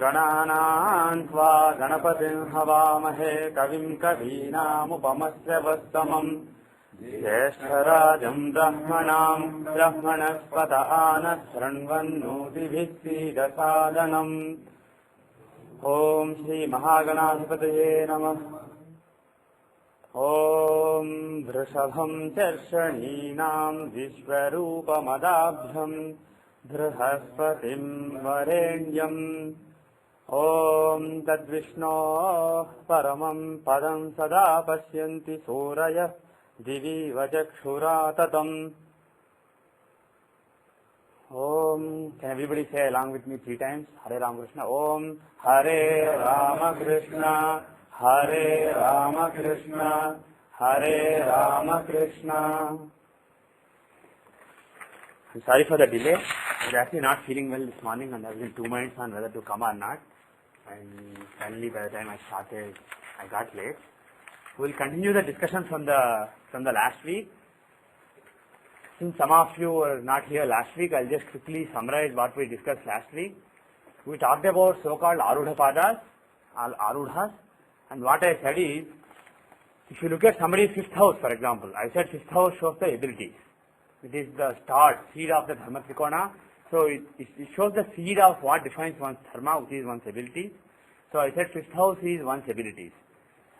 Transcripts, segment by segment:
गणानां त्वा गणपतिं हवामहे कविं कवीनामुपमश्रवस्तमम् ज्येष्ठराजं ब्रह्मणस्पत आनः शृण्वन्नोतिभिः सीदसादनम्। ॐ श्री महागणाधिपतये नमः। ॐ वृषभं चर्षणीनां विश्वरूपमदाभ्यम् बृहस्पतिं वरेण्यम्। ॐ तद्विष्णोः परमं पदं सदा पश्यन्ति सूरयः दिविव चक्षुरा ततम्। Om, can everybody say along with me 3 times? Hare Rama Krishna. Om, Hare Rama Krishna, Hare Rama Krishna, Hare Rama Krishna. I'm sorry for the delay. I was actually not feeling well this morning and I was in 2 minds on whether to come or not. And finally by the time I started, I got late. We'll continue the discussion from the last week. Since some of you were not here last week, I'll just quickly summarize what we discussed last week. We talked about so-called Arudha padas, Arudhas, and what I said is, if you look at somebody's 5th house, for example, I said 5th house shows the abilities. It is the start, seed of the Dharma Trikona. So it shows the seed of what defines one's Dharma, which is one's abilities. So I said 5th house is one's abilities.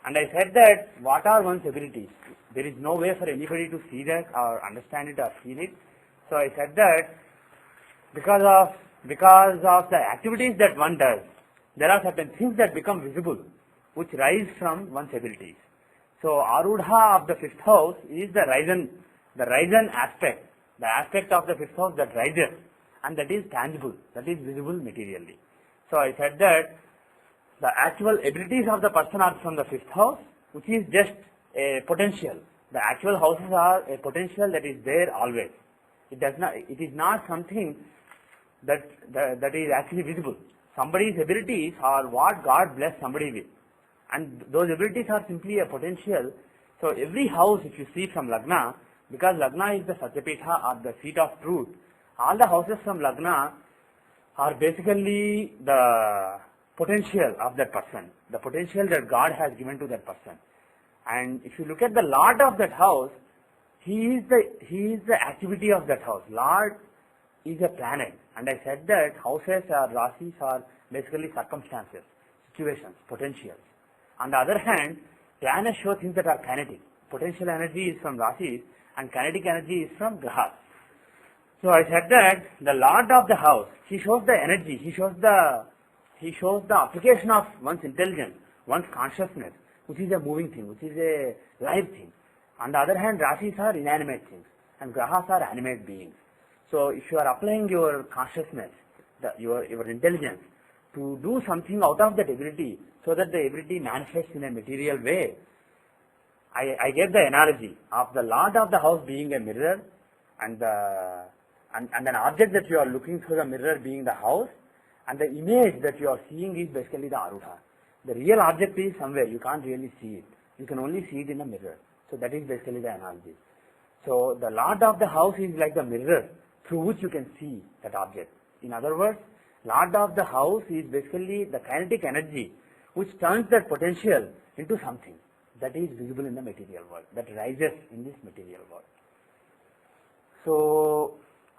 And I said that what are one's abilities? There is no way for anybody to see that or understand it or feel it. So I said that because of the activities that one does, there are certain things that become visible, which rise from one's abilities. So Arudha of the 5th house is the risen aspect, the aspect of the 5th house that rises, and that is tangible, that is visible materially. So I said that the actual abilities of the person are from the 5th house, which is just a potential. The actual houses are a potential that is there always. It is not something that is actually visible. Somebody's abilities are what God blessed somebody with. And those abilities are simply a potential. So every house, if you see from Lagna, because Lagna is the Satyapitha or the seat of truth, all the houses from Lagna are basically the potential of that person, the potential that God has given to that person. And if you look at the Lord of that house, he is the activity of that house. Lord is a planet. And I said that houses or rasis are basically circumstances, situations, potentials. On the other hand, planets show things that are kinetic. Potential energy is from rasis and kinetic energy is from grahas. So I said that the Lord of the house, he shows the energy, he shows the application of one's intelligence, one's consciousness, which is a moving thing, which is a live thing. On the other hand, rasis are inanimate things and grahas are animate beings. So if you are applying your consciousness, your intelligence to do something out of that ability, so that the ability manifests in a material way, I gave the analogy of the Lord of the house being a mirror and an object that you are looking through the mirror being the house, and the image that you are seeing is basically the Arudha. The real object is somewhere, you can't really see it. You can only see it in a mirror. So that is basically the analogy. So the Lord of the house is like the mirror through which you can see that object. In other words, Lord of the house is basically the kinetic energy which turns that potential into something that is visible in the material world, that rises in this material world. So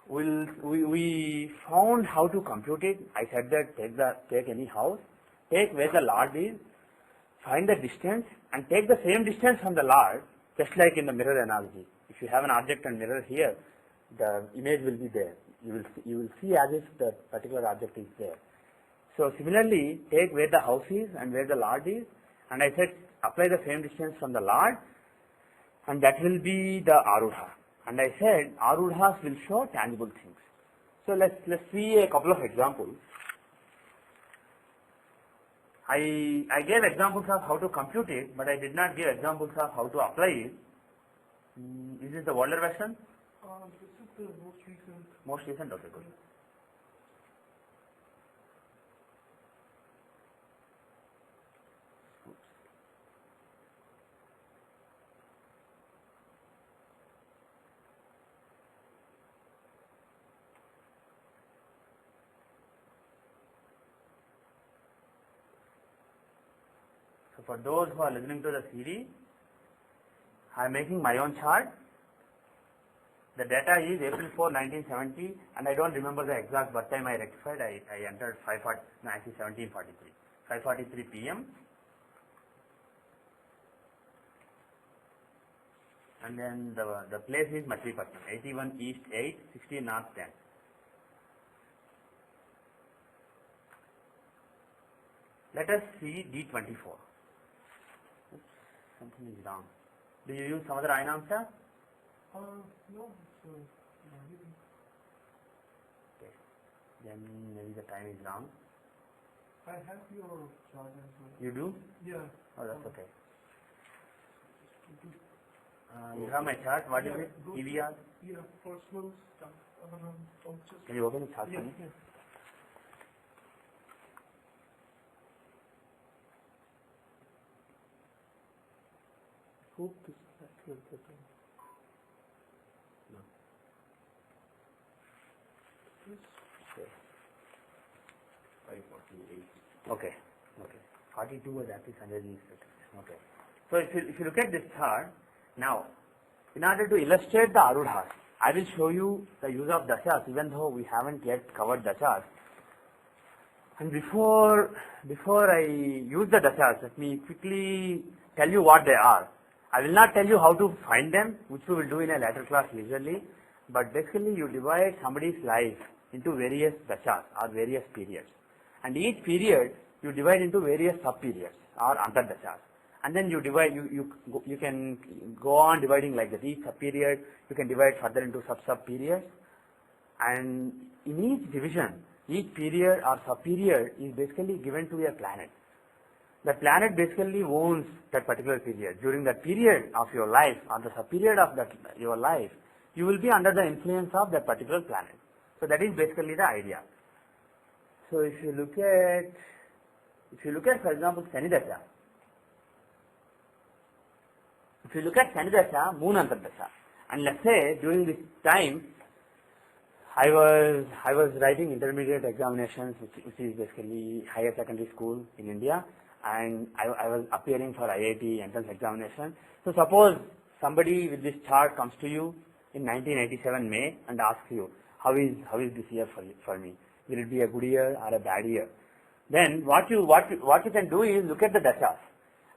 we found how to compute it. I said that take any house, take where the Lord is, find the distance and take the same distance from the Lord, just like in the mirror analogy. If you have an object and mirror here, the image will be there. You will see as if the particular object is there. So similarly, take where the house is and where the Lord is, and I said apply the same distance from the Lord, and that will be the Arudha. And I said Arudhas will show tangible things. So let's see a couple of examples. I gave examples of how to compute it, but I did not give examples of how to apply it. Is this the older version? This is the most recent. Most recent, okay, good. So for those who are listening to the CD, I am making my own chart. The data is April 4, 1970, and I don't remember the exact birth time I rectified. I entered 1743, 5:43 p.m. And then the place is Machilipatnam, 81 East 8, 60 North 10. Let us see D24. Oops, something is wrong. Do you use some other Ainamsha? No, so, Okay. Then maybe the time is wrong. I have your chart as well. You do? Yeah. Oh, that's okay. You have my chart. What is it? PVR? Yeah, personal stuff. Just Can you open the chart for me? yeah. Hope this is accurate. No. Yes. Okay. Okay. 42 was at least 100. Okay. So if you look at this chart, now, in order to illustrate the Arudhas, I will show you the use of Dasas, even though we haven't yet covered Dasas. And before I use the Dasas, let me quickly tell you what they are. I will not tell you how to find them, which we will do in a later class usually, but basically you divide somebody's life into various Dasas or various periods. And each period you divide into various sub-periods or Antardasas. And then you divide, you can go on dividing like that. Each sub-period, you can divide further into sub-periods. And in each division, each period or sub-period is basically given to a planet. The planet basically owns that particular period. During that period of your life or the sub-period of your life, you will be under the influence of that particular planet. So that is basically the idea. So if you look at, for example, Sanidasha, Moon Antardasha, and let's say during this time, I was writing intermediate examinations, which is basically higher secondary school in India, and I was appearing for IIT entrance examination. So suppose somebody with this chart comes to you in 1987 May and asks you, how is this year for me? Will it be a good year or a bad year? Then what you can do is look at the Dasas.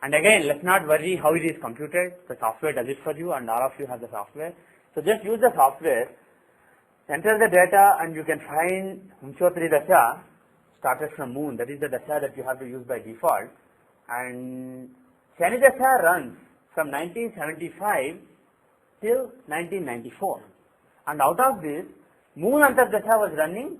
And again, let's not worry how it is computed. The software does it for you, and all of you have the software. So just use the software, enter the data, and you can find Hunchotri Dasha started from Moon. That is the Dasha that you have to use by default. And Shani Dasha runs from 1975 till 1994. And out of this, Moon Antardasha was running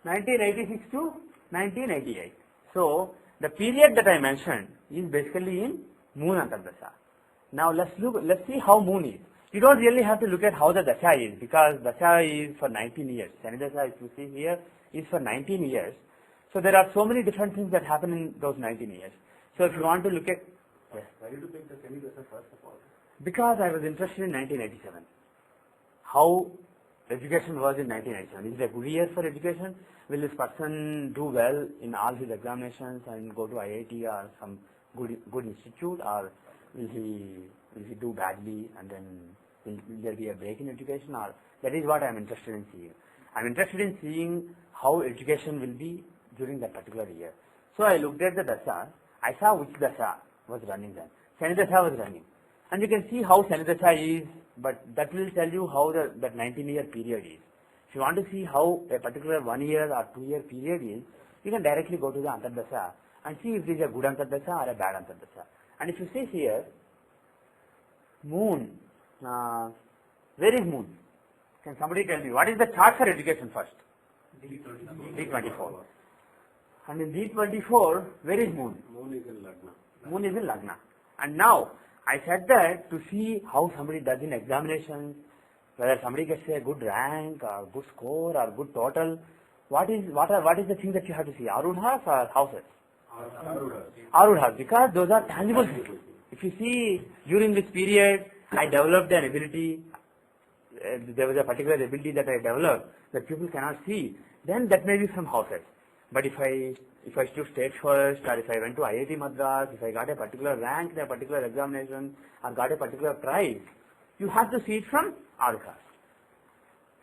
1986 to 1988. So the period that I mentioned is basically in Moon Antardasha. Now let's see how Moon is. You don't really have to look at how the Dasha is, because Dasha is for 19 years. Shani Dasha, if you see here, is for 19 years. So there are so many different things that happen in those 19 years. So if you want to look at... Yes. Why did you pick the Shani Dasha first of all? Because I was interested in 1987. How education was in 1987. Is it a good year for education? Will this person do well in all his examinations and go to IIT or some good institute, or will he do badly and then will there be a break in education? Or that is what I am interested in seeing. I am interested in seeing how education will be during that particular year. So I looked at the Dasha. I saw which Dasha was running then. Shani Dasha was running. And you can see how Shani Dasha is, but that will tell you how that 19-year period is. If you want to see how a particular 1 year or 2 year period is, you can directly go to the Antardasha and see if it is a good Antardasha or a bad Antardasha. And if you see here, Moon, where is Moon? Can somebody tell me, what is the chart for education first? D24. And in D24, where is Moon? Moon is in Lagna. Moon is in Lagna. And now, I said that to see how somebody does in examinations, whether somebody gets a good rank or good score or good total. What is the thing that you have to see? Arudhas or houses? Arudhas, because those are tangible things. If you see during this period, I developed an ability, there was a particular ability that I developed that people cannot see, then that may be from houses. But if I stood state first, or if I went to IIT Madras, if I got a particular rank in a particular examination, or got a particular prize, you have to see it from Arudhas.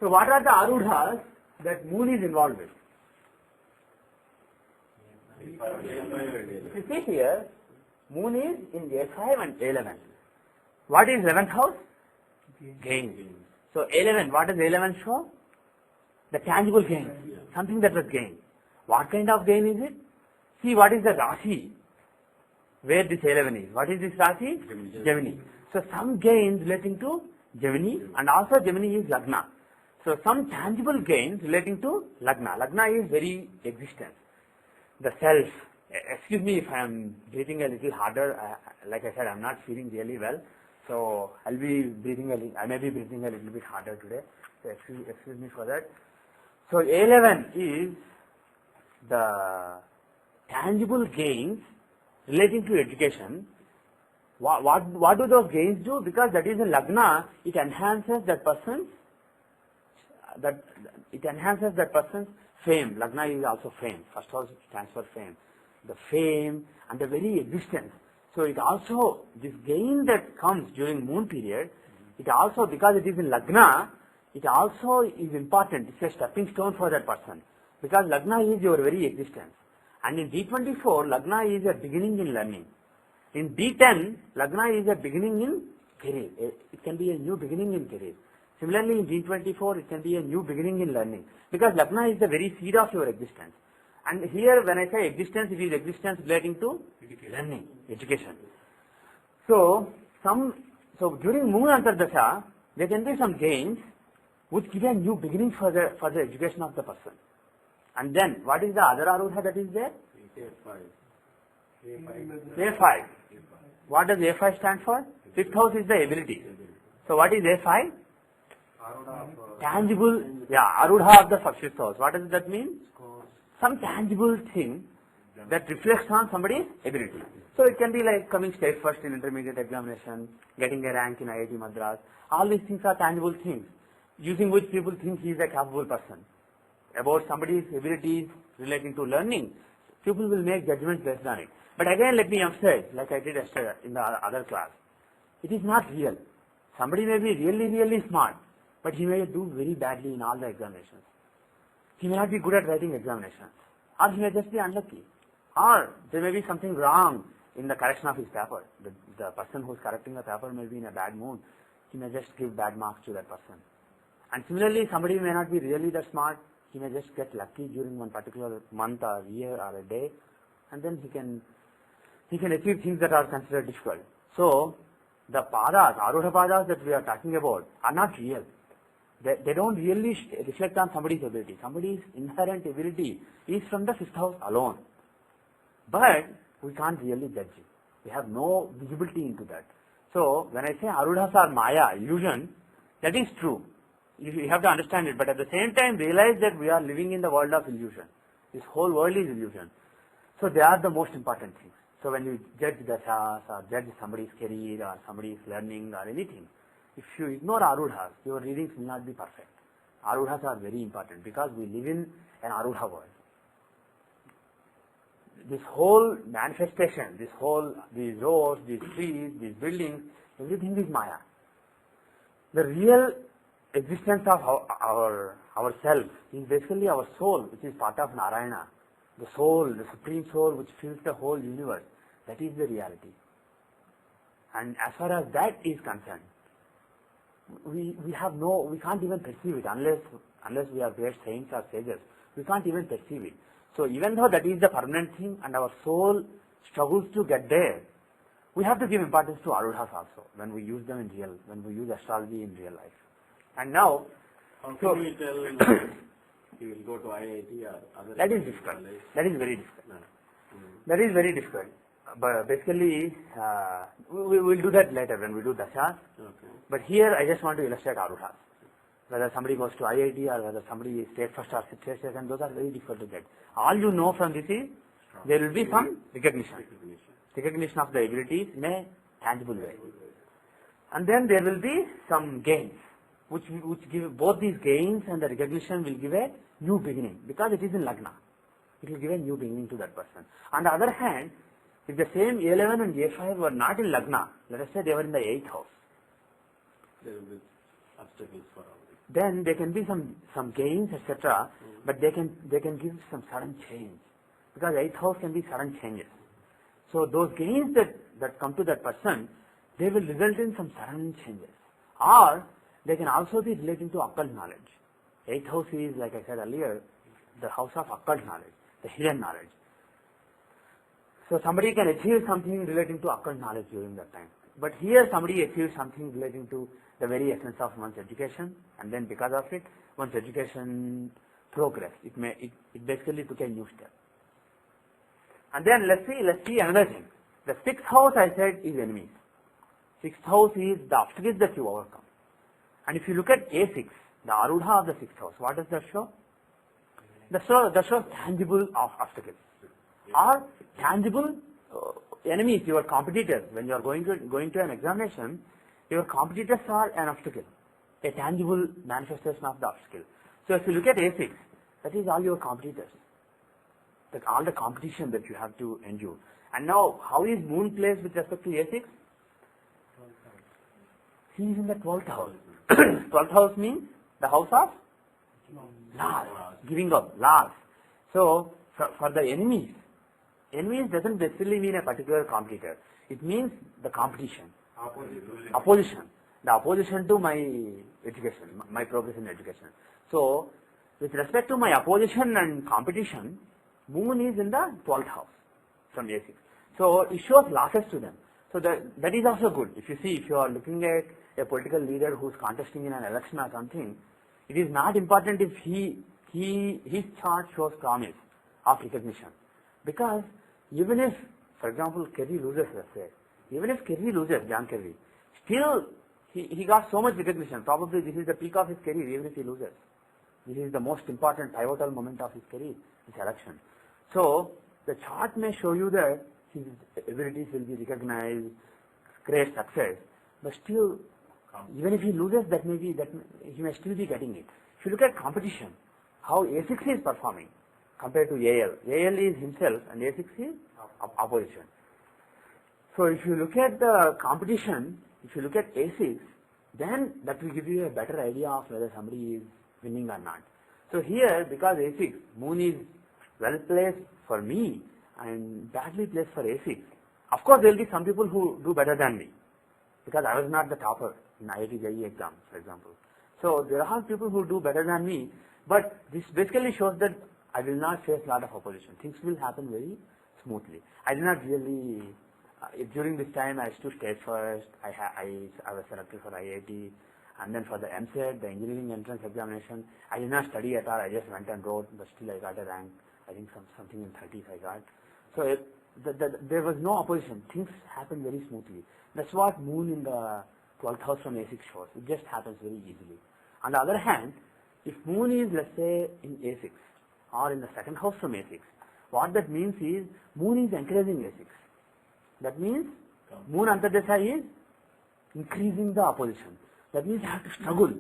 So what are the Arudhas that moon is involved with? If you see here, moon is in A5 and A11. What is 11th house? Gain. So 11, what does 11 show? The tangible gain, something that was gained. What kind of gain is it? See, what is the Rasi where this 11 is? What is this Rasi? Gemini. So some gains relating to Gemini, and also Gemini is Lagna. So some tangible gains relating to Lagna. Lagna is very existence. The self. Excuse me if I am breathing a little harder. Like I said, I am not feeling really well. So I may be breathing a little bit harder today. So excuse me for that. So 11 is the tangible gains relating to education. What do those gains do? Because that is in Lagna, it enhances that person's fame. Lagna is also fame. First house stands for fame. The fame and the very existence. So it also, this gain that comes during moon period, it also, because it is in Lagna, it also is important. It's a stepping stone for that person. Because Lagna is your very existence. And in D24, Lagna is a beginning in learning. In D10, Lagna is a beginning in career. It can be a new beginning in career. Similarly, in D24, it can be a new beginning in learning. Because Lagna is the very seed of your existence. And here, when I say existence, it is existence relating to learning, education. So during Moon Antardasha, there can be some gains which give a new beginning for the education of the person. And then, what is the other Arudha that is there? A5. What does A5 stand for? Fifth house is the ability. So what is A5? Tangible, Arudha of the fifth house. What does that mean? Some tangible thing that reflects on somebody's ability. So it can be like coming state first in intermediate examination, getting a rank in IIT Madras. All these things are tangible things, using which people think he is a capable person. About somebody's abilities relating to learning, people will make judgments based on it. But again, let me emphasize, like I did yesterday in the other class, it is not real. Somebody may be really, really smart, but he may do very badly in all the examinations. He may not be good at writing examinations, or he may just be unlucky, or there may be something wrong in the correction of his paper. The person who is correcting the paper may be in a bad mood. He may just give bad marks to that person. And similarly, somebody may not be really that smart. He may just get lucky during one particular month or year or a day, and then he can achieve things that are considered difficult. So the padas, Arudha padas that we are talking about are not real. They don't really reflect on somebody's ability. Somebody's inherent ability is from the fifth house alone. But we can't really judge it. We have no visibility into that. So when I say Arudhas are Maya, illusion, that is true. You have to understand it. But at the same time, realize that we are living in the world of illusion. This whole world is illusion. So they are the most important things. So when you judge Dasas or judge somebody's career or somebody's learning or anything, if you ignore Arudhas, your readings will not be perfect. Arudhas are very important because we live in an Arudha world. This whole manifestation, these roads, these trees, these buildings, everything is Maya. The real existence of our self is basically our soul, which is part of Narayana. The soul, the supreme soul which fills the whole universe. That is the reality. And as far as that is concerned, we can't even perceive it unless we are great saints or sages. We can't even perceive it. So even though that is the permanent thing and our soul struggles to get there, we have to give importance to Arudhas also when we use them when we use astrology in real life. And now, how can we tell he will go to IIT or other? That is difficult. That is very difficult. That is very difficult. But basically, we will do that later when we do Dasas. Okay. But here I just want to illustrate Arudhas. Whether somebody goes to IIT or whether somebody is state first or state second, those are very difficult to get. All you know from this is there will be some recognition of the abilities in a tangible way. And then there will be some gains, which give both these gains and the recognition will give a new beginning because it is in Lagna. It will give a new beginning to that person. On the other hand, if the same A11 and A5 were not in Lagna, let us say they were in the 8th house, There will be obstacles for all this. then there can be some gains, etc., but they can give some sudden change. Because 8th house can be sudden changes. So those gains that come to that person, they will result in some sudden changes. Or they can also be relating to occult knowledge. 8th house is, like I said earlier, the house of occult knowledge, the hidden knowledge. So somebody can achieve something relating to occult knowledge during that time. But here somebody achieves something relating to the very essence of one's education, and then because of it, one's education progressed. It basically took a new step. And then let's see another thing. The 6th house, I said, is enemies. 6th house is the obstacles that you overcome. And if you look at A6, the Arudha of the 6th house, what does that show? That shows tangible obstacles. Or tangible enemies, your competitors. When you are going to an examination, your competitors are an obstacle, a tangible manifestation of the obstacle. So if you look at A6, that is all your competitors. That all the competition that you have to endure. And now, how is Moon placed with respect to A6? He is in the 12th house. 12th house means the house of loss, giving up, loss. So, for the enemies doesn't necessarily mean a particular competitor. It means the competition, opposition, the opposition to my education, my progress in education. So, with respect to my opposition and competition, Moon is in the 12th house from A6. So, it shows losses to them. So, that is also good. If you are looking at a political leader who is contesting in an election or something, it is not important if his chart shows promise of recognition. Because even if, for example, Kerry loses, let's say, even if Kerry loses, John Kerry, still he got so much recognition. Probably this is the peak of his career, even if he loses. This is the most important pivotal moment of his career, this election. So the chart may show you that his abilities will be recognized, great success, but still, even if he loses, he may still be getting it. If you look at competition, how A6 is performing compared to AL. AL is himself and A6 is opposition. So if you look at the competition, if you look at A6, then that will give you a better idea of whether somebody is winning or not. So here, because A6, Moon is well placed for me and badly placed for A6. Of course, there will be some people who do better than me, because I was not the topper in IIT JEE exam, for example. So there are people who do better than me, but this basically shows that I will not face a lot of opposition. Things will happen very smoothly. I did not really, during this time I stood state first, I was selected for IIT, and then for the MSET, the engineering entrance examination, I did not study at all, I just went and wrote, but still I got a rank, I think something in 30s I got. So there was no opposition, things happened very smoothly. That's what Moon in the 12th house from A6 shows, it just happens very easily. On the other hand, if Moon is, let's say, in A6, or in the 2nd house from A6, what that means is, Moon is encouraging A6. That means, Moon Antardasa is increasing the opposition. That means I have to struggle,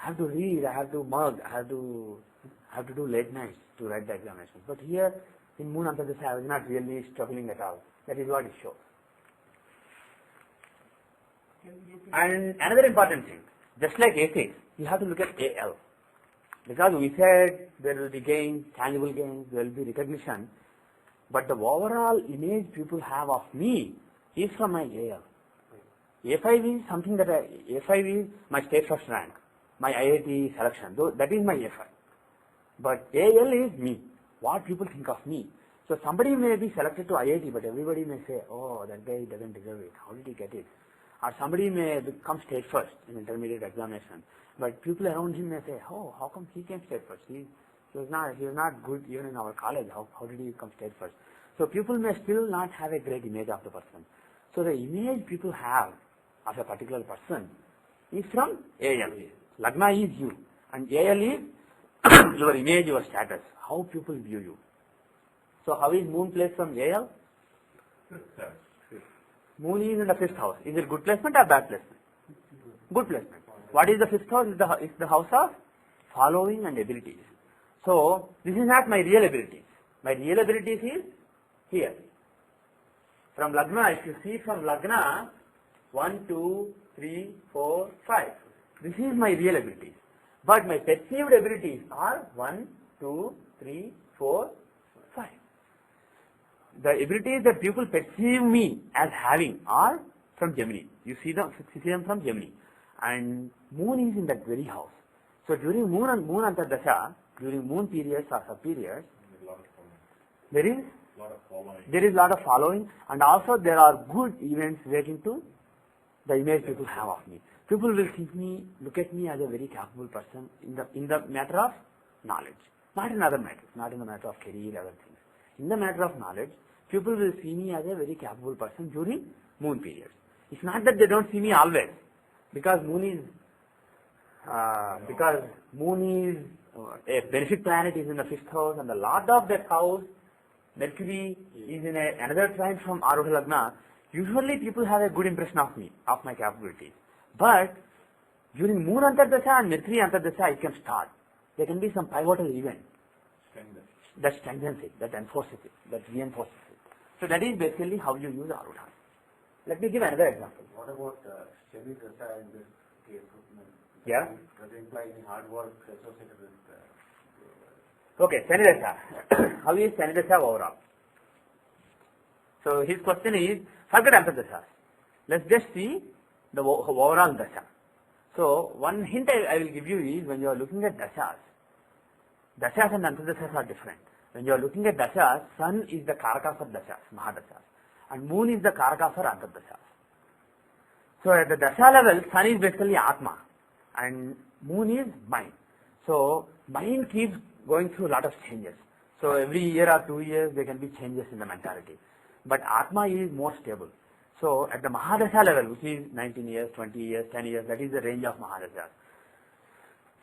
I have to read, I have to mug, I have to do late nights to write the examinations. But here, in Moon Antardasa, I was not really struggling at all. That is what it shows. And another important thing, just like A6, you have to look at AL. Because we said there will be gains, tangible gains, there will be recognition, but the overall image people have of me is from my AL. A5 is something that A5 is my state first rank, my IIT selection, that is my A5. But AL is me, what people think of me. So somebody may be selected to IIT, but everybody may say, oh, that guy doesn't deserve it, how did he get it? Or somebody may become state first in intermediate examination, but people around him may say, oh, how come he came state first? He was not good even in our college, how did he come state first? So people may still not have a great image of the person. So the image people have of a particular person is from AL. Lagna is you, and AL is your image, your status, how people view you. So how is Moon placed from AL? Moon is in the 5th house. Is it good placement or bad placement? Good placement. What is the 5th house? It's the house of following and abilities. So this is not my real abilities. My real abilities is here. From Lagna, if you see from Lagna, 1, 2, 3, 4, 5. This is my real abilities. But my perceived abilities are 1, 2, 3, 4, 5. The abilities that people perceive me as having are from Gemini. You see them from Gemini. And moon is in that very house. So during moon antardasha, during moon periods or sub-periods, there is lot of following, and also there are good events relating to the image people have of me. People will look at me as a very capable person in the matter of knowledge, not in other matters, not in the matter of career, other things. In the matter of knowledge, people will see me as a very capable person during moon periods. It's not that they don't see me always, because moon is a benefic planet is in the 5th house, and the lord of that house, Mercury, is in another sign from Arudha Lagna. Usually people have a good impression of me, of my capabilities. But during moon antardasha and Mercury antardasha, it can start. There can be some pivotal event that strengthens it, that enforces it, that reinforces it. So that is basically how you use Arudha. Let me give another example. What about Shani Dasa in this case? Yeah? Does it imply any hard work associated with Okay, Shani Dasha. How is Shani Dasha overall? So his question is, forget Antardashas. Let's just see the overall Dasha. So one hint I will give you is, when you are looking at Dashas and Antardashas are different. When you are looking at Dashas, Sun is the Karaka for Dashas, Mahadashas, and Moon is the Karaka for Antardashas. So at the Dasha level, Sun is basically Atma and Moon is mind. So mind keeps going through a lot of changes. So every year or 2 years there can be changes in the mentality. But Atma is more stable. So at the Mahadasha level, which is 19 years, 20 years, 10 years, that is the range of Mahadashas.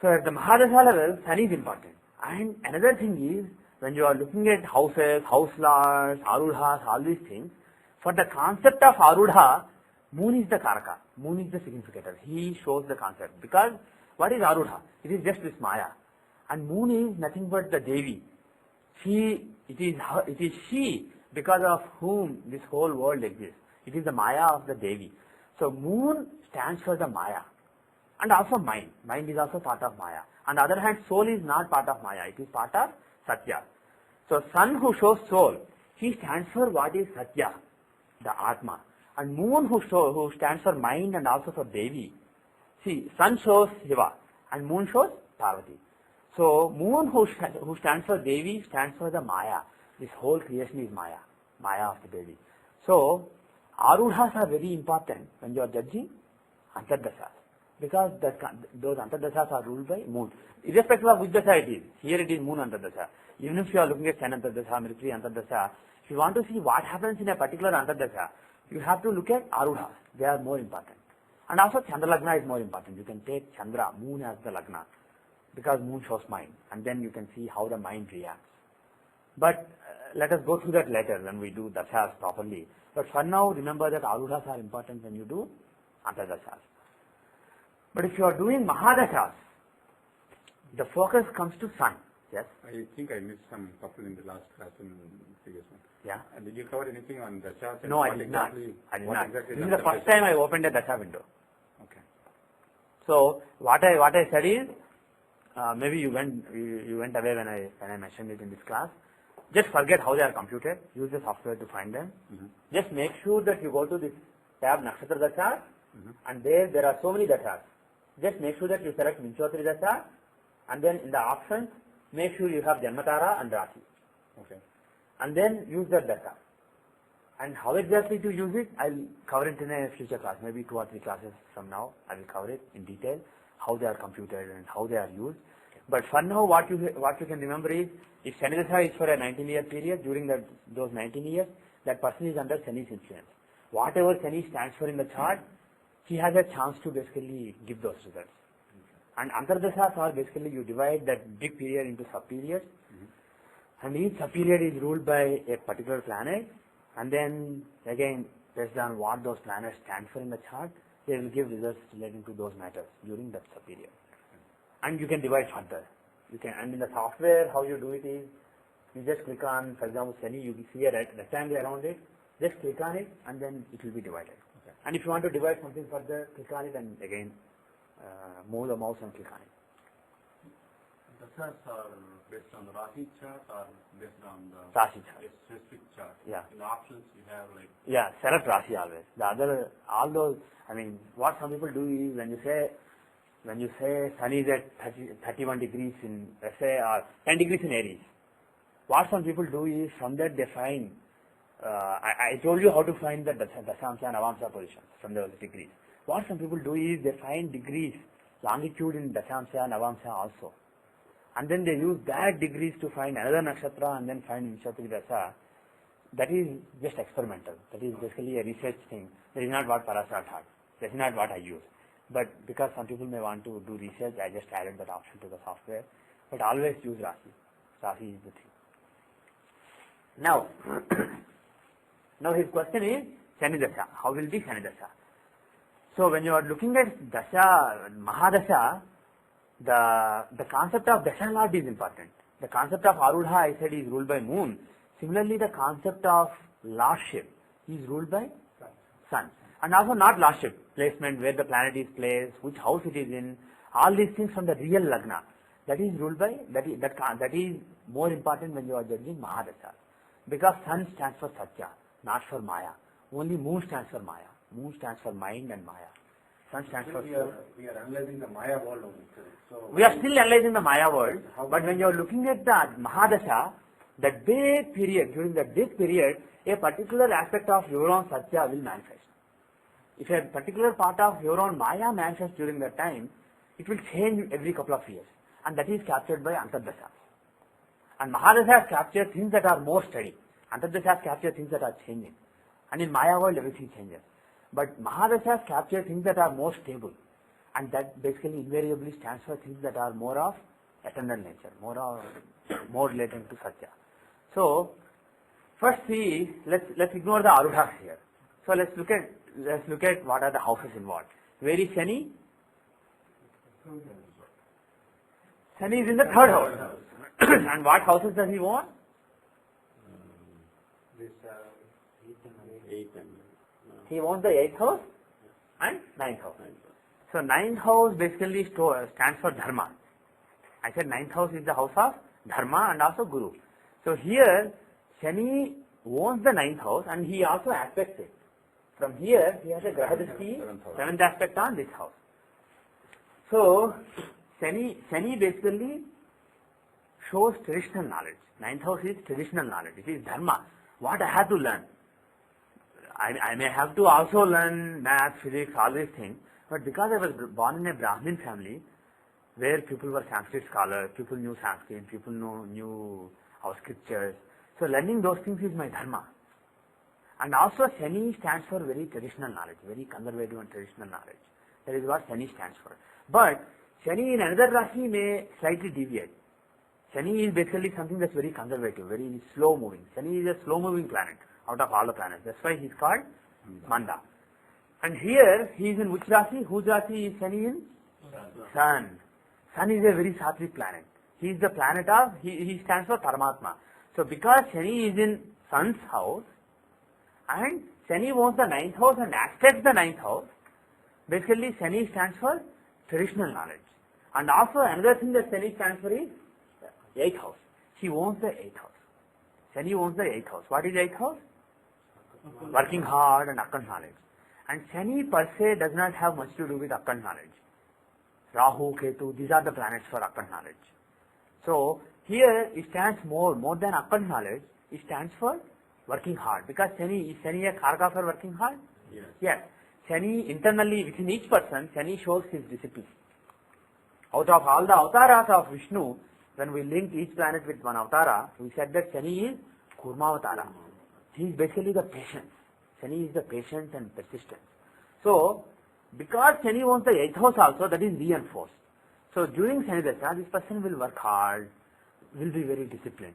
So at the Mahadasha level, Sun is important. And another thing is, when you are looking at houses, house lords, Arudhas, all these things, for the concept of Arudha, Moon is the Karaka, Moon is the significator. He shows the concept. Because what is Arudha? It is just this Maya. And Moon is nothing but the Devi. It is she because of whom this whole world exists. It is the Maya of the Devi. So Moon stands for the Maya. And also mind. Mind is also part of Maya. On the other hand, soul is not part of Maya. It is part of Satya. So Sun who shows soul, he stands for what is Satya, the Atma. And Moon who stands for mind and also for Devi. See, Sun shows Shiva and Moon shows Parvati. So Moon who stands for Devi stands for the Maya. This whole creation is Maya, Maya of the Devi. So Arudhas are very important when you are judging Antardashas, because those Antardashas are ruled by Moon. Irrespective of which Dasha it is, here it is Moon Antardasha. Even if you are looking at Sun Antardasha, Mercury Antardasha, if you want to see what happens in a particular Antardasha, you have to look at Arudhas. They are more important. And also Chandra Lagna is more important. You can take Chandra, Moon as the Lagna, because Moon shows mind, and then you can see how the mind reacts. But let us go through that later when we do Dashas properly. But for now, remember that Arudhas are important when you do Antardashas. But if you are doing Mahadashas, the focus comes to Sun. Yes? I think I missed some couple in the last class in previous one. Yeah? Did you cover anything on Dashas? No, I did not. This is the first time I opened a Dasha window. Okay. So what I said is, maybe you went away when I mentioned it in this class. Just forget how they are computed. Use the software to find them. Just make sure that you go to this tab Nakshatra Dasha, and there are so many Dashas. Just make sure that you select Vinchotri Dasha, and then in the options, make sure you have Janmatara and Rashi. Okay. And then use that Dasha. And how exactly to use it, I'll cover it in a future class, maybe 2 or 3 classes from now. I will cover it in detail, how they are computed and how they are used. But for now, what you can remember is, if Shani Dasha is for a 19-year period, during those 19 years, that person is under Shani's influence. Whatever Shani stands for in the chart, he has a chance to basically give those results. And Antardashas are basically, you divide that big period into sub-periods, and each sub-period is ruled by a particular planet, and then again, based on what those planets stand for in the chart, they will give results relating to those matters during that sub-period. And you can divide further. And in the software, how you do it is, You just click on, for example, Shani, you see a rectangle around it, just click on it and then it will be divided. Okay. And if you want to divide something further, click on it and again move the mouse and click on it. Dasas are based on the Rashi chart or based on the Rashi chart. specific chart? Yeah. In the options you have like... Yeah, select Rashi always. The other, all those, I mean, what some people do is when you say Sun is at 31 degrees in, let's say, 10 degrees in Aries, what some people do is from that they find, I told you how to find the Dasamsa and Avamsa positions from those degrees. What some people do is they find degrees, longitude in Dasamsa and Avamsa also. And then they use that degrees to find another nakshatra and then find Nishatri Dasa. That is just experimental. That is basically a research thing. That is not what Parasar taught. That is not what I use. But because some people may want to do research, I just added that option to the software. But always use Rashi. Rashi is the thing. Now, now his question is Shani Dasha. How will be Shani Dasha? So when you are looking at Dasha, Mahadasha, the concept of Dasha Lord is important. The concept of Arudha, I said, is ruled by moon. Similarly, the concept of lordship is ruled by sun. And also not lordship, placement, where the planet is placed, which house it is in, all these things from the real Lagna. That is ruled by, that is more important when you are judging Mahadasha. Because sun stands for Satya, not for Maya. Only moon stands for Maya. Moon stands for mind and Maya. Sun stands for We are analyzing the Maya world only. So we are still analyzing the Maya world, but when you are looking at the Mahadasha, that big period, during that big period, a particular aspect of your own Satya will manifest. If a particular part of your own Maya manifests during that time, it will change every couple of years. And that is captured by Antardasha. And Mahadasha has captured things that are more steady. Antardasha has captured things that are changing. And in Maya world, everything changes. But Mahadasha has captured things that are more stable. And that basically invariably stands for things that are more of eternal nature, more related to Satya. So, first see, let's ignore the Arudha here. So let's look at what are the houses involved. Where is Shani? Shani is in the third house. And what houses does he own? this 8 and He owns the 8th house and 9th house. So 9th house basically stands for Dharma. I said 9th house is the house of Dharma and also Guru. So here Shani owns the 9th house and he also aspects it. From here he has a Grahadrishti, 7th aspect on this house. So Shani basically shows traditional knowledge. 9th house is traditional knowledge. It is Dharma. What I have to learn. I may have to also learn math, physics, all these things. But because I was born in a Brahmin family, where people were Sanskrit scholars, people knew Sanskrit, people knew our scriptures. So learning those things is my Dharma. And also Shani stands for very traditional knowledge, very conservative and traditional knowledge. That is what Shani stands for. But Shani in another Rashi may slightly deviate. Shani is basically something that's very conservative, very slow moving. Shani is a slow moving planet out of all the planets. That's why he's called Manda. And here he is in which Rashi? Whose Rashi is Shani in? Sun. Sun is a very sattvic planet. He is the planet of, he stands for Paramatma. So because Shani is in Sun's house and Shani owns the 9th house and aspects the 9th house, basically Shani stands for traditional knowledge. And also another thing that Shani stands for is 8th house. He owns the 8th house. Shani owns the 8th house. What is 8th house? Working hard and occult knowledge. And Shani per se does not have much to do with occult knowledge. Rahu, Ketu, these are the planets for occult knowledge. So here it stands more than occult knowledge, it stands for working hard. Because Shani, is Shani a Karka for working hard? Yes. Yes. Shani internally within each person, Shani shows his discipline. Out of all the avatars of Vishnu, when we link each planet with one avatara, we said that Shani is Kurmavatara. He is basically the patience. Shani is the patient and persistent. So, because Shani owns the 8th house also, that is reinforced. So, during Shani Dasha, this person will work hard, will be very disciplined.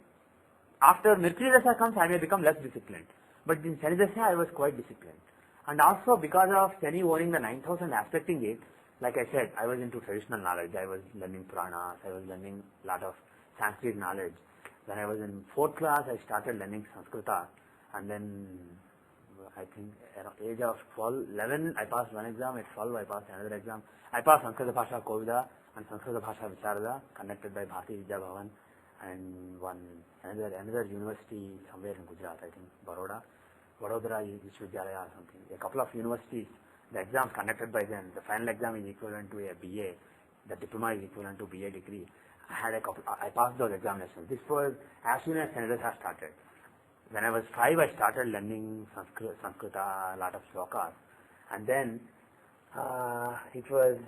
After Mercury Dasha comes, I may become less disciplined. But in Shani Dasha, I was quite disciplined. And also, because of Shani owning the 9th house and aspecting it, like I said, I was into traditional knowledge. I was learning Puranas, I was learning a lot of Sanskrit knowledge. When I was in 4th class, I started learning Sanskrita, and then I think around age of 12, 11, I passed one exam. At 12, I passed another exam. I passed Sanskrita Bhasha Kovida and Sanskrita Bhasha Vicharada, conducted by Bharati Vidya Bhavan, and another university somewhere in Gujarat, I think Vadodara Vishwavidyalaya or something. A couple of universities, the exams conducted by them, the final exam is equivalent to a BA, the diploma is equivalent to BA degree. I passed those examinations. This was as soon as Dasas started. When I was 5, I started learning Sanskrita, a lot of shlokas, and then it was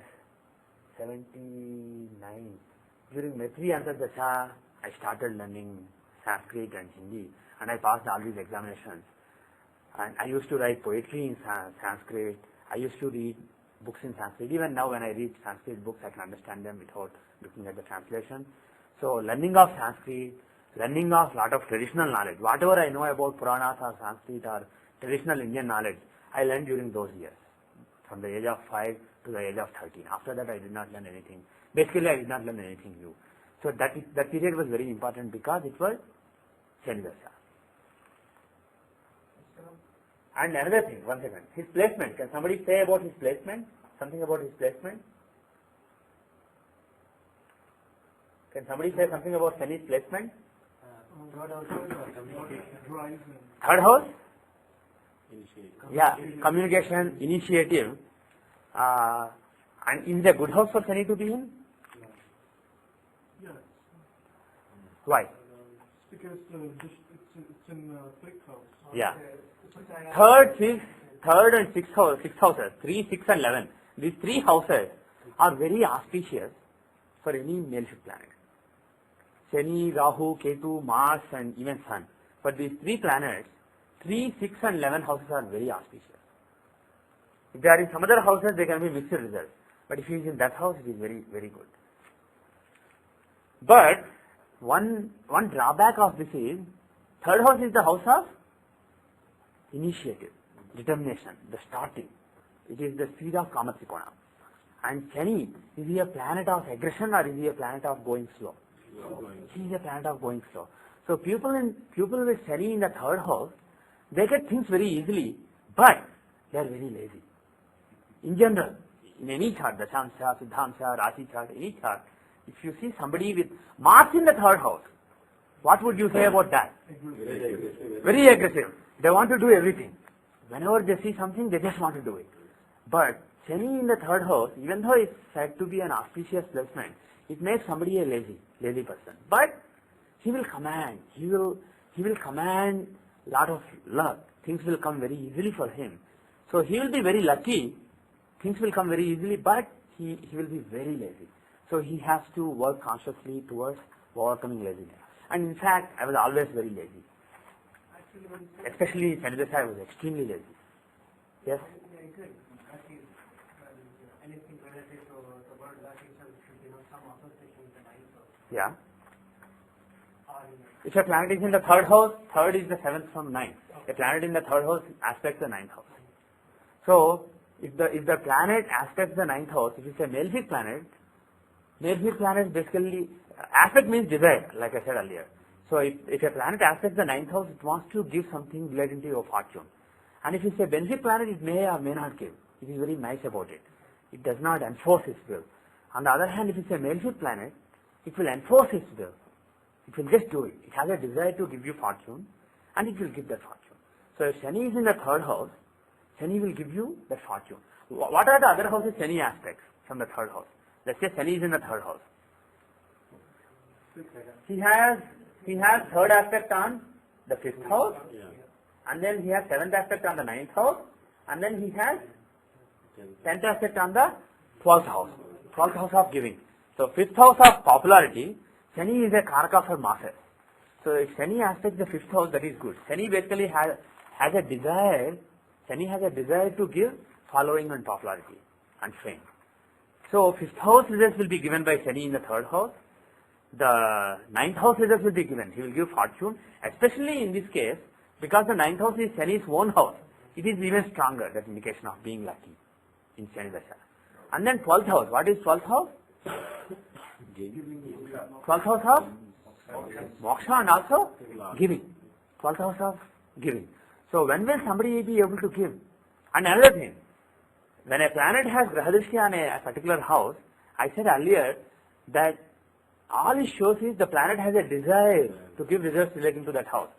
79. During Maitri Antardasha, I started learning Sanskrit and Hindi, and I passed all these examinations. And I used to write poetry in Sanskrit. I used to read books in Sanskrit. Even now when I read Sanskrit books, I can understand them without looking at the translation. So learning of Sanskrit, learning of lot of traditional knowledge. Whatever I know about Puranas or Sanskrit or traditional Indian knowledge, I learned during those years, from the age of 5 to the age of 13. After that, I did not learn anything. Basically, I did not learn anything new. So that period was very important because it was Shani Dasha. And another thing, one second, his placement. Can somebody say about his placement? Something about his placement? Can somebody say something about Shani's placement? Third house? Yeah, communication, initiative. And is it a good house for Shani to be in? Yes. Why? Because it's in 6th house. Yeah. Third and sixth houses, 3, 6 and 11. These 3 houses are very auspicious for any male-ship planet. Shani, Rahu, Ketu, Mars and even Sun. But these 3 planets, 3, 6 and 11 houses are very auspicious. If they are in some other houses, they can be mixed results. But if he is in that house, it is very, very good. But one drawback of this is, third house is the house of initiative, determination, the starting. It is the seed of Kamatrikona. And Shani, is he a planet of aggression or is he a planet of going slow? He is a planet of going slow. So people with Shani in the third house, they get things very easily, but they are very lazy. In general, in any chart, Dashamsha, Siddhamsha, Rashi chart, any chart, if you see somebody with Mars in the third house, what would you say about that? Very aggressive. They want to do everything. Whenever they see something, they just want to do it. But Shani in the third house, even though it's said to be an auspicious placement, it makes somebody a lazy person. But he will command. He will command lot of luck. Things will come very easily for him. So he will be very lucky. Things will come very easily, but he will be very lazy. So he has to work consciously towards overcoming laziness. And in fact, I was always very lazy. Especially in Sanidasa, I was extremely lazy. Yes? Anything related to the word luck itself should be some association with the ninth house. Yeah. If a planet is in the third house, third is the 7th from 9th. A planet in the third house aspects the 9th house. So, if the planet aspects the 9th house, if it's a malefic planet basically, aspect means desire, like I said earlier. So if a planet aspects the 9th house, it wants to give something related to your fortune. And if it's a benefic planet, it may or may not give. It is very nice about it. It does not enforce its will. On the other hand, if it's a malefic planet, it will enforce its will. It will just do it. It has a desire to give you fortune, and it will give that fortune. So if Shani is in the third house, Shani will give you that fortune. What are the other houses Shani aspects from the third house? Let's say Shani is in the third house. He has third aspect on the 5th house, and then he has 7th aspect on the 9th house, and then he has 10th aspect on the 12th house. 12th house of giving. So 5th house of popularity, Shani is a karaka for masses. So if Shani aspects the 5th house, that is good. Shani basically has a desire, Shani has a desire to give following and popularity and fame. So 5th house results will be given by Shani in the third house. The 9th house results will be given. He will give fortune, especially in this case, because the 9th house is Shani's own house. It is even stronger, that indication of being lucky in Shani Dasha. And then 12th house. What is 12th house? 12th house of Moksha and also giving. 12th house of giving. So when will somebody be able to give? And another thing, when a planet has Grahadrishti on a particular house, I said earlier that all it shows is the planet has a desire to give results relating to that house.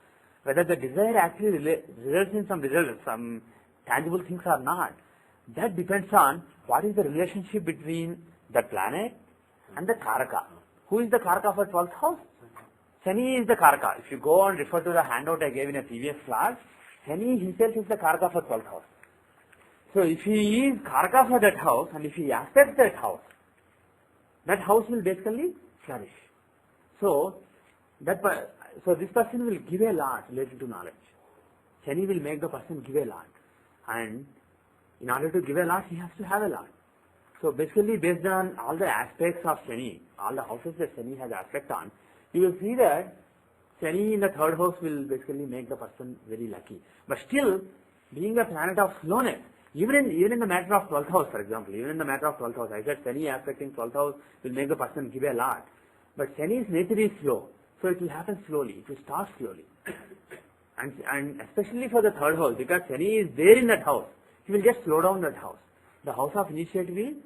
Whether the desire actually results in some tangible things or not, that depends on what is the relationship between the planet and the Karaka. Who is the Karaka for 12th house? Shani is the Karaka. If you go and refer to the handout I gave in a previous class, Shani himself is the Karaka for 12th house. So if he is Karaka for that house and if he aspects that house will basically flourish. So this person will give a lot related to knowledge. Shani will make the person give a lot. And in order to give a lot, he has to have a lot. So basically based on all the aspects of Shani, all the houses that Shani has aspect on, you will see that Shani in the 3rd house will basically make the person very lucky. But still, being a planet of slowness, even in the matter of 12th house, for example, even in the matter of 12th house, I said Shani aspecting 12th house will make the person give a lot. But Shani's nature is slow, so it will happen slowly, it will start slowly. And especially for the 3rd house, because Shani is there in that house, he will just slow down that house. The house of initiative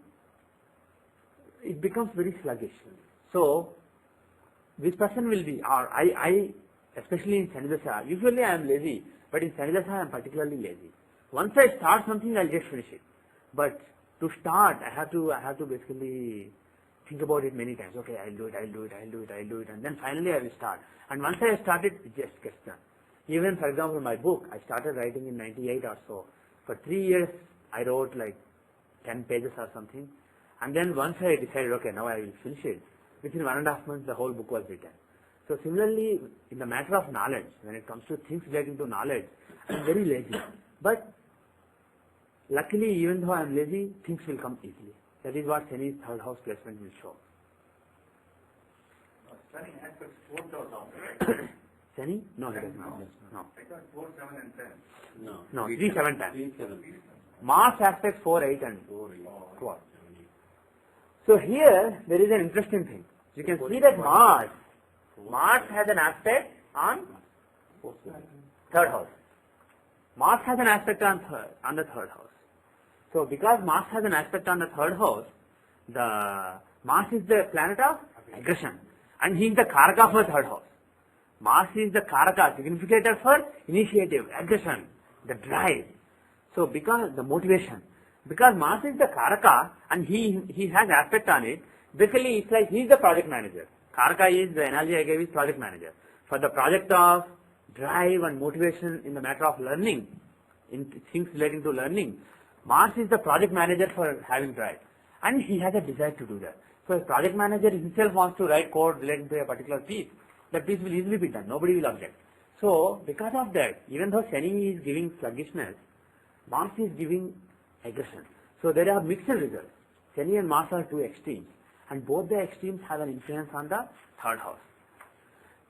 it becomes very sluggish. So, this person will be, or I especially in Sanidasa, usually I am lazy, but in Sanidasa I am particularly lazy. Once I start something, I'll just finish it. But to start, I have to basically think about it many times. Okay, I'll do it, and then finally I will start. And once I start it just gets done. Even for example, my book, I started writing in 98 or so. For 3 years, I wrote like 10 pages or something. And then once I decided, okay, now I will finish it, within 1.5 months, the whole book was written. So similarly, in the matter of knowledge, when it comes to things relating to knowledge, I am very lazy. But luckily, even though I am lazy, things will come easily. That is what Shani's 3rd house placement will show. Shani aspects 4th house, right? Shani? No, it does not. No. I thought 4, 7 and 10. No, 3, 7, 10. 3, 7. Mars aspects 4, 8 and 12. So here, there is an interesting thing. You can see that Mars has an aspect on 3rd house. Mars has an aspect on the 3rd house. So because Mars has an aspect on the 3rd house, Mars is the planet of aggression, and he is the Karaka for 3rd house. Mars is the Karaka, significator for initiative, aggression, the drive. So because the motivation, because Mars is the Karaka and he has aspect on it, basically it's like he is the project manager. Karaka is, the analogy I gave is project manager. For the project of drive and motivation in the matter of learning, in things relating to learning, Mars is the project manager for having drive. And he has a desire to do that. So a project manager himself wants to write code relating to a particular piece. That piece will easily be done. Nobody will object. So because of that, even though Shani is giving sluggishness, Mars is giving aggression. So there are mixed results. Shani and Mars are two extremes. And both the extremes have an influence on the 3rd house.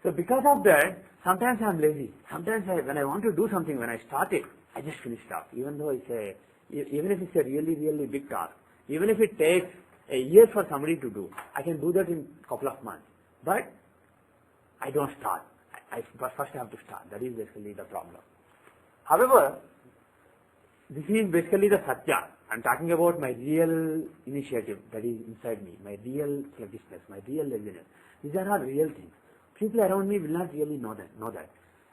So because of that, sometimes I am lazy. Sometimes when I want to do something, when I start it, I just finish it off. Even if it's a really, really big task. Even if it takes a year for somebody to do, I can do that in a couple of months. But I don't start. I first have to start. That is basically the problem. However, this is basically the Satya. I am talking about my real initiative that is inside me, my real sluggishness, my real laziness. These are all real things. People around me will not really know that.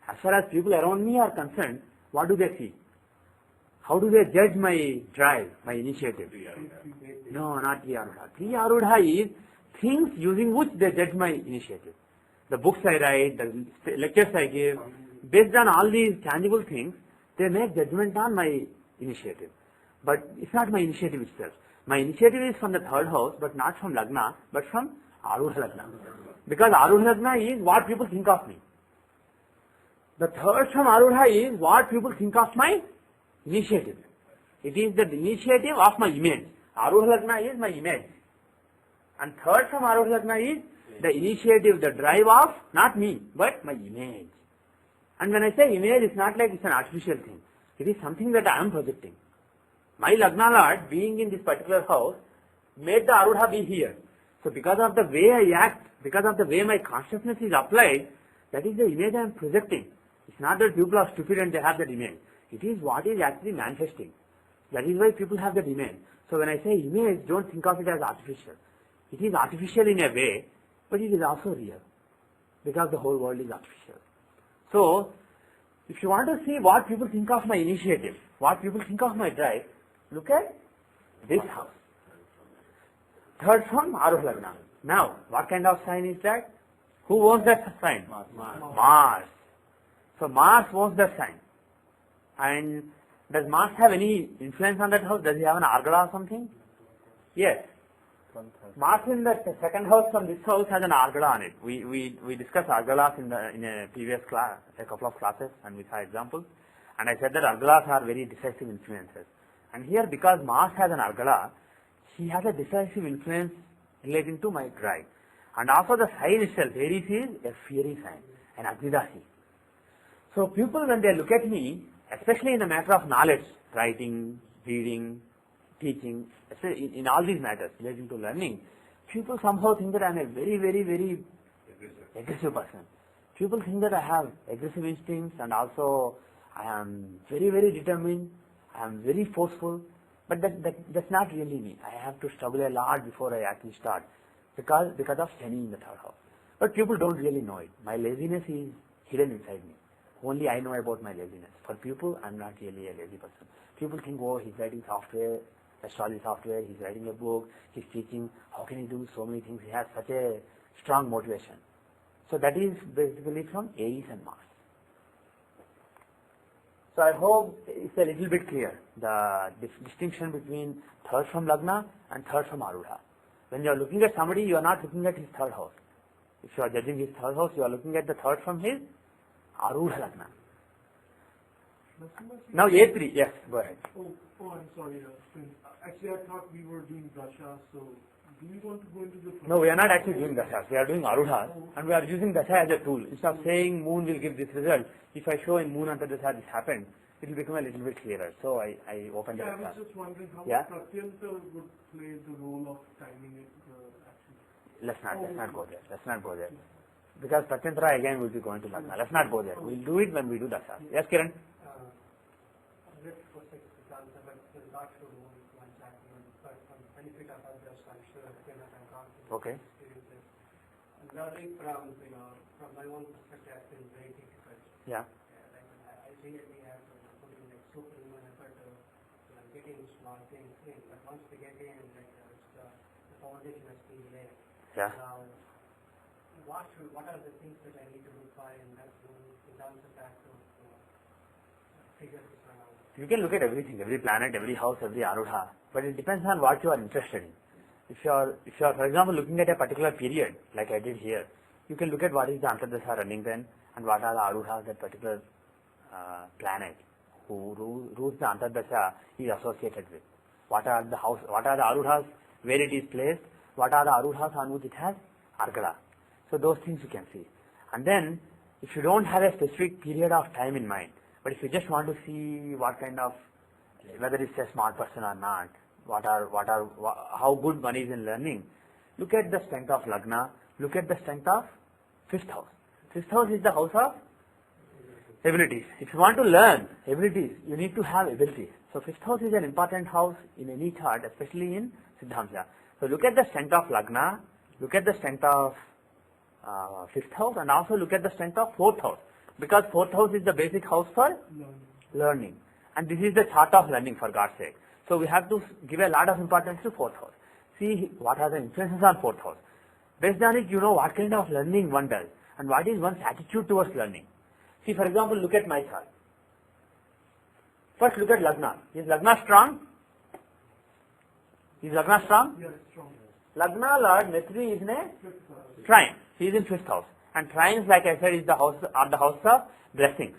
As far as people around me are concerned, what do they see? How do they judge my drive, my initiative? No, not Arudha. Arudha is things using which they judge my initiative. The books I write, the lectures I give, based on all these tangible things, they make judgment on my initiative. But it's not my initiative itself. My initiative is from the 3rd house, but not from Lagna, but from Arudha Lagna. Because Arudha Lagna is what people think of me. The 3rd from Arudha is what people think of my initiative. It is the initiative of my image. Arudha Lagna is my image. And 3rd from Arudha Lagna is the initiative, the drive of not me, but my image. And when I say image, it's not like it's an artificial thing. It is something that I am projecting. My Lagna Lord being in this particular house made the Arudha be here. So because of the way I act, Because of the way my consciousness is applied, that is the image I am projecting. It's not that people are stupid and they have that image. It is what is actually manifesting. That is why people have that image. So when I say image, don't think of it as artificial. It is artificial in a way, but it is also real. Because the whole world is artificial. So, if you want to see what people think of my initiative, what people think of my drive, look at this house. Third from Arudha Lagna. Now, what kind of sign is that? Who owns that sign? Mars. So Mars owns that sign. And does Mars have any influence on that house? Does he have an Arudha or something? Yes. Mars in the second house from this house has an Arudha on it. We discussed Argalas in a previous class, a couple of classes, and we saw examples. And I said that Argalas are very decisive influences. And here, because Mars has an Argala, he has a decisive influence relating to my drive. And also the sign itself, Aries is a fiery sign, an Agnidasi. So people, when they look at me, especially in the matter of knowledge, writing, reading, teaching, in all these matters relating to learning, people somehow think that I am a very, very, very aggressive person. People think that I have aggressive instincts and also I am very, very determined, I am very forceful, but that's not really me. I have to struggle a lot before I actually start because of Shani in the third house. But people don't really know it. My laziness is hidden inside me. Only I know about my laziness. For people, I'm not really a lazy person. People think, oh, he's writing software, astrology software, he's writing a book, he's teaching, how can he do so many things? He has such a strong motivation. So that is basically from Aries and Mars. So I hope it's a little bit clear, the distinction between third from Lagna and third from Arudha. When you are looking at somebody, you are not looking at his third house. If you are judging his third house, you are looking at the third from his Arudha Lagna. Now A3, yes, go ahead. Oh, I'm sorry. Actually, I thought we were doing Dasas, so do you want to go into the... No, we are not actually doing Dasas. We are doing Arudha, and we are using Dasa as a tool. Instead of saying moon will give this result, if I show in moon under Dasa this happened, it will become a little bit clearer. So I opened the I Dasa. was just wondering how Pratyanta would play the role of timing it actually. Let's not go there. Let's not go there. Because Pratyantara again will be going to Lagna. Let's not go there. We'll do it when we do Dasa. Yes, Kiran? Okay. Learning from my own perspective has been very difficult. Yeah. I really have to put in like superhuman effort to getting small things in. But once we get in, the foundation has been laid. Yeah. Now, what are the things that I need to look for in that in terms of that to figure this one out? You can look at everything, every planet, every house, every Arudha, but it depends on what you are interested in. If you are, for example, looking at a particular period, like I did here, you can look at what is the Antardasa running then, and what are the Arudhas that particular planet who rules the Antardasa is associated with. What are the Arudhas where it is placed, what are the Arudhas on which it has Argala. So those things you can see. And then, if you don't have a specific period of time in mind, but if you just want to see what kind of, whether it's a smart person or not, how good one is in learning, look at the strength of Lagna, look at the strength of fifth house. Fifth house is the house of abilities. If you want to learn abilities, you need to have abilities. So fifth house is an important house in any chart, especially in Siddhamsa. So look at the strength of Lagna, look at the strength of fifth house, and also look at the strength of fourth house. Because fourth house is the basic house for learning. And this is the chart of learning, for God's sake. So we have to give a lot of importance to fourth house. See what are the influences on fourth house. Based on it, you know what kind of learning one does and what is one's attitude towards learning. See, for example, look at my chart. First, look at Lagna. Is Lagna strong? Is Lagna strong? Yes, strong. Lagna Lord Mercury is in a trine. He is in fifth house. And trines, like I said, are the house of blessings.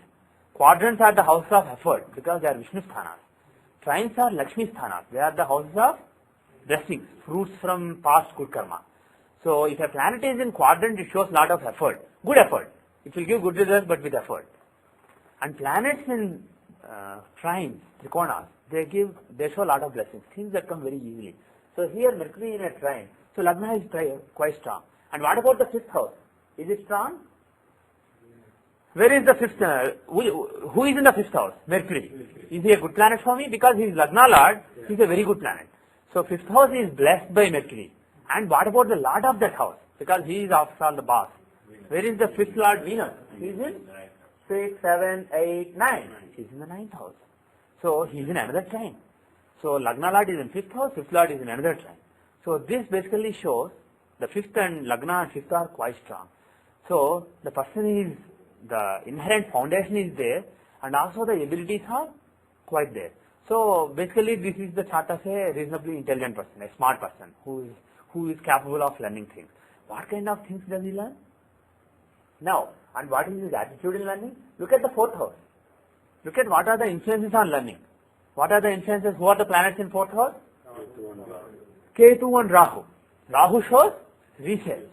Quadrants are the house of effort because they are Vishnu sthanas. Trines are Lakshmi sthanas. They are the houses of blessings, fruits from past good karma. So if a planet is in quadrant, it shows lot of effort, good effort. It will give good results, but with effort. And planets in trines, trikonas, they show lot of blessings, things that come very easily. So here Mercury in a trine, so Lagna is quite strong. And what about the fifth house? Is it strong? Where is the fifth? Who is in the fifth house? Mercury. Is he a good planet for me? Because he is Lagna Lord, he is a very good planet. So fifth house is blessed by Mercury. And what about the Lord of that house? Because he is after all the boss. Where is the fifth Lord? Venus. He is in 6, 7, 8, 9. He is in the ninth house. So he is in another trine. So Lagna Lord is in fifth house, fifth Lord is in another trine. So this basically shows the fifth and Lagna and fifth are quite strong. So the person is, the inherent foundation is there, and also the abilities are quite there. So basically this is the chart of a reasonably intelligent person, a smart person who is capable of learning things. What kind of things does he learn? Now, and what is his attitude in learning? Look at the fourth house. Look at what are the influences on learning. What are the influences? Who are the planets in fourth house? Ketu and Rahu. Rahu shows research,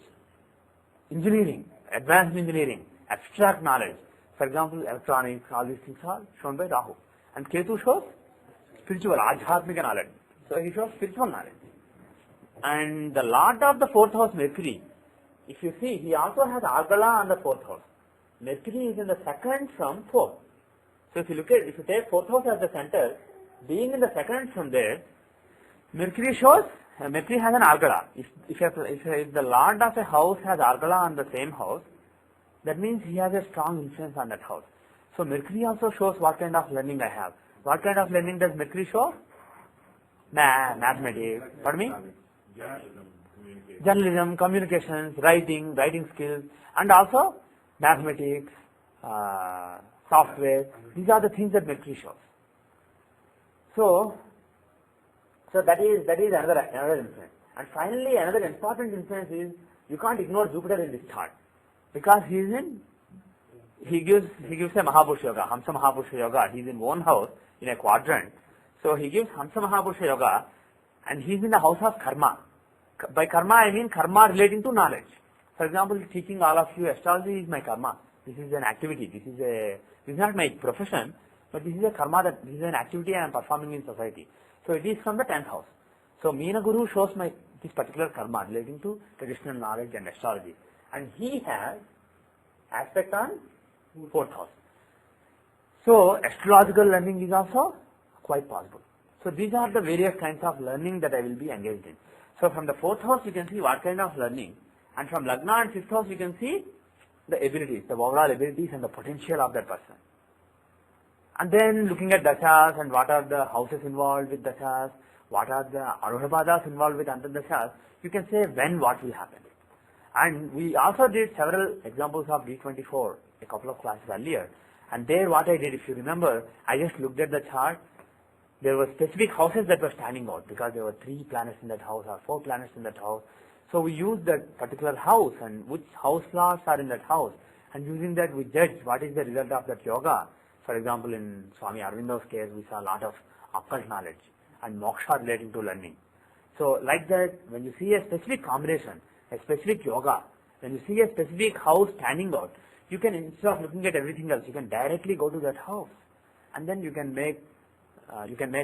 engineering, advanced engineering, abstract knowledge. For example, electronics, all these things are shown by Rahu. And Ketu shows spiritual, adhyatmika knowledge. So he shows spiritual knowledge. And the Lord of the fourth house, Mercury, if you see, he also has Arudha on the fourth house. Mercury is in the second from fourth. So if you look at, if you take fourth house as the center, being in the second from there, Mercury shows, Mercury has an Arudha. If the Lord of a house has Arudha on the same house, that means he has a strong influence on that house. So Mercury also shows what kind of learning I have. What kind of learning does Mercury show? Mathematics, pardon me? Journalism, communications, writing skills, and also mathematics, software. These are the things that Mercury shows. So that is another influence. And finally, another important influence is you can't ignore Jupiter in this chart, because he gives a Mahapurush Yoga, Hamsa Mahapurush Yoga. He is in one house in a quadrant. So he gives Hamsa Mahapurush Yoga, and he is in the house of karma. By karma I mean karma relating to knowledge. For example, teaching all of you astrology is my karma. This is an activity. This is not my profession, but this is a karma, this is an activity I am performing in society. So it is from the 10th house. So Meena Guru shows this particular karma relating to traditional knowledge and astrology. And he has aspect on 4th house. So astrological learning is also quite possible. So these are the various kinds of learning that I will be engaged in. So from the 4th house you can see what kind of learning, and from Lagna and 5th house you can see the abilities, the overall abilities and the potential of that person. And then looking at Dasas and what are the houses involved with Dasas, what are the Arudha involved with Antardashas, you can say when what will happen. And we also did several examples of D24 a couple of classes earlier. And there what I did, if you remember, I just looked at the chart. There were specific houses that were standing out because there were 3 planets in that house or 4 planets in that house. So we used that particular house and which house lords are in that house, and using that we judge what is the result of that yoga. For example, in Swami Aurobindo's case, we saw a lot of occult knowledge and moksha relating to learning. So like that, when you see a specific combination, a specific yoga, when you see a specific house standing out, you can, instead of looking at everything else, you can directly go to that house, and then you can make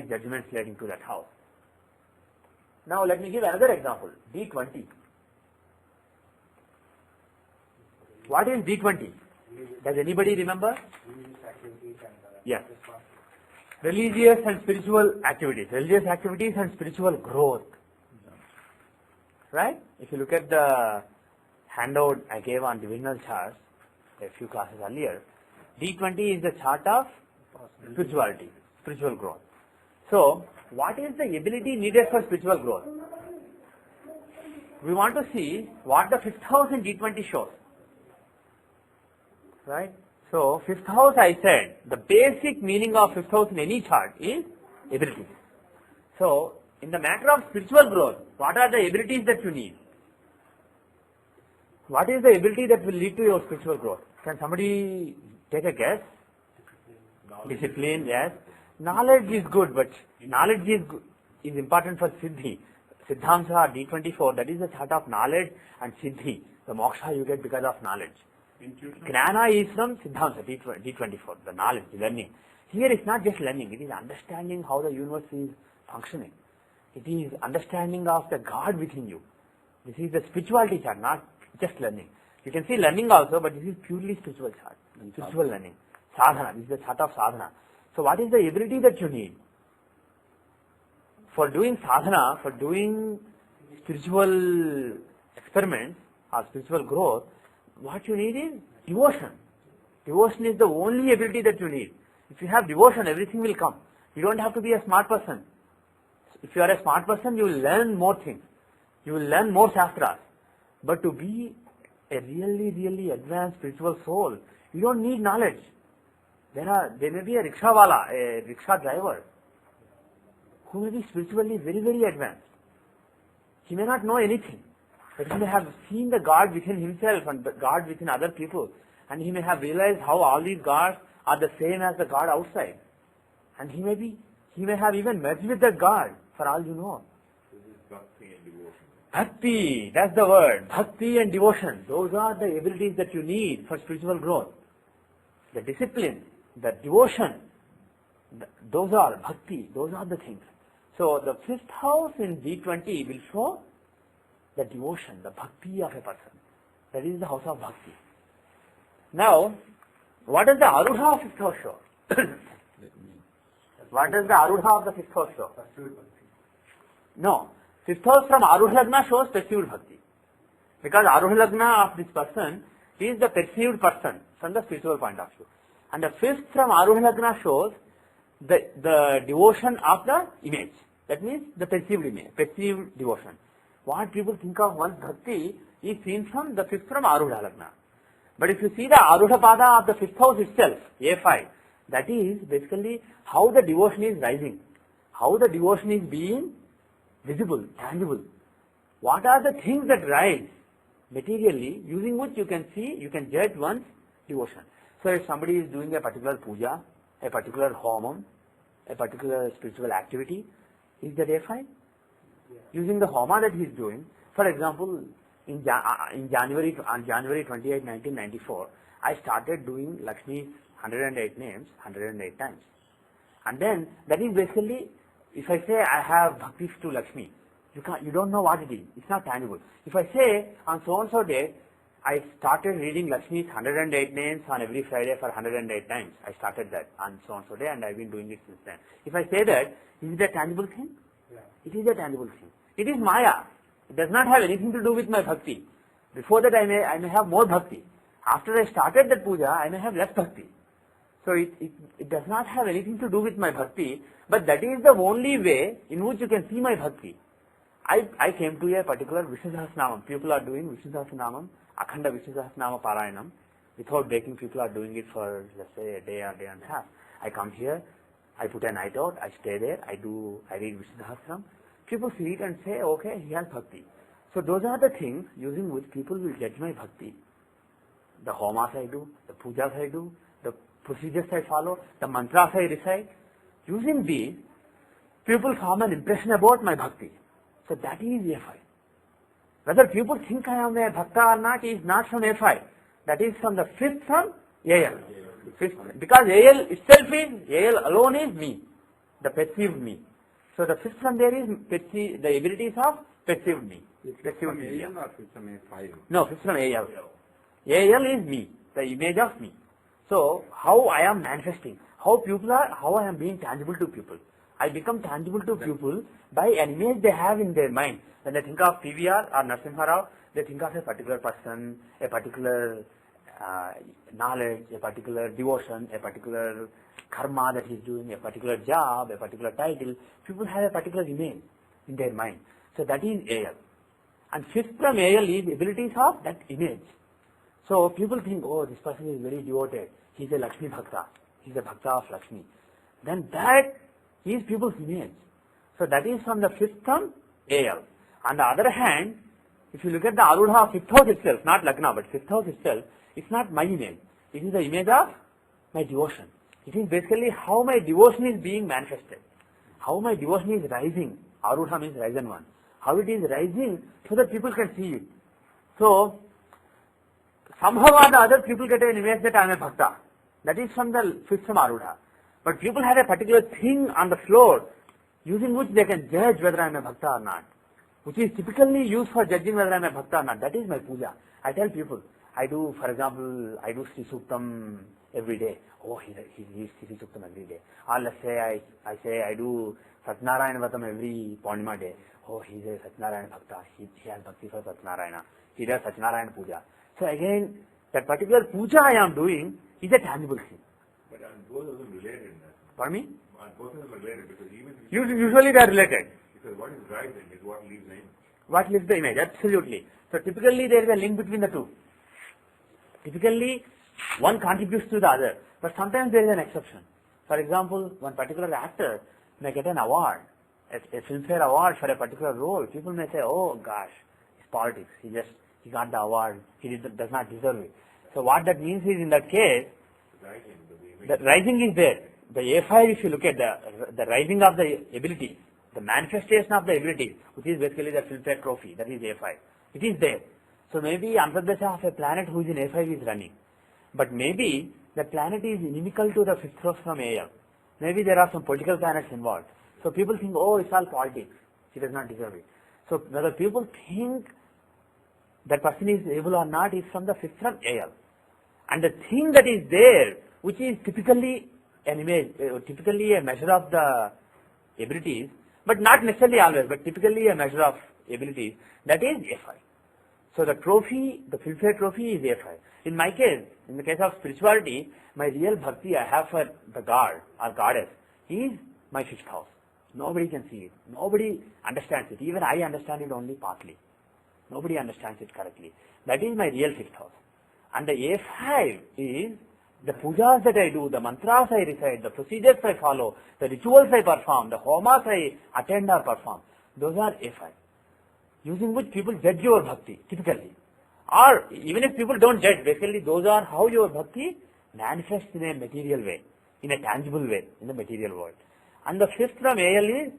judgments relating to that house. Now let me give another example, D20. What is D20? Does anybody remember? Yes. Religious and spiritual activities. Religious activities and spiritual growth. Right? If you look at the handout I gave on divisional charts a few classes earlier, D20 is the chart of spirituality, spiritual growth. So, what is the ability needed for spiritual growth? We want to see what the 5th house in D20 shows. Right? So, 5th house, I said, the basic meaning of 5th house in any chart is ability. So, in the matter of spiritual growth, what are the abilities that you need? What is the ability that will lead to your spiritual growth? Can somebody take a guess? Discipline, yes. Knowledge is good, but knowledge is important for Siddhi. Siddhamsa D24, that is the chart of knowledge and Siddhi, the moksha you get because of knowledge. Gnana is from Siddhamsa D24, the knowledge, the learning. Here it's not just learning, it is understanding how the universe is functioning. It is understanding of the God within you. This is the spirituality chart, not just learning. You can see learning also, but this is purely spiritual chart, spiritual learning. Sadhana, this is the chart of sadhana. So what is the ability that you need? For doing sadhana, for doing spiritual experiments or spiritual growth, what you need is devotion. Devotion is the only ability that you need. If you have devotion, everything will come. You don't have to be a smart person. If you are a smart person, you will learn more things. You will learn more shastras. But to be a really, really advanced spiritual soul, you don't need knowledge. There may be a rickshawala, a rickshaw driver, who may be spiritually very, very advanced. He may not know anything, but he may have seen the God within himself and the God within other people, and he may have realized how all these gods are the same as the God outside. And he may have even merged with that God, for all you know. This is bhakti and devotion. Bhakti, that's the word. Bhakti and devotion. Those are the abilities that you need for spiritual growth. The discipline, the devotion, those are bhakti, those are the things. So the fifth house in D20 will show the devotion, the bhakti of a person. That is the house of bhakti. Now, what does the Arudha of fifth house show? What does the Arudha of the fifth house show? No. Fifth house from Arudha Lagna shows perceived bhakti. Because Arudha Lagna of this person is the perceived person from the spiritual point of view. And the fifth from Arudha Lagna shows the devotion of the image. That means the perceived image, perceived devotion. What people think of one's bhakti is seen from the fifth from Arudha Lagna. But if you see the Arudha Pada of the fifth house itself, A5, that is basically how the devotion is rising, how the devotion is being visible, tangible. What are the things that rise materially, using which you can see, you can judge one's devotion. So if somebody is doing a particular puja, a particular homam, a particular spiritual activity, is that A5? Yeah. Using the homa that he is doing, for example, on January 28, 1994, I started doing Lakshmi's 108 names 108 times. And then that is basically, if I say I have bhakti to Lakshmi, you don't know what it is. It's not tangible. If I say on so and so day, I started reading Lakshmi's 108 names on every Friday for 108 times. I started that on so and so day, and I've been doing it since then. If I say that, is it a tangible thing? Yeah. It is a tangible thing. It is Maya. It does not have anything to do with my bhakti. Before that I may have more bhakti. After I started that puja, I may have less bhakti. So it does not have anything to do with my bhakti, but that is the only way in which you can see my bhakti. I came to a particular Vishnu Sahasranamam. People are doing Vishnu Sahasranamam, Akhanda Vishnu Sahasranama Parayanam. Without breaking, people are doing it for, let's say, a day or day and a half. I come here, I put a night out, I stay there, I read Vishnu Sahasranam. People see it and say, okay, he has bhakti. So those are the things using which people will judge my bhakti. The homas I do, the pujas I do, the procedures I follow, the mantras I recite. Using these, people form an impression about my bhakti. So that is A5. Whether people think I am a bhakta or not is not from A5. That is from the fifth from AL. Fifth, because AL itself is, AL alone is me, the perceived me. So the fifth from there is the abilities of perceived me. Fifth from AL or fifth from A5? No, fifth from AL. AL is me, the image of me. So how I am manifesting, how I am being tangible to people. I become tangible to people by an image they have in their mind. When they think of PVR or Narasimha Rao, they think of a particular person, a particular knowledge, a particular devotion, a particular karma that he is doing, a particular job, a particular title. People have a particular image in their mind. So that is AL. And fifth from AL is abilities of that image. So people think, oh, this person is very devoted. He is a Lakshmi Bhakta. He is a Bhakta of Lakshmi. Then that is people's image. So that is from the fifth from AL. On the other hand, if you look at the Arudha of fifth house itself, not Lagna, but fifth house itself, it's not my image. It is the image of my devotion. It is basically how my devotion is being manifested. How my devotion is rising. Arudha means risen one. How it is rising so that people can see it. So, somehow or the other people get an image that I am a Bhakta. That is from the fifth from Arudha. But people have a particular thing on the floor using which they can judge whether I am a Bhakta or not. Which is typically used for judging whether I am a Bhakta or not. That is my puja. I tell people, for example, I do Sri Suktam every day. Oh, he reads Sri Suktam every day. Or let's say I say I do Satnarayana Vatam every Purnima day. Oh, he's a Satnarayana Bhakta. He has Bhakti for Satnarayana. He does Satnarayana Puja. So again, that particular puja I am doing is a tangible thing. But both of them related. Pardon me? Both of them are related because even Usually they are related. because what is rising is what leaves the image. What leaves the image? Absolutely. So typically there is a link between the two. Typically one contributes to the other, but sometimes there is an exception. For example, one particular actor may get an award, a Filmfare award for a particular role. People may say, oh gosh, it's politics. He got the award. He does not deserve it. So what that means is, in that case, the rising is there. The A5, if you look at the rising of the ability, the manifestation of the ability, which is basically the Filmfare trophy, that is A5. It is there. So maybe Antardasha of a planet who is in A5 is running. But maybe the planet is inimical to the fifth house from AL. Maybe there are some political planets involved. So people think, oh, it's all politics. He does not deserve it. So whether people think that person is able or not is from the fifth from AL. And the thing that is there, which is typically an image, typically a measure of the abilities, but not necessarily always, but typically a measure of abilities, that is A5. So the trophy, the Filmfare trophy is A5. In my case, in the case of spirituality, my real bhakti I have for the god or goddess is my fifth house. Nobody can see it. Nobody understands it. Even I understand it only partly. Nobody understands it correctly. That is my real fifth house. And the A5 is the pujas that I do, the mantras I recite, the procedures I follow, the rituals I perform, the homas I attend or perform. Those are A5. Using which people judge your bhakti, typically. Or even if people don't judge, basically those are how your bhakti manifests in a material way, in a tangible way, in the material world. And the fifth from AL is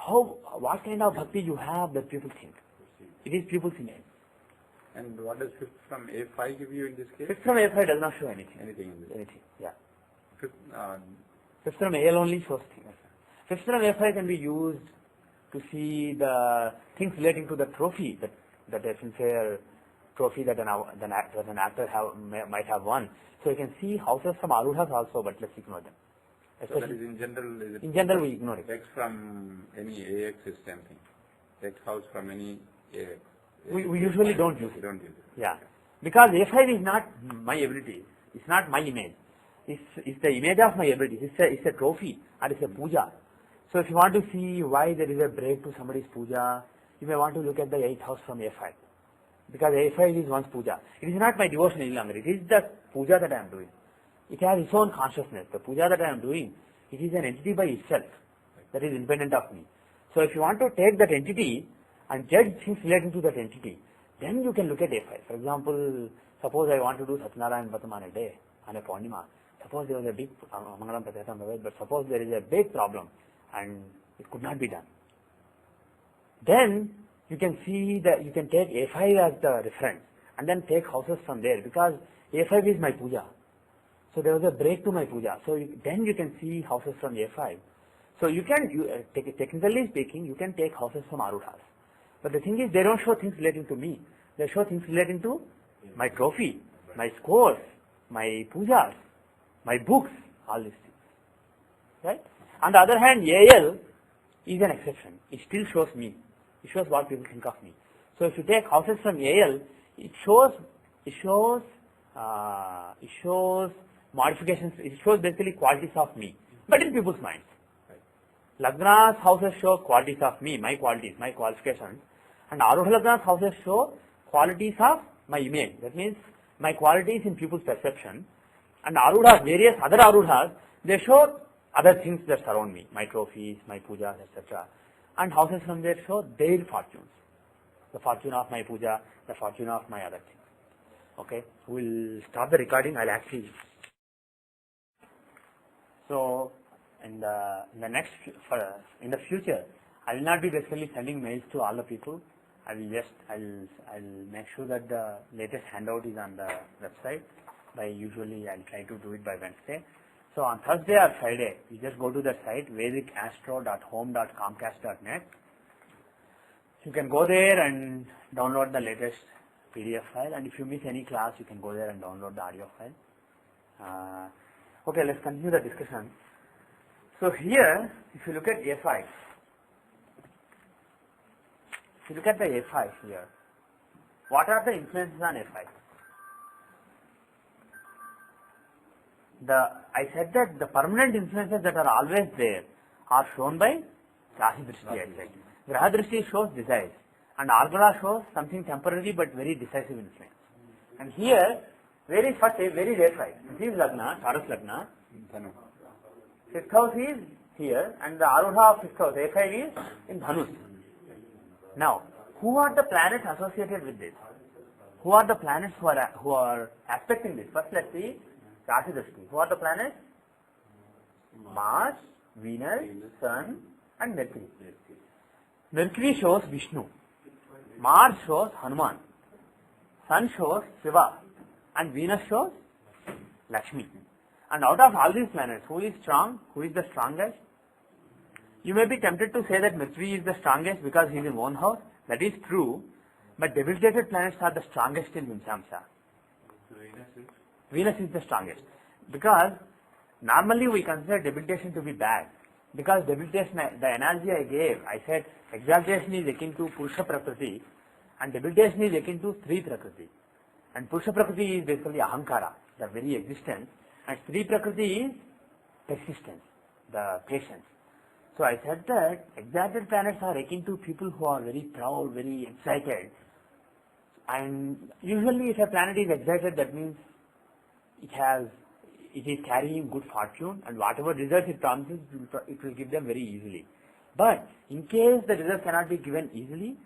what kind of bhakti you have that people think. It is people's image. And what does fifth from A5 give you in this case? Fifth from A5 does not show anything. Anything in this? Anything, yeah. Fifth, Fifth from AL only shows things. Fifth from A5 can be used to see the things relating to the trophy that a Filmfare trophy that an actor might have won. So you can see houses from Arudhas also, but let's ignore them. so that is in general, is it? In general, we ignore it. X from any AX is same thing. X house from any AX. We usually don't use it. Don't use it. Yeah. Because A5 is not my ability. It's not my image. It's the image of my ability. It's a trophy or it's a puja. So if you want to see why there is a break to somebody's puja, you may want to look at the 8th house from A5. Because A5 is one's puja. It is not my devotion any longer. It is the puja that I am doing. It has its own consciousness. The puja that I am doing, it is an entity by itself that is independent of me. So if you want to take that entity and judge things relating to that entity, then you can look at A5. For example, suppose I want to do Satnarayana Vatam on a day, on a Purnima. Suppose there was a big, Mangalam Pratyatam Bhavet, but suppose there is a big problem and it could not be done. Then you can see that you can take A5 as the reference and then take houses from there, because A5 is my puja. So there was a break to my puja. So then you can see houses from A5. So you can, technically speaking, you can take houses from Arudhas. But the thing is, they don't show things relating to me. They show things relating to my trophy, my scores, my pujas, my books, all these things. Right? On the other hand, AL is an exception. It still shows me. It shows what people think of me. So if you take houses from AL, it shows modifications. It shows basically qualities of me, but in people's minds. Lagna's houses show qualities of me, my qualities, my qualifications, and Arudha Lagna's houses show qualities of my image. That means my qualities in people's perception. And Arudhas, various other Arudhas, they show other things that surround me, my trophies, my pujas, etc. And houses from there show their fortunes. The fortune of my puja, the fortune of my other things. Okay, we'll stop the recording. I'll actually. So, in the future, I will not be basically sending mails to all the people. I'll make sure that the latest handout is on the website. Usually I'll try to do it by Wednesday. So on Thursday or Friday, you just go to the site vedicastro.home.comcast.net. You can go there and download the latest PDF file, and if you miss any class, you can go there and download the audio file. Okay, let's continue the discussion. So here, if you look at A5, if you look at the A5 here, what are the influences on A5? I said that the permanent influences that are always there are shown by Rashi Drishti, I said. Graha Drishti shows desires, and Arudha shows something temporary but very decisive influence. And here, where is first, where is A5? This is Lagna, Taurus Lagna. Fifth house is here, and the Arudha of fifth house, A5 is in Dhanus. Now, who are the planets associated with this? Who are the planets who are aspecting this? First, let's see Rashi Drishti. Who are the planets? Mars, Venus, Sun, and Mercury. Mercury shows Vishnu. Mars shows Hanuman. Sun shows Shiva. And Venus shows Lakshmi. And out of all these planets, who is strong? Who is the strongest? You may be tempted to say that Mercury is the strongest because he is in one house. That is true. But debilitated planets are the strongest in Vimsamsa. Venus is the strongest. Because normally we consider debilitation to be bad. Because debilitation, the analogy I gave, I said exaltation is akin to Purusha Prakriti and debilitation is akin to Stri Prakriti. And Purusha Prakriti is basically Ahankara, the very existence, and Stri Prakriti is persistence, the patience. So I said that exalted planets are akin to people who are very proud, very excited. And usually if a planet is excited, that means it is carrying good fortune, and whatever results it promises, it will give them very easily. But in case the results cannot be given easily,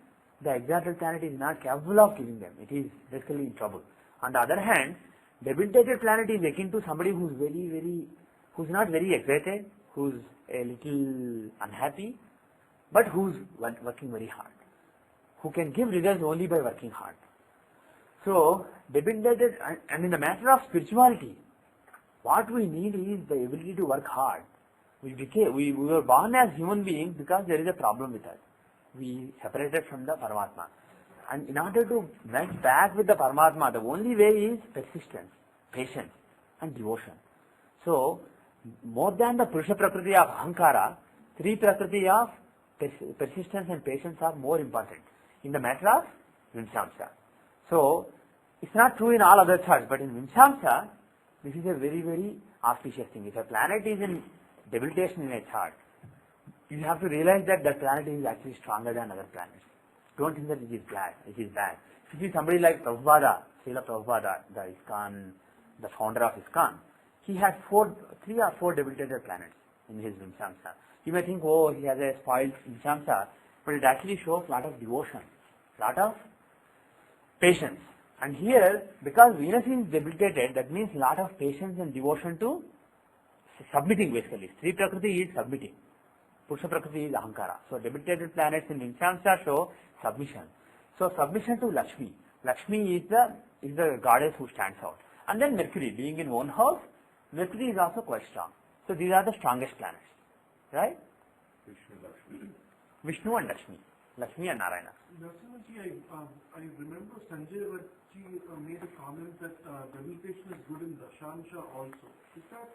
the exalted planet is not capable of giving them. It is basically in trouble. On the other hand, debilitated planet is akin to somebody who is who's not very excited, who's a little unhappy, but who's working very hard, who can give results only by working hard. So, debilitated, and in the matter of spirituality, what we need is the ability to work hard. We were born as human beings because there is a problem with us. We separated from the Paramatma. And in order to match back with the Paramatma, the only way is persistence, patience, and devotion. So, more than the Purusha Prakriti of Ahankara, Stri Prakriti of persistence and patience are more important in the matter of Vimsamsa. So, it's not true in all other charts, but in Vimsamsa, this is a very, very auspicious thing. If a planet is in debilitation in a chart, you have to realize that that planet is actually stronger than other planets. Don't think that it is bad. It is bad. If you see somebody like Prabhupada, Srila Prabhupada, the ISKCON, the founder of ISKCON, he has 3 or 4 debilitated planets in his Vimsamsa. You may think, oh, he has a spoiled Vimsamsa, but it actually shows a lot of devotion, lot of patience. And here, because Venus is debilitated, that means lot of patience and devotion to submitting basically. Stri Prakriti is submitting. Purusha Prakriti is Ahankara. So debilitated planets in Vimsamsa show submission. So submission to Lakshmi. Lakshmi is the goddess who stands out. And then Mercury, being in one house, Mercury is also quite strong. So these are the strongest planets. Right? Vishnu and Lakshmi. Lakshmi and Narayana. Narasimhaji, I remember Sanjay Varji made a comment that debilitation is good in Dashamsha also. Is that...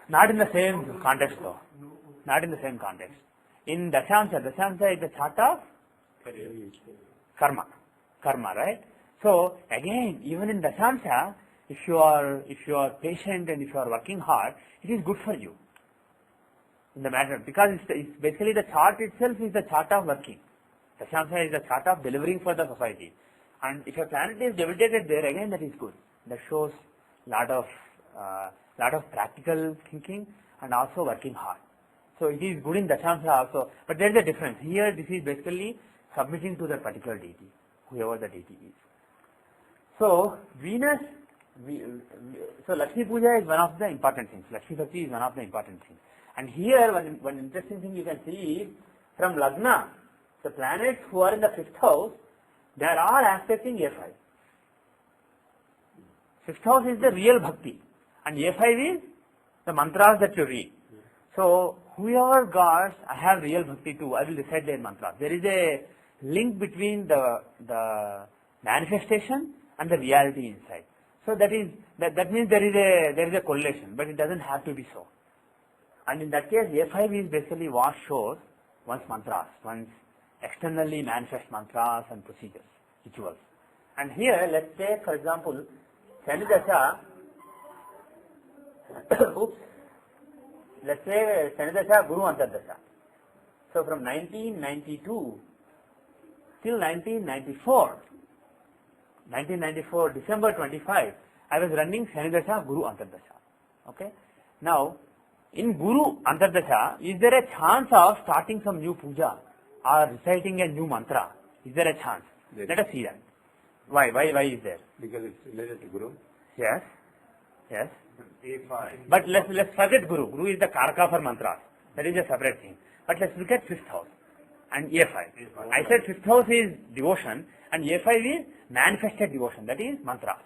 Not in the same context though. No. Not in the same context. In Dashamsha is the chart of karma. Karma, right? So again, even in Dashamsha, if you are patient and if you are working hard, it is good for you. In the matter, because it's basically the chart itself is the chart of working. Dashamsha is the chart of delivering for the society. And if a planet is debilitated there, again that is good. That shows lot of practical thinking and also working hard. So it is good in Dashamsha also. But there is a difference. Here this is basically submitting to that particular deity, whoever the deity is. So Venus, so Lakshmi Puja is one of the important things. Lakshmi Bhakti is one of the important things. And here one interesting thing you can see is from Lagna, the planets who are in the 5th house, they are all aspecting A5. 5th house is the real bhakti and A5 is the mantras that you read. So whoever gods I have real bhakti to, I will recite their mantras. There is a link between the manifestation and the reality inside. So that means there is a correlation, but it doesn't have to be so. And in that case, A5 is basically what shows one's mantras, one's externally manifest mantras and procedures, rituals. And here, let's take, for example, Shani Dasha, let's say Shani Dasha, Guru Antardasha. So from 1992 till 1994, December 25, I was running Shani Dasha, Guru Antardasha. Okay. Now, in Guru Antardasha, is there a chance of starting some new puja or reciting a new mantra? Is there a chance? Yes. Let us see that. Why is there? Because it's related to Guru. Yes. A5. But let's forget Guru. Guru is the Karaka for mantras. That is a separate thing. But let's look at 5th house and A5. I said 5th house is devotion and A5 is manifested devotion. That is mantra,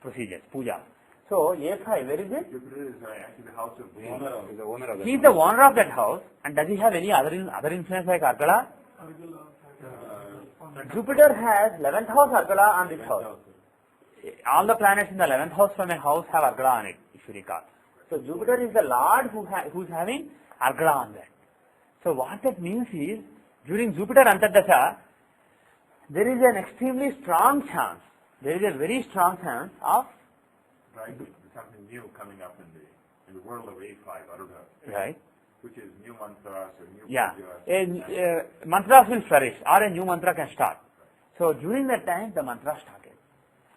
procedures, puja. So A5, where is it? Jupiter is actually the house of The owner of He is the owner of that house, and does he have any other influence like Argala? Jupiter has 11th house Argala on this house. All the planets in the 11th house from a house have Argala on it, if you recall. So Jupiter is the Lord who is having Argala on that. So what that means is, during Jupiter Antardasha, there is an extremely strong chance, there is a very strong chance of something new coming up in the world of A5, Arudha. right. Which is new mantras or new Yeah, pujas. mantras will flourish or a new mantra can start. So during that time the mantra started.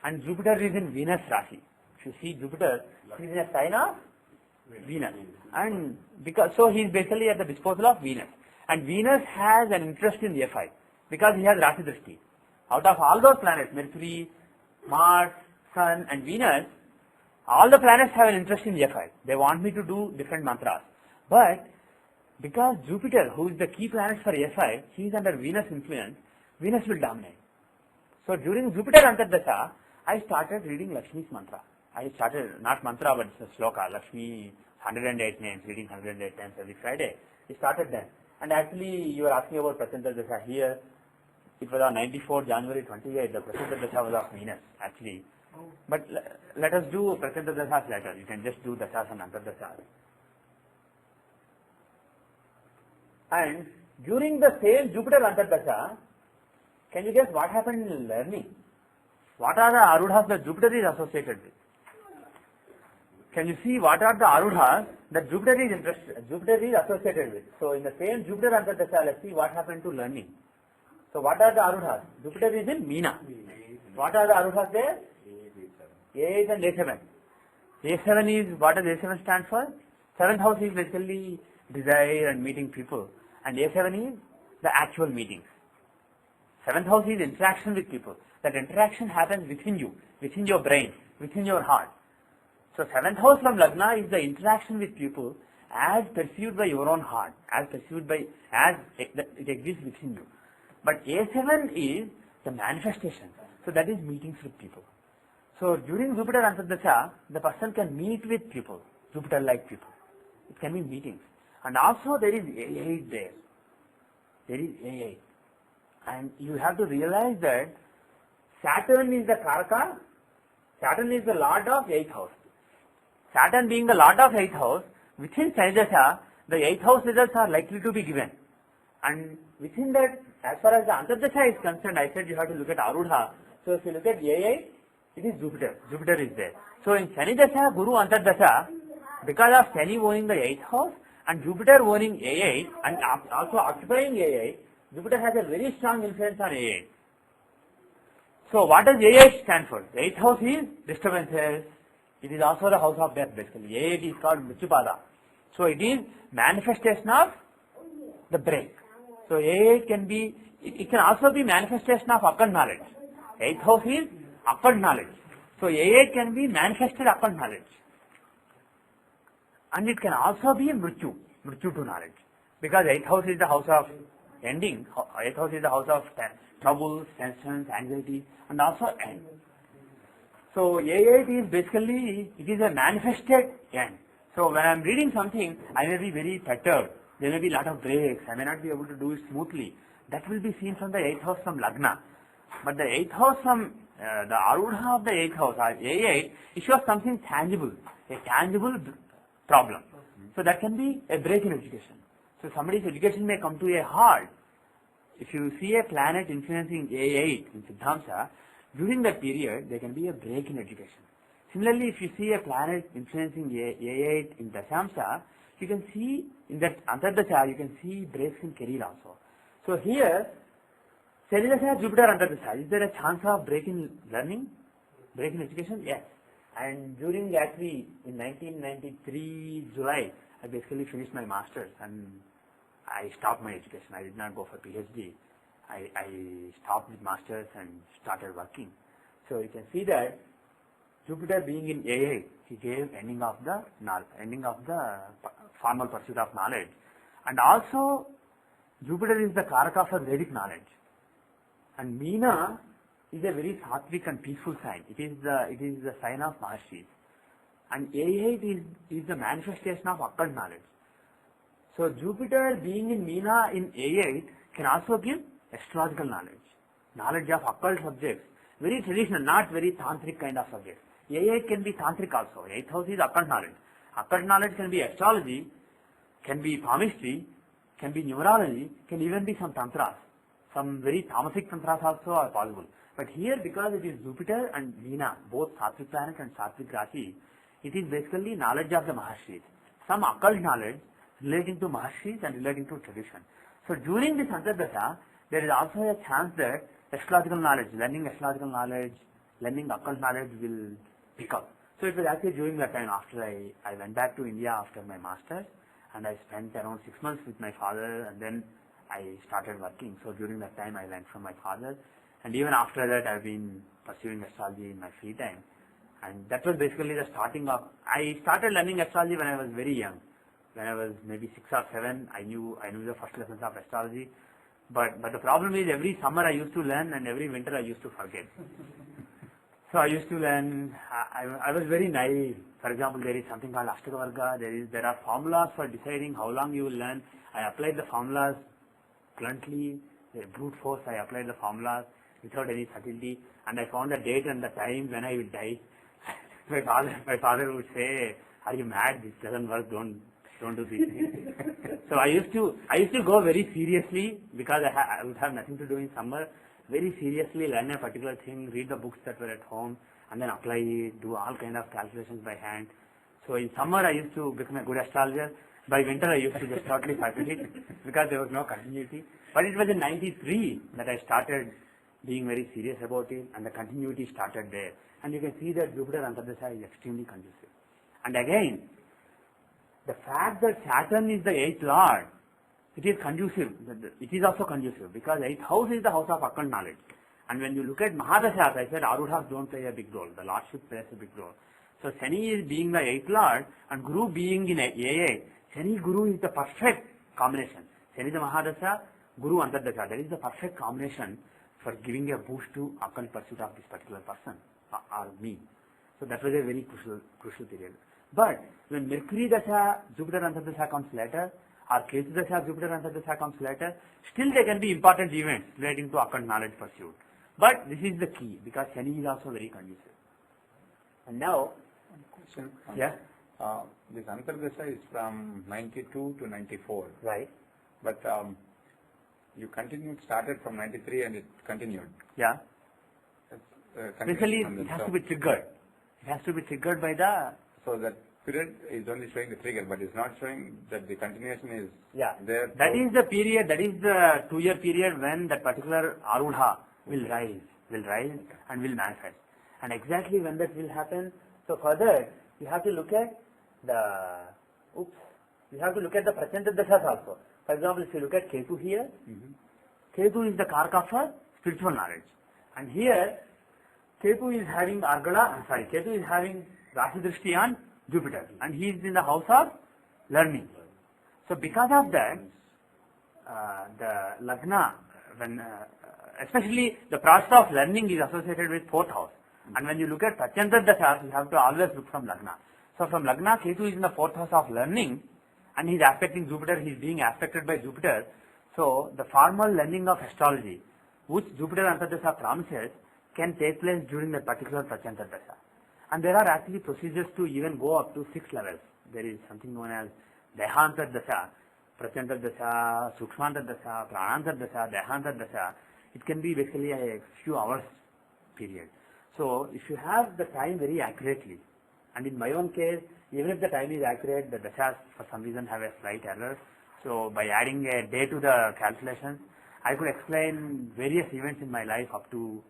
And Jupiter is in Venus Rashi. If you see Jupiter, he is in a sign of Venus. And because, so he is basically at the disposal of Venus. And Venus has an interest in the A5 because he has Rashi Drishti. Out of all those planets, Mercury, Mars, Sun and Venus, all the planets have an interest in the A5. They want me to do different mantras. But because Jupiter, who is the key planet for A5, he is under Venus influence, Venus will dominate. So during Jupiter Antardasha, I started reading Lakshmi's mantra. I started, not mantra, but it's a sloka, Lakshmi, 108 names, reading 108 times every Friday. I started then. And actually, you were asking about Prasanta Dasha here. It was on 94 January 28, the Prasanta Dasha was of Venus, actually. But let us do Prasanta Dasha later. You can just do Dasas and Antardasha. And during the same Jupiter Antardasha, can you guess what happened in learning? What are the Arudhas that Jupiter is associated with? Can you see what are the Arudhas that Jupiter is associated with? So in the same Jupiter Antardasha, let's see what happened to learning. So what are the Arudhas? Jupiter is in Meena. What are the Arudhas there? A8 and A7. A7 is, what does A7 stand for? 7th house is basically desire and meeting people. And A7 is the actual meetings. 7th house is interaction with people. That interaction happens within you, within your brain, within your heart. So 7th house from Lagna is the interaction with people as perceived by your own heart, as it exists within you. But A7 is the manifestation. So that is meetings with people. So during Jupiter Antardasha, the person can meet with people, Jupiter-like people. It can be meetings. And also there is A8 there. There is A8. And you have to realize that Saturn is the Karaka, Saturn is the Lord of 8th house. Saturn being the Lord of 8th house, within Sanidasha, the 8th house results are likely to be given. And within that, as far as the Antardasha is concerned, I said you have to look at Arudha. So if you look at A8, it is Jupiter. Jupiter is there. So in Sanidasha, Guru Antardasha, because of Shani owning the 8th house and Jupiter owning A8 and also occupying A8, Jupiter has a very strong influence on A8. So what does A8 stand for? The 8th house is disturbances. It is also the house of death basically. A8 is called Mrityupada. So it is manifestation of the break. So A8 can be, it can also be manifestation of occult knowledge. 8th house is occult knowledge. So A8 can be manifested occult knowledge. And it can also be Mrityu to knowledge. Because 8th house is the house of ending. 8th house is the house of troubles, tensions, anxiety, and also end. So A8 is basically, it is a manifested end. So when I am reading something, I may be very perturbed. There may be a lot of breaks. I may not be able to do it smoothly. That will be seen from the 8th house from Lagna. But the 8th house from the Arudha of the 8th house, A8, it shows something tangible, a tangible problem. So that can be a break in education. So somebody's education may come to a halt. If you see a planet influencing A8 in Siddhamsa, during that period, there can be a break in education. Similarly, if you see a planet influencing A8 in Dasamsa, you can see in that Antardasha, you can see breaks in career also. So here, Saridasha, Jupiter Antardasha, is there a chance of break in learning, break in education? Yes. And during actually in 1993 July, I basically finished my master's and I stopped my education. I did not go for PhD. I stopped with master's and started working. So you can see that Jupiter being in AA, he gave ending of the formal pursuit of knowledge. And also, Jupiter is the Karaka for Vedic knowledge. And Meena is a very sattvic and peaceful sign. It is the sign of Maharshis. And A8 is the manifestation of occult knowledge. So Jupiter being in Meena in A8 can also give astrological knowledge of occult subjects. Very traditional, not very tantric kind of subjects. A8 can be tantric also. 8th house is occult knowledge. Occult knowledge can be astrology, can be palmistry, can be numerology, can even be some tantras. Some very tamasic tantras also are possible. But here, because it is Jupiter and Meena, both sattvic planet and sattvic Rashi, it is basically knowledge of the Maharshis. Some occult knowledge relating to Maharshis and relating to tradition. So during this Antardasha, there is also a chance that astrological knowledge, learning astrological knowledge, learning occult knowledge will pick up. So it was actually during that time after I went back to India after my master's and I spent around 6 months with my father and then I started working. So during that time I learned from my father and even after that I've been pursuing astrology in my free time. And that was basically the starting of, I started learning astrology when I was very young. When I was maybe 6 or 7, I knew the first lessons of astrology. But the problem is every summer I used to learn and every winter I used to forget. So I used to learn, I was very naive. For example, there is something called Ashtaka there are formulas for deciding how long you will learn. I applied the formulas bluntly, brute force, I applied the formulas without any subtlety and I found the date and the time when I will die. My father would say, are you mad? This doesn't work, don't do these things. So I used to go very seriously because I would have nothing to do in summer. Very seriously learn a particular thing, read the books that were at home, and then apply it, do all kind of calculations by hand. So in summer I used to become a good astrologer. By winter I used to just totally forget it because there was no continuity. But it was in 93 that I started being very serious about it, and the continuity started there. And you can see that Jupiter Antardasha is extremely conducive. And again, the fact that Saturn is the 8th lord, it is conducive. It is also conducive because 8th house is the house of occult knowledge. And when you look at Mahadashas, I said Arudhas don't play a big role. The lordship plays a big role. So Shani is being the 8th lord and Guru being in AA. Shani Guru is the perfect combination. Shani the Mahadasha, Guru Antardasha. That is the perfect combination for giving a boost to occult pursuit of this particular person or me. So that was a very crucial period. But when Mercury Dasha, Jupiter Antardasha comes later, or Ketu Dasha, Jupiter Antardasha comes later, still there can be important events relating to occult knowledge pursuit. But this is the key because Shani is also very conducive. And now, one question. Yeah. This Antardasha is from 92 to 94. Right. But you started from 93 and it continued. Yeah. Basically, Continued it has to be triggered. It has to be triggered by the... So that period is only showing the trigger, but it's not showing that the continuation is there. That is the period, that is the 2-year period when that particular Arudha will rise and will manifest. And exactly when that will happen, so further, you have to look at the Prachanta Dashas also. For example, if you look at Ketu here, Ketu is the Karaka for spiritual knowledge. And here, Ketu is having Ketu is having Rashi Drishti on Jupiter and he is in the house of learning. So because of that, the Lagna, when especially the process of learning is associated with 4th house. And when you look at Prachanta Dashas, you have to always look from Lagna. So from Lagna, Ketu is in the 4th house of learning and he is aspecting Jupiter, he is being aspected by Jupiter. So the formal learning of astrology which Jupiter Antardasa promises can take place during that particular Prachantardasa. And there are actually procedures to even go up to 6 levels. There is something known as Dehantardasa, Prachantardasa, Sukshmantardasa, Pranantardasa, Dehantardasa. It can be basically a few hours period. So if you have the time very accurately, and in my own case, even if the time is accurate, the dasas for some reason have a slight error. So by adding a day to the calculations, I could explain various events in my life up to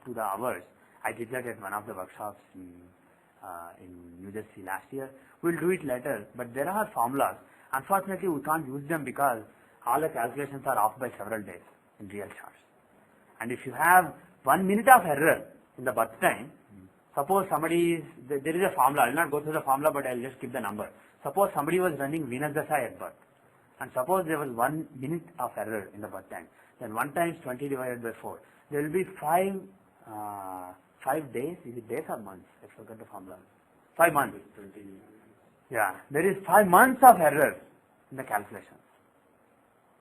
the hours. I did that at one of the workshops in New Jersey last year. We'll do it later, but there are formulas. Unfortunately, we can't use them because all the calculations are off by several days in real charts. And if you have 1 minute of error in the birth time, suppose somebody is, there is a formula, I will not go through the formula, but I will just give the number. Suppose somebody was running Venus Dasa at birth, and suppose there was 1 minute of error in the birth time, then 1 times 20 divided by 4, there will be 5 days, is it days or months? I forgot the formula. 5 months. Yeah, there is 5 months of error in the calculation.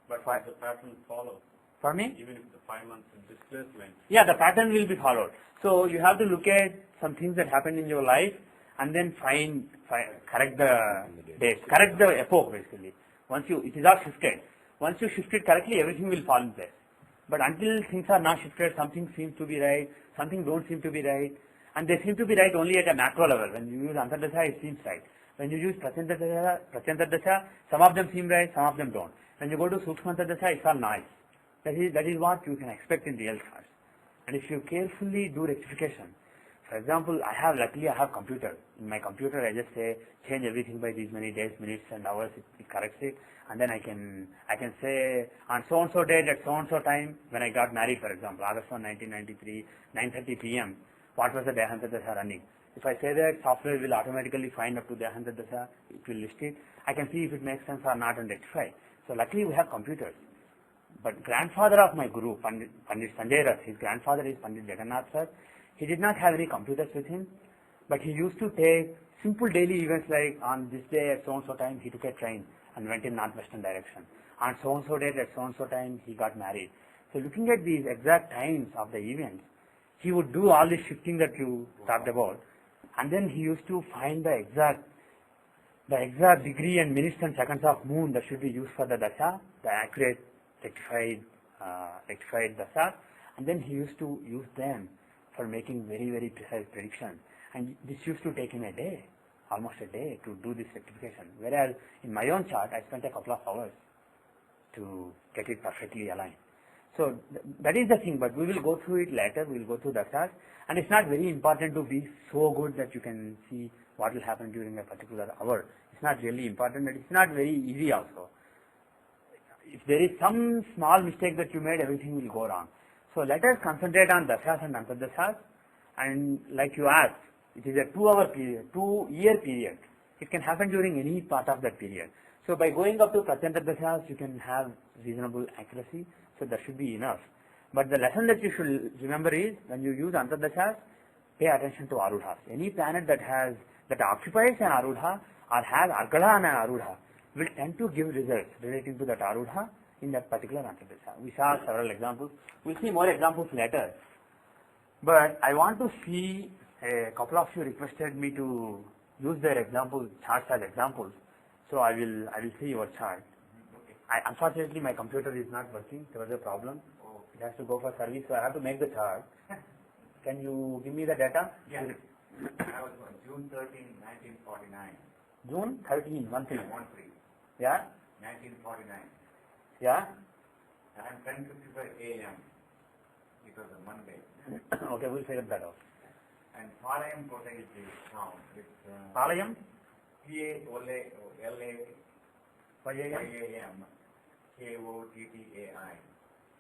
But the pattern follows. For me? Even if the 5 months is displacement. Yeah, the pattern will be followed. So you have to look at some things that happened in your life and then correct the dates, correct the epoch basically. It is all shifted. Once you shift it correctly, everything will fall in place. But until things are not shifted, something seems to be right, something don't seem to be right, and they seem to be right only at a macro level. When you use Antardasa, it seems right. When you use Prachantardasa, some of them seem right, some of them don't. When you go to Sukshmantardasa, it's all noise. That is what you can expect in real charts. And if you carefully do rectification, for example, luckily I have computer. In my computer, I just say change everything by these many days, minutes, and hours. It corrects it, and then I can say on so and so date at so and so time when I got married, for example, August 1, 1993, 9:30 p.m. What was the Dehantardasa running? If I say that, software will automatically find up to Dehantardasa. It will list it. I can see if it makes sense or not and rectify. So luckily we have computers. But grandfather of my guru, Pandit Sanjay Rath, his grandfather is Pandit Jagannath Sir. He did not have any computers with him, but he used to take simple daily events like on this day at so and so time he took a train and went in northwestern direction. On so and so date at so and so time he got married. So looking at these exact times of the events, he would do all this shifting that you talked about, and then he used to find the exact degree and minutes and seconds of moon that should be used for the dasha, the accurate rectified dasas, and then he used to use them for making very, very precise predictions. And this used to take him a day, almost a day, to do this rectification. Whereas in my own chart, I spent a couple of hours to get it perfectly aligned. So that is the thing, but we will go through it later. We will go through dasas, and it's not very important to be so good that you can see what will happen during a particular hour. It's not really important, and it's not very easy also. If there is some small mistake that you made, everything will go wrong. So let us concentrate on dasas and antardasas, and like you asked, it is a 2-hour period, 2-year period. It can happen during any part of that period. So by going up to Prachantardasas, you can have reasonable accuracy, so that should be enough. But the lesson that you should remember is, when you use antardasas, pay attention to Arudhas. Any planet that occupies an Arudha or has Argala and an Arudha will tend to give results relating to that Arudha in that particular Antardasa. We saw several examples. We'll see more examples later. But I want to see, a couple of you requested me to use their example charts as examples. So I will see your chart. Unfortunately, my computer is not working. There was a problem. It has to go for service, so I have to make the chart. Can you give me the data? Yeah. I was born June 13, 1949. June 13, 13. Yeah? 1949. Yeah? And 10:55 a.m. It was a Monday. Okay, we'll figure that out. And Palayamkottai is the town. It's Palayam? Palayamkottai.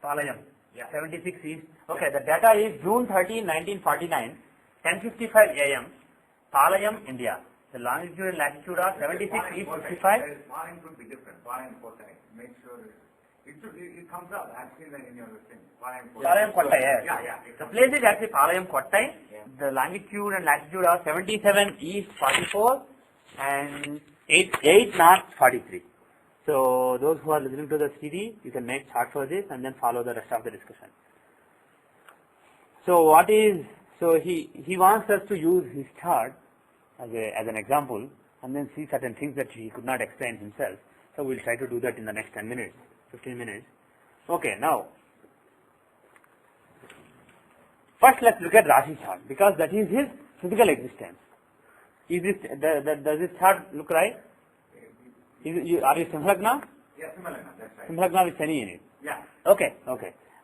Palayam. Yeah. 76 East. Okay, the data is June 13, 1949, 10:55 a.m. Palayam, India. The longitude and latitude are 76 East 55. Palayam could be different. Palayamkottai. Make sure it comes out. I've seen that in your thing. Palayamkottai, yes. Yeah. The place is actually Palayamkottai. Yeah. The longitude and latitude are 77 East 44 and 8 North 43. So those who are listening to the CD, you can make chart for this and then follow the rest of the discussion. So he wants us to use his chart as an example and then see certain things that he could not explain himself. So we'll try to do that in the next 10 minutes, 15 minutes. Okay, now, first let's look at Rashi chart because that is his physical existence. Does this chart look right? Are you Simhalagna? Yeah, Simhalagna, that's right. Simhalagna with Shani in it? Yeah. Okay.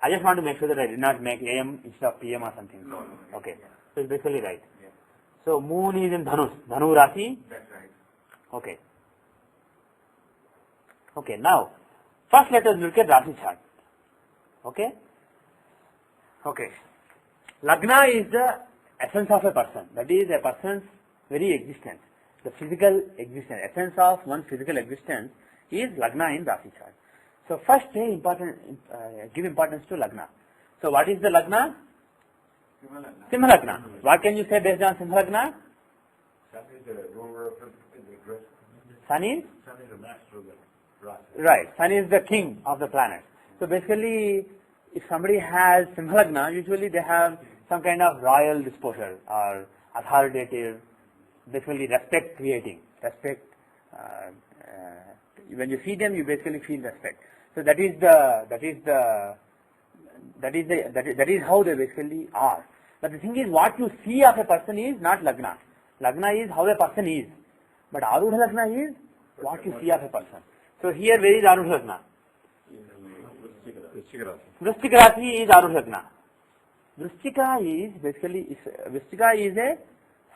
I just want to make sure that I did not make AM instead of PM or something. No. Okay. So it's basically right. Yeah. So moon is in Dhanu Rashi. That's right. Okay, now, first let us look at Rashi chart. Okay. Lagna is the essence of a person. That is a person's very existence. The physical existence, essence of one's physical existence is Lagna in Rashi chart. So first give importance to Lagna. So what is the Lagna? Simhalagna. What can you say based on Simhalagna? Sun is the ruler of the Sun is? Sun is the master of the Rashi. Right. Sun is the king of the planet. So basically, if somebody has Simhalagna, usually they have some kind of royal disposure or authoritative, basically respect creating. When you see them, you basically feel respect. So that is how they basically are. But the thing is, what you see of a person is not Lagna. Lagna is how a person is. But Arudha Lagna is what you see of a person. So here, where is Arudha Lagna? Vrishchika Rashi is Arudha Lagna. Vrishchika is a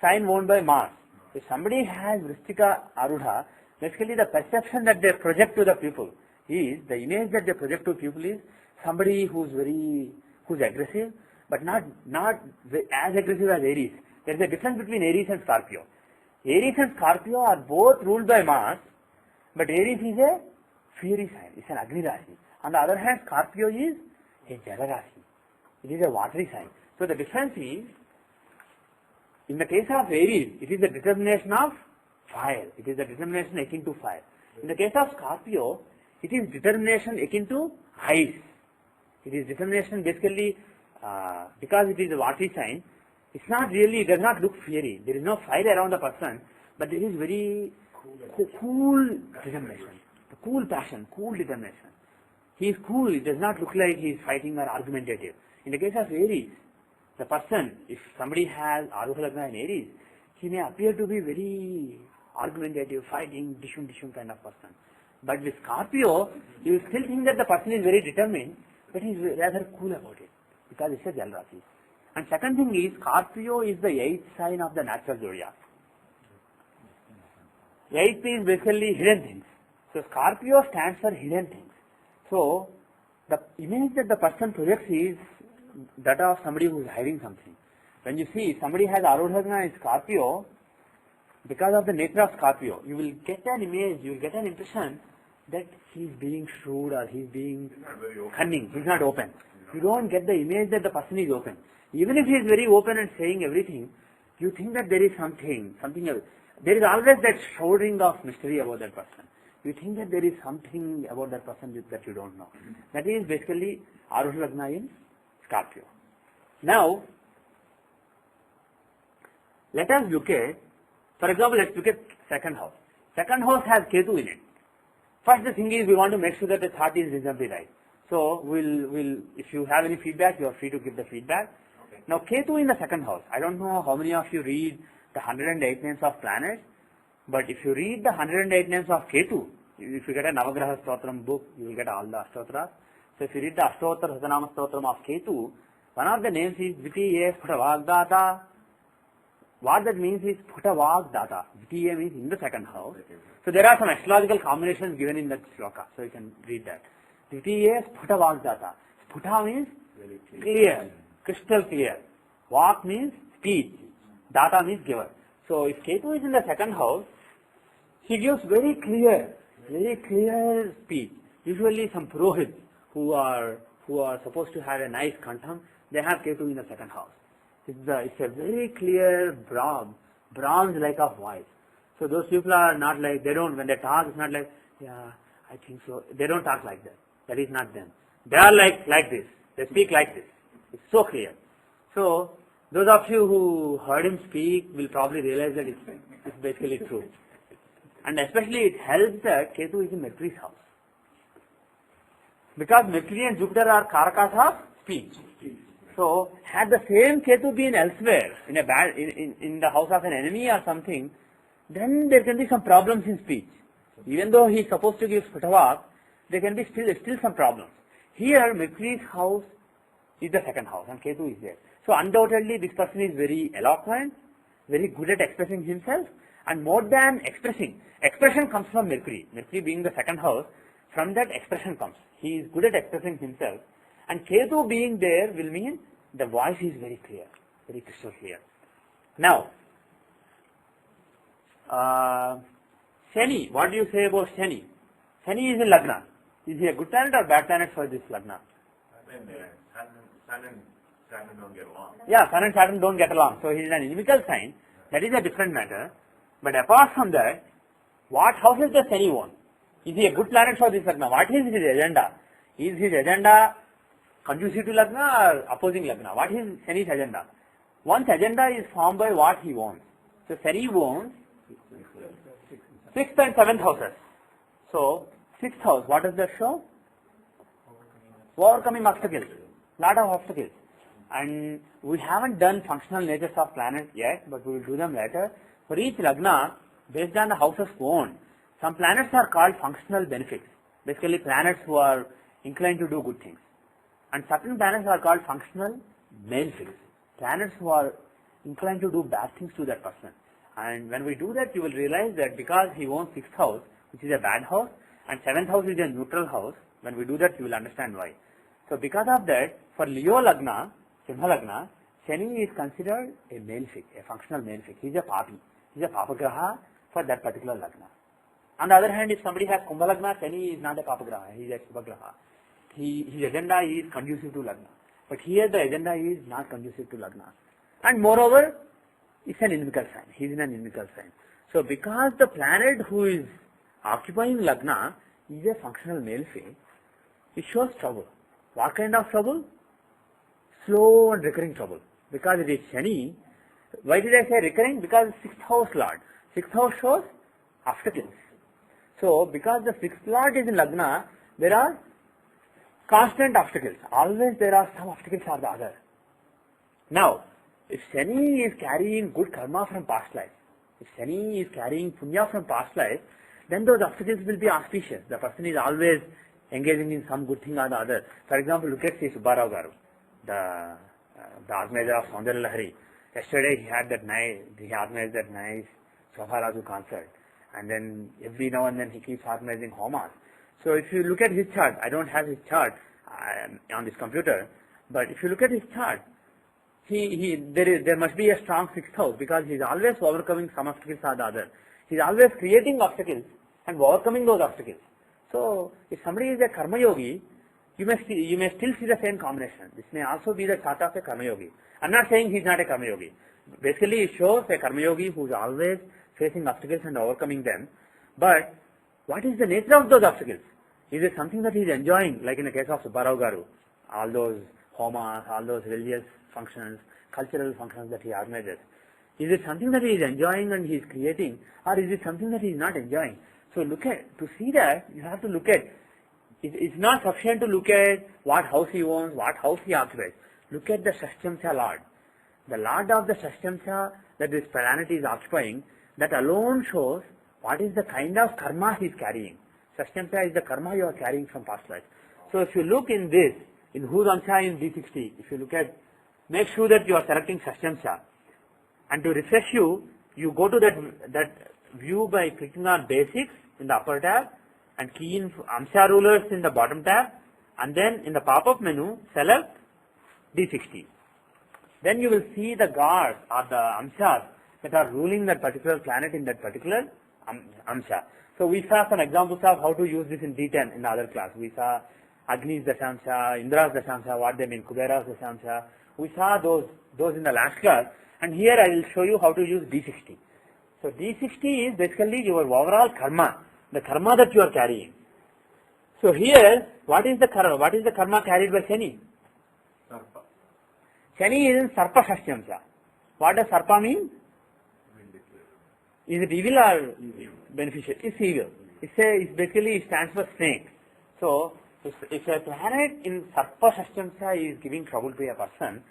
sign owned by Mars. If somebody has Vrishchika Arudha, basically the perception that they project to the people is, the image that they project to people is somebody who's aggressive, but not as aggressive as Aries. There is a difference between Aries and Scorpio. Aries and Scorpio are both ruled by Mars, but Aries is a fiery sign, it's an Agni Rashi. On the other hand, Scorpio is a Jala Rashi. It is a watery sign. So the difference is, in the case of Aries, it is the determination of fire. It is the determination akin to fire. In the case of Scorpio, it is determination akin to ice. It is determination basically, because it is a watery sign, it's not really, it does not look fiery. There is no fire around the person, but there is very cool determination, the cool passion, cool determination. He is cool, it does not look like he is fighting or argumentative. In the case of Aries, the person, if somebody has Arudha Lagna in Aries, he may appear to be very argumentative, fighting, dishum kind of person. But with Scorpio, you will still think that the person is very determined, but he is rather cool about it, because it's a Jal Rashi. And second thing is, Scorpio is the 8th sign of the natural zodiac. 8th is basically hidden things. So Scorpio stands for hidden things. So the image that the person projects is that of somebody who is hiding something. When you see somebody has Arudha Lagna in Scorpio, because of the nature of Scorpio, you will get an image, you will get an impression that he is being shrewd or he is being cunning, he is not open. You don't get the image that the person is open. Even if he is very open and saying everything, you think that there is something else. There is always that shrouding of mystery about that person. You think that there is something about that person that you don't know. That is basically Arudha Lagna in Scorpio. Now, let us look at, for example, let's look at second house. Second house has Ketu in it. First, the thing is we want to make sure that the chart is reasonably right. So, if you have any feedback, you are free to give the feedback. Okay. Now, Ketu in the second house. I don't know how many of you read the 108 names of planets, but if you read the 108 names of Ketu, if you get a Navagraha Stotram book, you will get all the Ashtotras. So, if you read the Ashtotar Satanama Stotram of Ketu, one of the names is Vitiye Putavagdata. What that means is Putavagdata. Vitiye means in the second house. So, there are some astrological combinations given in that shloka. So, you can read that. Vitiye Putavagdata. Sputa means clear, crystal clear. Vak means speech. Data means giver. So, if Ketu is in the second house, he gives very clear speech. Usually some purohits who are supposed to have a nice kantham, they have Ketu in the second house. It's a very clear bronze like of voice. So those people are not like, when they talk, it's not like, yeah, I think so. They don't talk like that. That is not them. They are like this. They speak like this. It's so clear. So, those of you who heard him speak will probably realize that it's basically true. And especially it helps that Ketu is in Mercury's house. Because Mercury and Jupiter are Karakas of speech. So, had the same Ketu been elsewhere, in the house of an enemy or something, then there can be some problems in speech. Even though he is supposed to give Sputavak, there can be still some problems. Here, Mercury's house is the second house and Ketu is there. So undoubtedly this person is very eloquent, very good at expressing himself, and more than expression comes from Mercury. Mercury being the second house, from that expression comes. He is good at expressing himself, and Ketu being there will mean the voice is very clear, very crystal clear. Now, Shani, what do you say about Shani? Shani is in Lagna. Is he a good planet or bad planet for this Lagna? Sun and Saturn don't get along. Yeah, Sun and Saturn don't get along. So he is an inimical sign. That is a different matter. But apart from that, what houses does Shani own? Is he a good planet for this Lagna? What is his agenda? Is his agenda conducive to Lagna or opposing Lagna? What is Shani's agenda? One's agenda is formed by what he owns. So Shani owns 6th and 7th houses. So 6th house, what does that show? Overcoming obstacles. Lot of obstacles. And we haven't done functional natures of planets yet, but we will do them later. For each Lagna, based on the houses owned, some planets are called functional benefits. Basically planets who are inclined to do good things. And certain planets are called functional malefics. Planets who are inclined to do bad things to that person. And when we do that, you will realize that because he owns 6th house, which is a bad house, and 7th house is a neutral house, when we do that, you will understand why. So because of that, for Leo Lagna, Simha Lagna, Shani is considered a malefic, a functional malefic. He is a papi. He is a papagraha for that particular Lagna. On the other hand, if somebody has Kumbha Lagna, Shani is not a papagraha. He is a Shubhagraha. His agenda is conducive to Lagna. But here the agenda is not conducive to Lagna. And moreover, it's an inimical sign. He is in an inimical sign. So because the planet who is occupying Lagna is a functional malefic, it shows trouble. What kind of trouble? Slow and recurring trouble. Because it is Shani. Why did I say recurring? Because 6th house Lord. 6th house shows obstacles. So because the 6th Lord is in Lagna, there are constant obstacles. Always there are some obstacles or the other. Now, if Shani is carrying good karma from past life, if Shani is carrying punya from past life, then those obstacles will be auspicious. The person is always engaging in some good thing or the other. For example, look at Subba Rao Garu, the organizer of Soundarya Lahari. Yesterday he organized that nice Shobha concert, and then every now and then he keeps organizing homas. So if you look at his chart, I don't have his chart on this computer, but if you look at his chart, there must be a strong 6th house because he is always overcoming some obstacles or the other. He is always creating obstacles and overcoming those obstacles. So if somebody is a karma yogi, you may still see the same combination. This may also be the chart of a karma yogi. I'm not saying he is not a karma yogi. Basically it shows a karma yogi who is always facing obstacles and overcoming them. But what is the nature of those obstacles? Is it something that he is enjoying, like in the case of Subba Rao Garu, all those homas, all those religious functions, cultural functions that he organizes? Is it something that he is enjoying and he is creating, or is it something that he is not enjoying? So to see that, you have to look at, it's not sufficient to look at what house he owns, what house he occupies. Look at the Shashtamsha Lord. The Lord of the Shashtamsha that this planet is occupying, that alone shows what is the kind of karma he is carrying. Shashtamsha is the karma you are carrying from past life. So if you look in this, in whose Amsha in D60, if you look at, make sure that you are selecting Shashtamsha. And to refresh you go to that view by clicking on Basics in the upper tab and key in Amsha Rulers in the bottom tab, and then in the pop-up menu select D60. Then you will see the gods or the Amshas that are ruling that particular planet in that particular Amsha. So we saw some examples of how to use this in D10 in the other class. We saw Agni's Dashamsha, Indra's Dashamsha, what they mean, Kubera's Dashamsha. We saw those in the last class, and here I will show you how to use D60. So D60 is basically your overall karma, the karma that you are carrying. So here, what is the karma carried by Shani? Shani is in Sarpa Shashyamsa. What does Sarpa mean? Is it evil or beneficial? It's evil. It's basically it stands for snake. So, if a planet in Sarpa Shashyamsa is giving trouble to a person,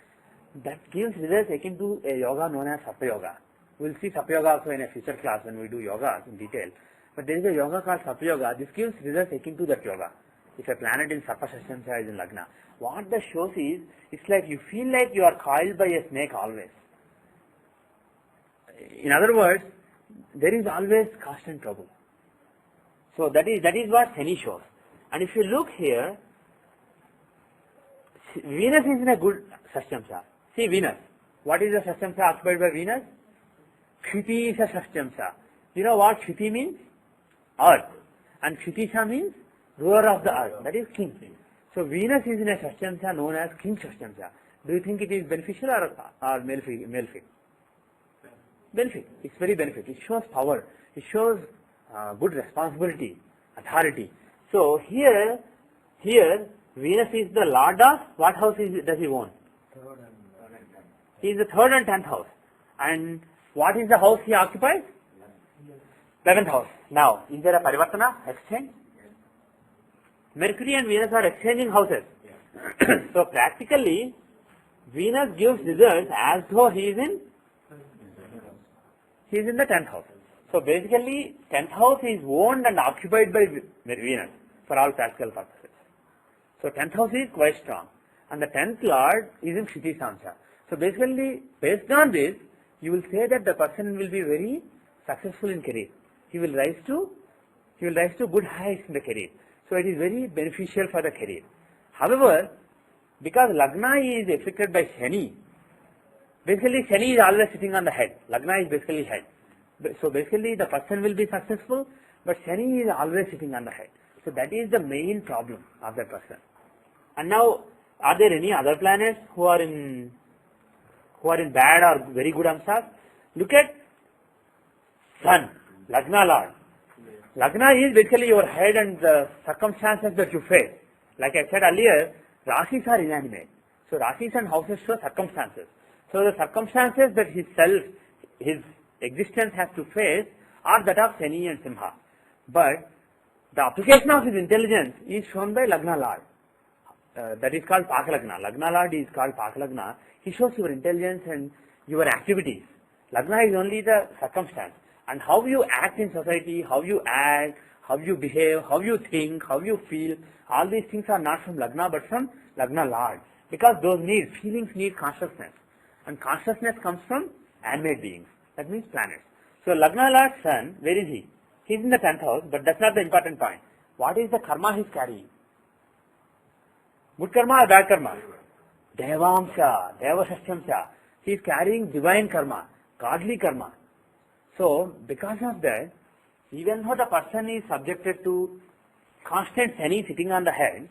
that gives results akin to a yoga known as Sarpa Yoga. We'll see Sarpa Yoga also in a future class when we do yoga in detail. But there is a yoga called Sarpa Yoga. This gives results akin to that yoga. If a planet in Sarpa Shashyamsa is in Lagna. What this shows is, it's like you feel like you are coiled by a snake always. In other words, there is always constant trouble. So that is what Shani shows. And if you look here, Venus is in a good Shashyamsa. See Venus. What is the Shashyamsa occupied by Venus? Kshiti is a Shashyamsa. You know what Kshiti means? Earth. And Kshitisha means ruler of the earth. That is king. So Venus is in a Shashyamsa known as King Shashyamsa. Do you think it is beneficial or malefic? Benefit. It's very benefit. It shows power. It shows good responsibility, authority. So here Venus is the Lord of what house does he own? He is the 3rd and 10th house. And what is the house he occupies? 11th house. Now, is there a parivartana, exchange? Mercury and Venus are exchanging houses. So practically, Venus gives results as though he is in the 10th house. So basically, 10th house is owned and occupied by Venus for all practical purposes. So 10th house is quite strong. And the 10th Lord is in Kshiti Samsa. So basically, based on this, you will say that the person will be very successful in career. He will rise to good heights in the career. So it is very beneficial for the career. However, because Lagna is affected by Shani, basically Shani is always sitting on the head. Lagna is basically head. So basically the person will be successful, but Shani is always sitting on the head. So that is the main problem of that person. And now, are there any other planets who are in bad or very good amsas? Look at Sun, Lagna Lord. Lagna is basically your head and the circumstances that you face. Like I said earlier, Rasis are inanimate. So Rasis and houses show circumstances. So the circumstances that his existence has to face are that of Shani and Simha. But the application of his intelligence is shown by Lagna Lord. That is called Pakalagna. Lagna Lord is called Pakalagna. He shows your intelligence and your activities. Lagna is only the circumstance. And how you act in society, how you act, how you behave, how you think, how you feel, all these things are not from Lagna but from Lagna Lord. Because those feelings need consciousness. And consciousness comes from animate beings. That means planets. So Lagna Lord Sun, where is he? He is in the 10th house, but that's not the important point. What is the karma he is carrying? Good karma or bad karma? Devamsha, Deva Shashyamsha. He is carrying divine karma, godly karma. So, because of that, even though the person is subjected to constant Shani sitting on the head,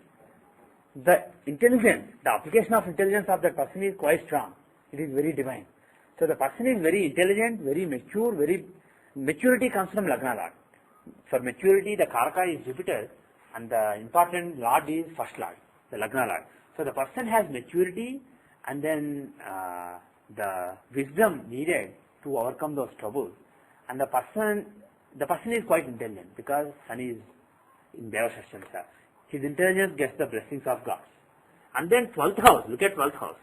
the intelligence, the application of intelligence of that person is quite strong. It is very divine. So the person is very intelligent, very mature, maturity comes from Lagna Lord. For maturity, the Karaka is Jupiter and the important Lord is first Lord, the Lagna Lord. So the person has maturity and then the wisdom needed to overcome those troubles. And the person is quite intelligent because Sun is in Deva Shashyamsa. His intelligence gets the blessings of God. And then 12th house, look at 12th house.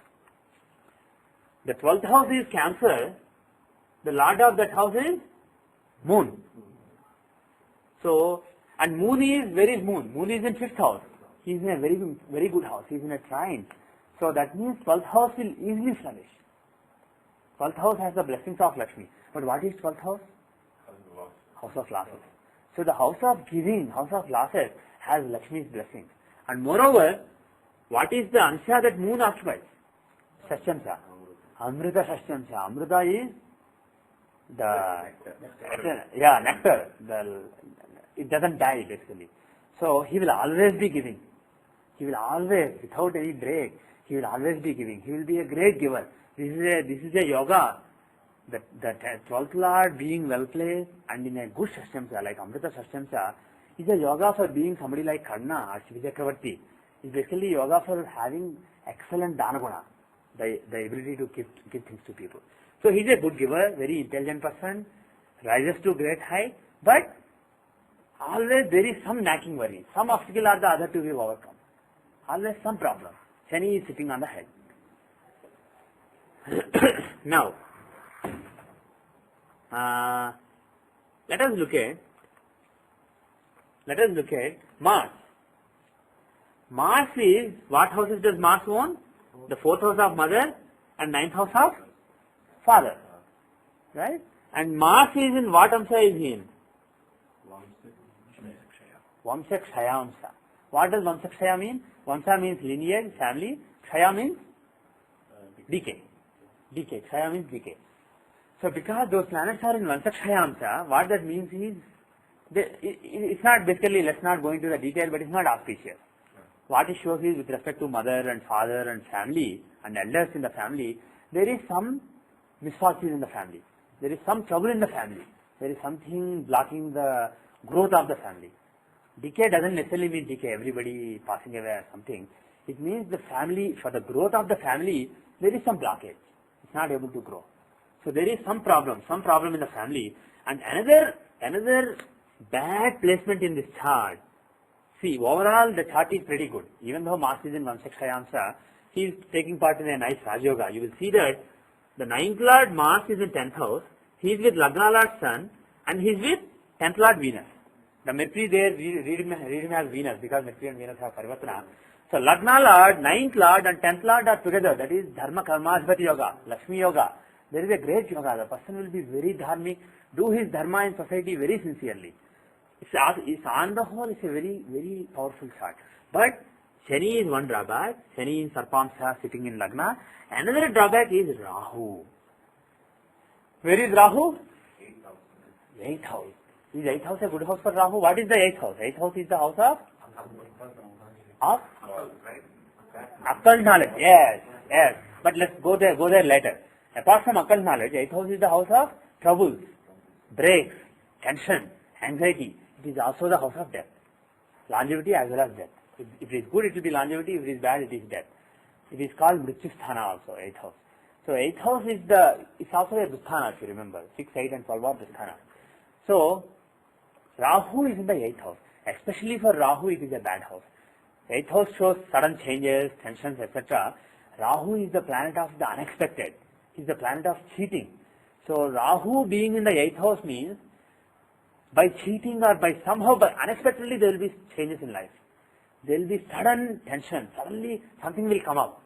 The 12th house is Cancer. The Lord of that house is Moon. So, and Moon is, where is Moon? Moon is in 5th house. He is in a very good house. He is in a trine. So that means 12th house will easily flourish. 12th house has the blessings of Lakshmi. But what is 12th house? House of losses. So the house of giving, house of losses has Lakshmi's blessings. And moreover, what is the ansha that Moon occupies? Shashyamsa. Amrita Shashyamsa. Amrita is the nectar. It doesn't die basically. So he will always be giving. He will always, without any break, he will always be giving. He will be a great giver. This is a yoga. The 12th Lord being well placed and in a good Shashyamsa like Amrita Shashyamsa is a yoga for being somebody like Karna or Shiva Chakravarti. It's basically yoga for having excellent Dhanaguna. the ability to give things to people. So he's a good giver, very intelligent person, rises to great height, but always there is some nagging worry, some obstacle or the other to be overcome. Always some problem. Shani is sitting on the head. Now, let us look at Mars. Mars is, what houses does Mars own? The 4th house of mother and 9th house of father. Right? And Mars is in what amsa is he in? Vamsa Kshaya amsa. What does Vamsa Kshaya mean? Vamsa means lineage, family. Kshaya means decay. Decay. Kshaya means decay. So because those planets are in Vamsa Kshaya amsa, what that means is, it's not basically, let's not go into the detail, but it's not auspicious. What it shows is with respect to mother and father and family and elders in the family, there is some misfortune in the family. There is some trouble in the family. There is something blocking the growth of the family. Decay doesn't necessarily mean decay, everybody passing away or something. It means the family, for the growth of the family, there is some blockage. It's not able to grow. So there is some problem in the family. And another bad placement in this chart. See, overall the chart is pretty good. Even though Mars is in Vamsa, he is taking part in a nice Raj Yoga. You will see that the 9th Lord Mars is in 10th house. He is with Lagna Lord Sun and he is with 10th Lord Venus. The Mercury there, read him as Venus because Mercury and Venus have Parivartana. So Lagna Lord, 9th Lord and 10th Lord are together. That is Dharma Karmasvati Yoga, Lakshmi Yoga. There is a great yoga. The person will be very dharmic, do his dharma in society very sincerely. It's on the whole, it's a very, very powerful chart. But Shani is one drawback. Shani in Sarpamsa sitting in Lagna. Another drawback is Rahu. Where is Rahu? 8th house. Is 8th house a good house for Rahu? What is the 8th house? 8th house is the house of occult knowledge. Yes. But let's go there later. Apart from occult knowledge, 8th house is the house of troubles, breaks, tension, anxiety. It is also the house of death. Longevity as well as death. If it is good, it will be longevity. If it is bad, it is death. It is called Mrityusthana also, 8th house. So 8th house is it's also a Dusthana if you remember. 6, 8 and 12 are Dusthana. So Rahu is in the 8th house. Especially for Rahu, it is a bad house. 8th house shows sudden changes, tensions, etc. Rahu is the planet of the unexpected. He is the planet of cheating. So Rahu being in the 8th house means by cheating or by somehow, but unexpectedly there will be changes in life. There will be sudden tension. Suddenly something will come up.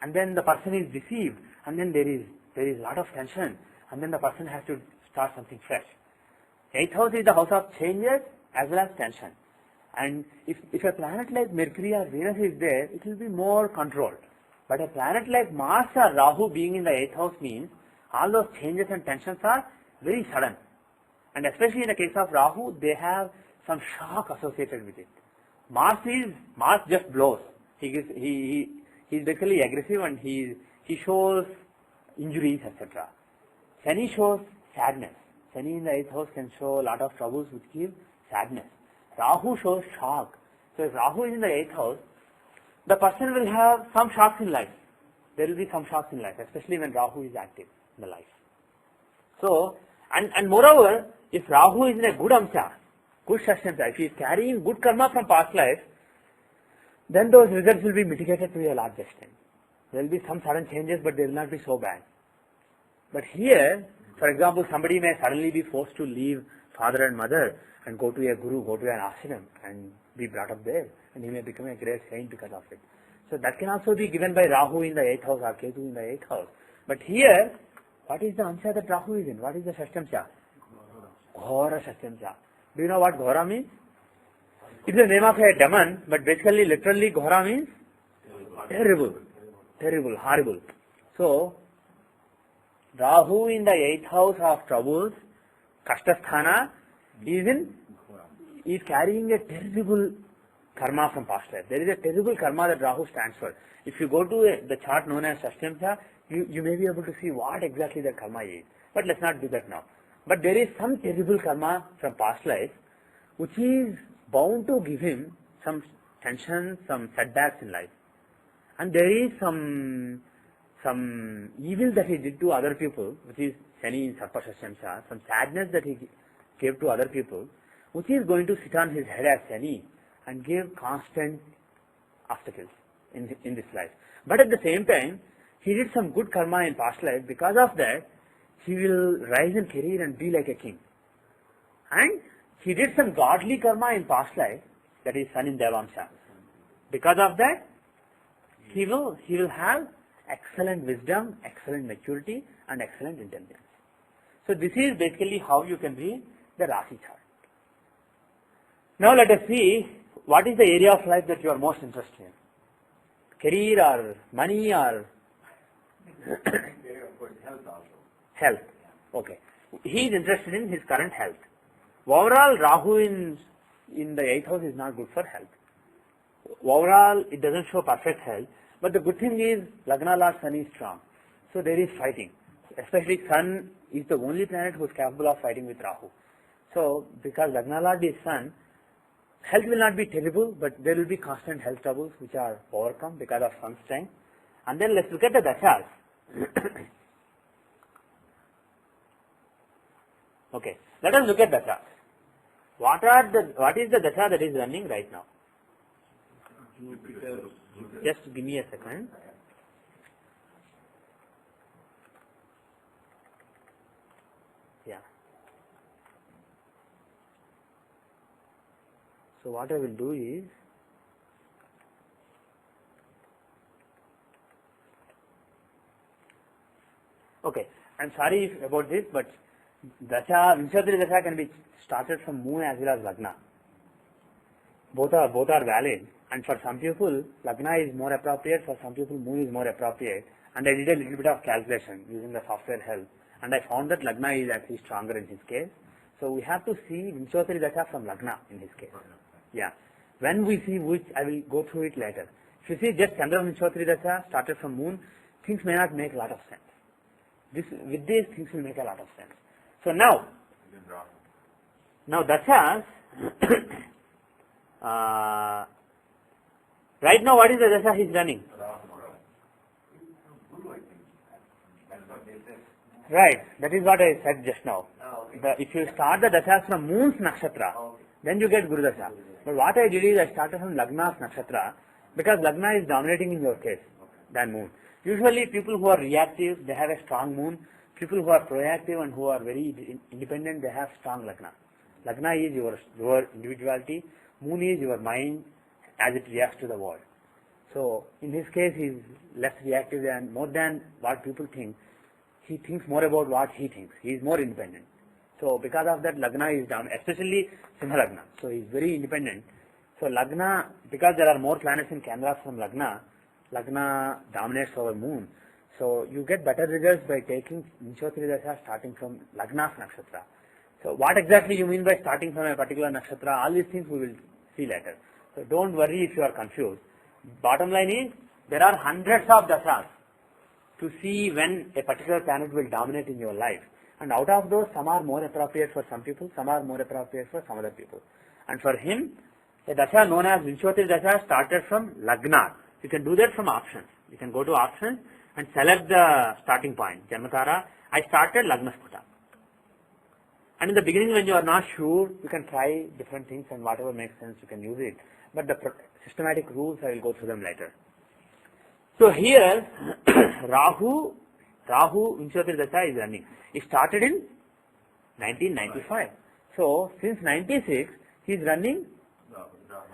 And then the person is deceived. And then there is a lot of tension. And then the person has to start something fresh. 8th house is the house of changes as well as tension. And if a planet like Mercury or Venus is there, it will be more controlled. But a planet like Mars or Rahu being in the 8th house means all those changes and tensions are very sudden. And especially in the case of Rahu, they have some shock associated with it. Mars just blows. He is basically aggressive and he shows injuries, etc. Shani shows sadness. Shani in the 8th house can show a lot of troubles which give sadness. Rahu shows shock. So if Rahu is in the 8th house, the person will have some shocks in life. There will be some shocks in life, especially when Rahu is active in the life. So, and moreover, if Rahu is in a good amsa, good shashtamsa, if he is carrying good karma from past life, then those results will be mitigated to a large extent. There will be some sudden changes, but they will not be so bad. But here, for example, somebody may suddenly be forced to leave father and mother and go to a guru, go to an ashram and be brought up there, and he may become a great saint because of it. So that can also be given by Rahu in the 8th house or Ketu in the 8th house. But here, what is the amsa that Rahu is in? What is the shashtamsa? Ghora shashtamsa. Do you know what Ghora means? It's the name of a demon, but basically, literally, Ghora means terrible, horrible. So, Rahu in the 8th house of troubles, Kashtasthana, is carrying a terrible karma from past life. There is a terrible karma that Rahu stands for. If you go to the chart known as Shashtamsa, you may be able to see what exactly that karma is. But let's not do that now. But there is some terrible karma from past life which is bound to give him some tension, some setbacks in life. And there is some some evil that he did to other people, which is Shani in Sarpashashamsha, some sadness that he gave to other people, which is going to sit on his head as Shani and give constant obstacles in this life. But at the same time, he did some good karma in past life. Because of that, he will rise in career and be like a king. And he did some godly karma in past life, that is Sun in Devamsha. Because of that, he will have excellent wisdom, excellent maturity, and excellent intelligence. So this is basically how you can read the Rasi chart. Now let us see what is the area of life that you are most interested in. Career or money or Health also. health. Okay. He is interested in his current health. Overall, Rahu in the 8th house is not good for health. Overall, it doesn't show perfect health. But the good thing is, Lagna Lord Sun is strong. So there is fighting. Especially Sun is the only planet who is capable of fighting with Rahu. So, because Lagna Lord is Sun, health will not be terrible, but there will be constant health troubles which are overcome because of Sun's strength. And then let's look at the Dasas. Okay, let us look at Dasas. What is the Dasa that is running right now? Just give me a second. Yeah. So what I will do is, okay, I'm sorry about this, but Dasha, Vinshatri Dasha can be started from Moon as well as Lagna. Both are valid, and for some people Lagna is more appropriate, for some people Moon is more appropriate, and I did a little bit of calculation using the software help, and I found that Lagna is actually stronger in his case. So we have to see Vinshatri Dasha from Lagna in his case. Yeah. When we see which, I will go through it later. If you see just Chandra Vinshatri Dasha started from Moon, things may not make a lot of sense. With this, things will make a lot of sense. So now Dasas, right now what is the Dasa he is running? Right, that is what I said just now. If you start the Dasas from Moon's Nakshatra, then you get Guru Dasa. But what I did is I started from Lagna's Nakshatra, because Lagna is dominating in your case than Moon. Usually people who are reactive, they have a strong Moon. People who are proactive and who are very independent, they have strong Lagna. Lagna is your individuality. Moon is your mind as it reacts to the world. So in his case, he is less reactive and more than what people think. He thinks more about what he thinks. He is more independent. So because of that, Lagna is down, especially Simha Lagna. So he is very independent. So Lagna, because there are more planets in Kendras from Lagna, Lagna dominates over Moon. So you get better results by taking Vinshatri Dasha starting from Lagna's Nakshatra. So what exactly you mean by starting from a particular Nakshatra? All these things we will see later. So don't worry if you are confused. Bottom line is, there are hundreds of Dasas to see when a particular planet will dominate in your life. And out of those, some are more appropriate for some people, some are more appropriate for some other people. And for him, a Dasha known as Vinshatri Dasha started from Lagna. You can do that from options. You can go to options and select the starting point. Janmatara, I started Lagna Sputa. And in the beginning when you are not sure, you can try different things and whatever makes sense you can use it. But the systematic rules, I will go through them later. So here, Rahu Vinshatri Dasha is running. It started in 1995. So since 96, he is running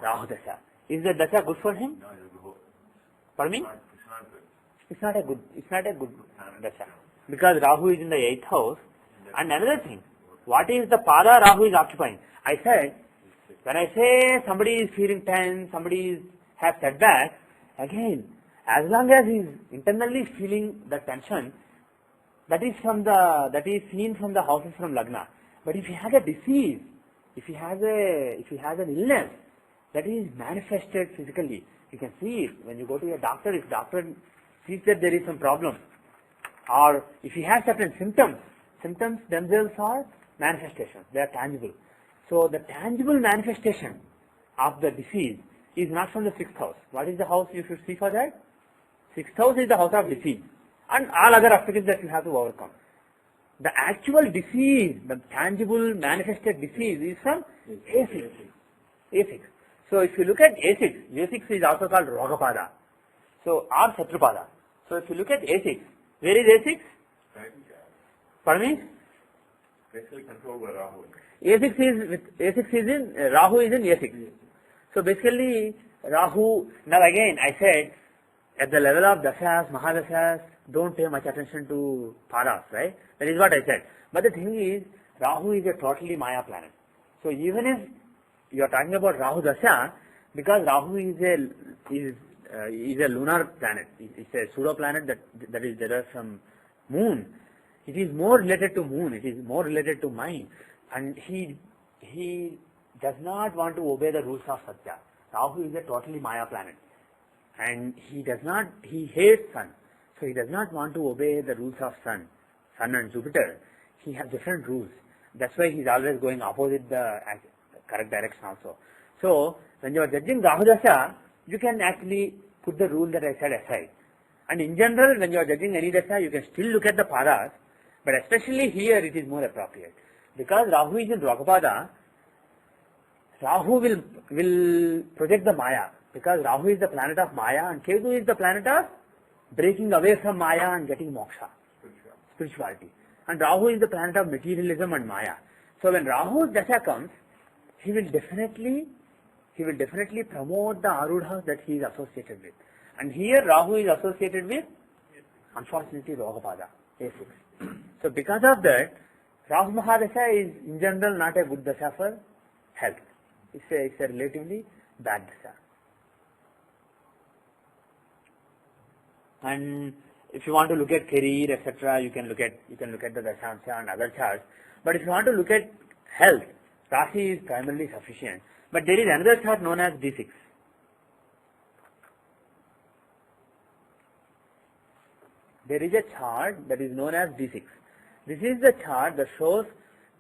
Rahu Dasha. Is the Dasha good for him? For me? It's not a good Dasha. Because Rahu is in the 8th house. And another thing, what is the Pada Rahu is occupying? I said, when I say somebody is feeling tense, somebody has setback, again, as long as he is internally feeling the tension, that is seen from the houses from Lagna. But if he has a disease, if he has an illness, that is manifested physically. You can see it when you go to a doctor. If doctor sees that there is some problem, or if he has certain symptoms themselves are manifestations. They are tangible. So the tangible manifestation of the disease is not from the 6th house. What is the house you should see for that? 6th house is the house of disease. and all other obstacles that you have to overcome. The actual disease, the tangible manifested disease is from A6. A6. So if you look at A6, A6 is also called Rogapada. So, or Satrupada. So if you look at A6, where is A6? Pardon me? Basically controlled by Rahu. A6 is in, Rahu is in A6. So basically, Rahu, now again I said, at the level of Dasas, Mahadasas, don't pay much attention to Paras, right? That is what I said. But the thing is, Rahu is a totally Maya planet. So even if you are talking about Rahu Dasha, because Rahu is a lunar planet, it's a pseudo planet that is there from moon. It is more related to moon, it is more related to mind. And he does not want to obey the rules of Satya. Rahu is a totally Maya planet. And he hates sun. So he does not want to obey the rules of sun and Jupiter. He has different rules. That's why he's always going opposite the correct direction also. So when you are judging Rahu Dasha, you can actually put the rule that I said aside. And in general, when you are judging any Dasha, you can still look at the Paras, but especially here it is more appropriate. Because Rahu is in Rogapada, Rahu will project the Maya. Because Rahu is the planet of Maya and Ketu is the planet of breaking away from Maya and getting moksha, spirituality. And Rahu is the planet of materialism and Maya. So when Rahu's Dasha comes, he will definitely promote the Arudha that he is associated with. And here Rahu is associated with, unfortunately, Rogapada, A6. So because of that, Rahu Mahadasha is in general not a good Dasha for health. It's a relatively bad Dasha. And if you want to look at career, etc., you can look at the Dashansha and other charts. But if you want to look at health, Rasi is primarily sufficient. But there is another chart known as D6. There is a chart that is known as D6. This is the chart that shows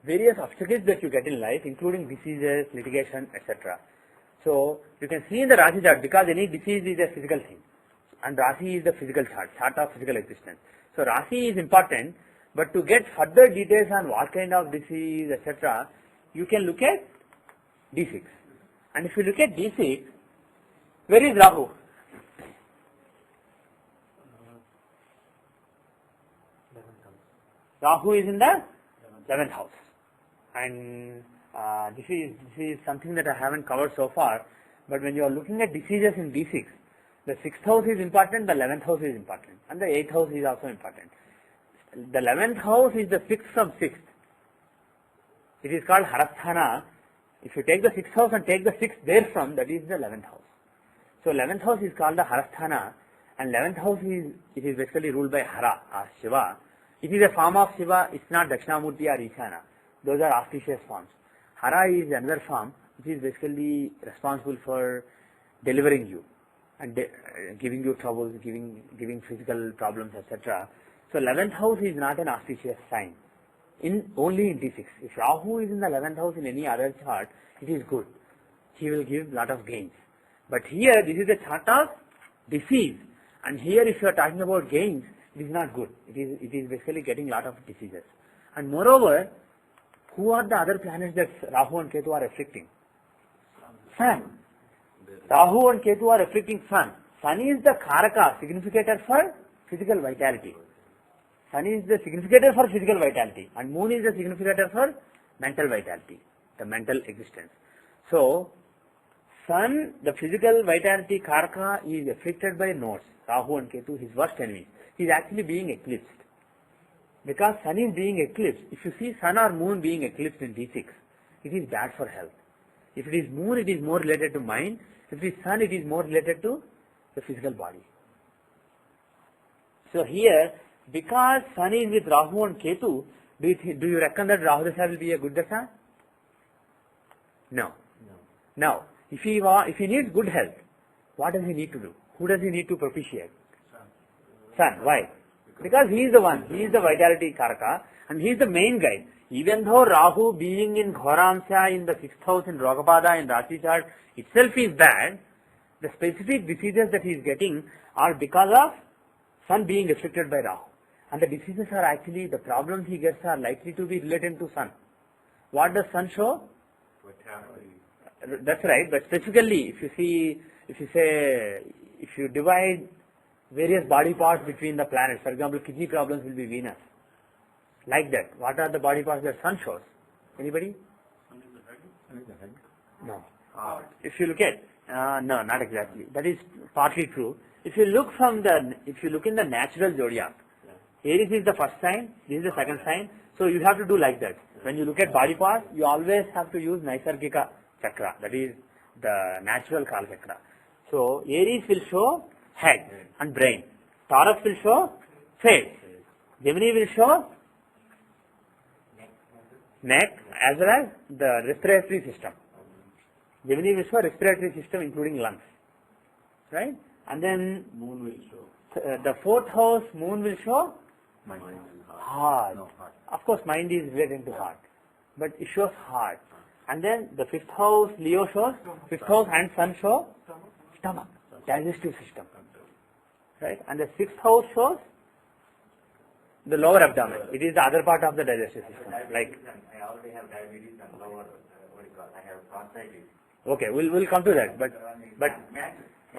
various obstacles that you get in life, including diseases, litigation, etc. So you can see in the Rasi chart, because any disease is a physical thing, and Rasi is the physical chart of physical existence. So Rasi is important, but to get further details on what kind of disease, etc., you can look at D6. And if you look at D6, where is Rahu? Rahu is in the 11th house. And this is something that I haven't covered so far. But when you are looking at diseases in D6, the 6th house is important, the 11th house is important, and the 8th house is also important. The 11th house is the 6th from 6th. It is called Harasthana. If you take the 6th house and take the 6th therefrom, that is the 11th house. So 11th house is called the Harasthana, and 11th house is basically ruled by Hara or Shiva. It is a form of Shiva. It's not Dakshinamurti or Ishana. Those are auspicious forms. Hara is another form which is basically responsible for delivering you and giving you troubles, giving physical problems, etc. So 11th house is not an auspicious sign. Only in D6. If Rahu is in the 11th house in any other chart, it is good. He will give lot of gains. But here, this is a chart of disease. And here, if you are talking about gains, it is not good. It is basically getting lot of diseases. And moreover, who are the other planets that Rahu and Ketu are afflicting? Sun. Rahu and Ketu are afflicting Sun. Sun is the Karaka, significator for physical vitality. Sun is the significator for physical vitality, and Moon is the significator for mental vitality, the mental existence. So, Sun, the physical vitality Karaka, is afflicted by nodes, Rahu and Ketu, his worst enemies. He is actually being eclipsed. Because Sun is being eclipsed, if you see Sun or Moon being eclipsed in D6, it is bad for health. If it is Moon, it is more related to mind. If it is Sun, it is more related to the physical body. So here, because Sun is with Rahu and Ketu, do you reckon that Rahu Dasha will be a good Dasha? No. Now, if he needs good health, what does he need to do? Who does he need to propitiate? Sun. Why? Because he is the one. He is the vitality Karaka, and he is the main guy. Even though Rahu being in Ghoramsha in the 6th house in Rogapada in Rasi chart itself is bad, the specific diseases that he is getting are because of Sun being reflected by Rahu. And the diseases are actually, the problems he gets are likely to be related to Sun. What does Sun show? That's right, but specifically, if you divide various body parts between the planets, for example, kidney problems will be Venus. Like that. What are the body parts that Sun shows? Anybody? No. If you look at, no, not exactly. That is partly true. If you look in the natural zodiac, Aries is the first sign, this is the second sign, so you have to do like that. When you look at body parts, you always have to use Naisargika chakra, that is the natural Kala chakra. So Aries will show head and brain. Taurus will show face. Gemini will show neck as well as the respiratory system. Gemini will show respiratory system including lungs. Right? And then Moon will show. The fourth house, Moon will show Mind. heart. No, heart. Of course, mind is related to heart, but it shows heart. And then the fifth house, Leo shows, fifth house and Sun show stomach, digestive system. Right? And the sixth house shows the lower abdomen. It is the other part of the digestive system. Like, I already have diabetes and lower, I have tonsillitis. okay, we'll come to that, but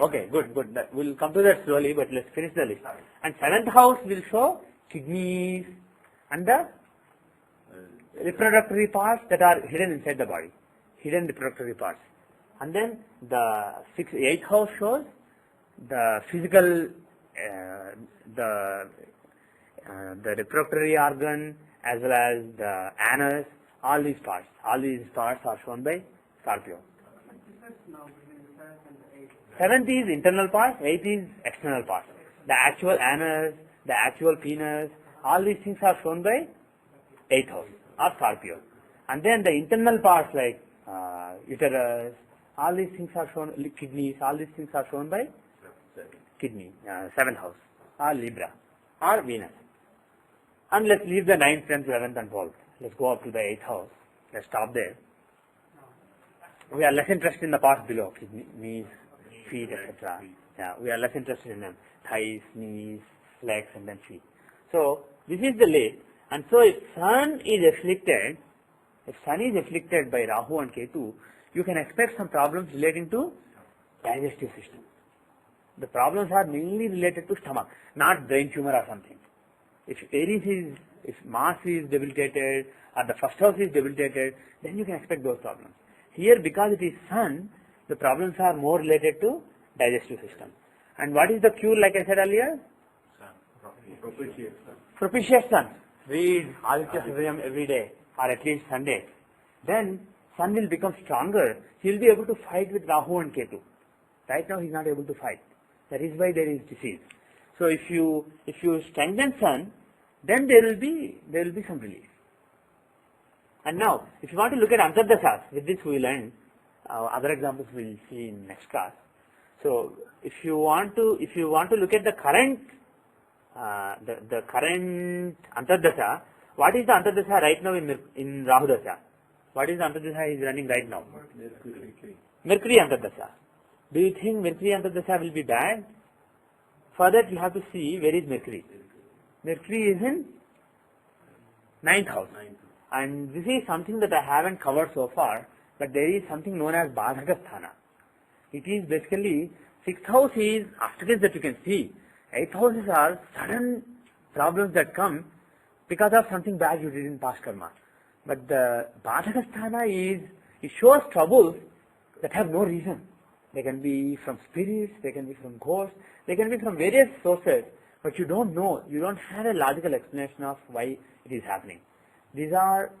okay, good. We'll come to that slowly, but let's finish the list. And seventh house will show kidneys and the reproductory parts that are hidden inside the body, hidden reproductory parts. And then the eighth house shows the physical, the reproductory organ as well as the anus. All these parts are shown by Scorpio. Seventh is internal part, eighth is external part. The actual anus, the actual penis, all these things are shown by eighth house or Scorpio. And then the internal parts like uterus, all these things are shown, kidneys, all these things are shown by kidney, seventh house or Libra or Venus. And let's leave the 9th, 10th, 11th and 12th. Let's go up to the 8th house. Let's stop there. We are less interested in the parts below, knees, feet, etc. Yeah, we are less interested in them. Thighs, knees, legs and then feet. So, this is the list. And so if Sun is afflicted by Rahu and Ketu, you can expect some problems relating to digestive system. The problems are mainly related to stomach, not brain tumor or something. If Mars is debilitated or the first house is debilitated, then you can expect those problems. Here, because it is Sun, the problems are more related to digestive system. And what is the cure, like I said earlier? Propitious Sun. Read Aditya Hridayam every day or at least Sunday. Then Sun will become stronger. He will be able to fight with Rahu and Ketu. Right now he is not able to fight. That is why there is disease. So if you strengthen Sun, then there will be some relief. And now, if you want to look at Antardasas, with this we will end. Other examples we will see in next class. So if you want to look at the current Antardasa, what is the Antardasa right now in Rahu Dasa? What is the Antardasa is running right now? Mercury Antardasa. Do you think Mercury Antardasa will be bad? For that you have to see where is Mercury. Mercury is in 9th house. And this is something that I haven't covered so far, but there is something known as Badhakasthana. It is basically, 6th house is obstacles that you can see. 8th houses are sudden problems that come because of something bad you did in past karma. But the Badhakasthana it shows troubles that have no reason. They can be from spirits, they can be from ghosts, they can be from various sources, but you don't know, you don't have a logical explanation of why it is happening. These are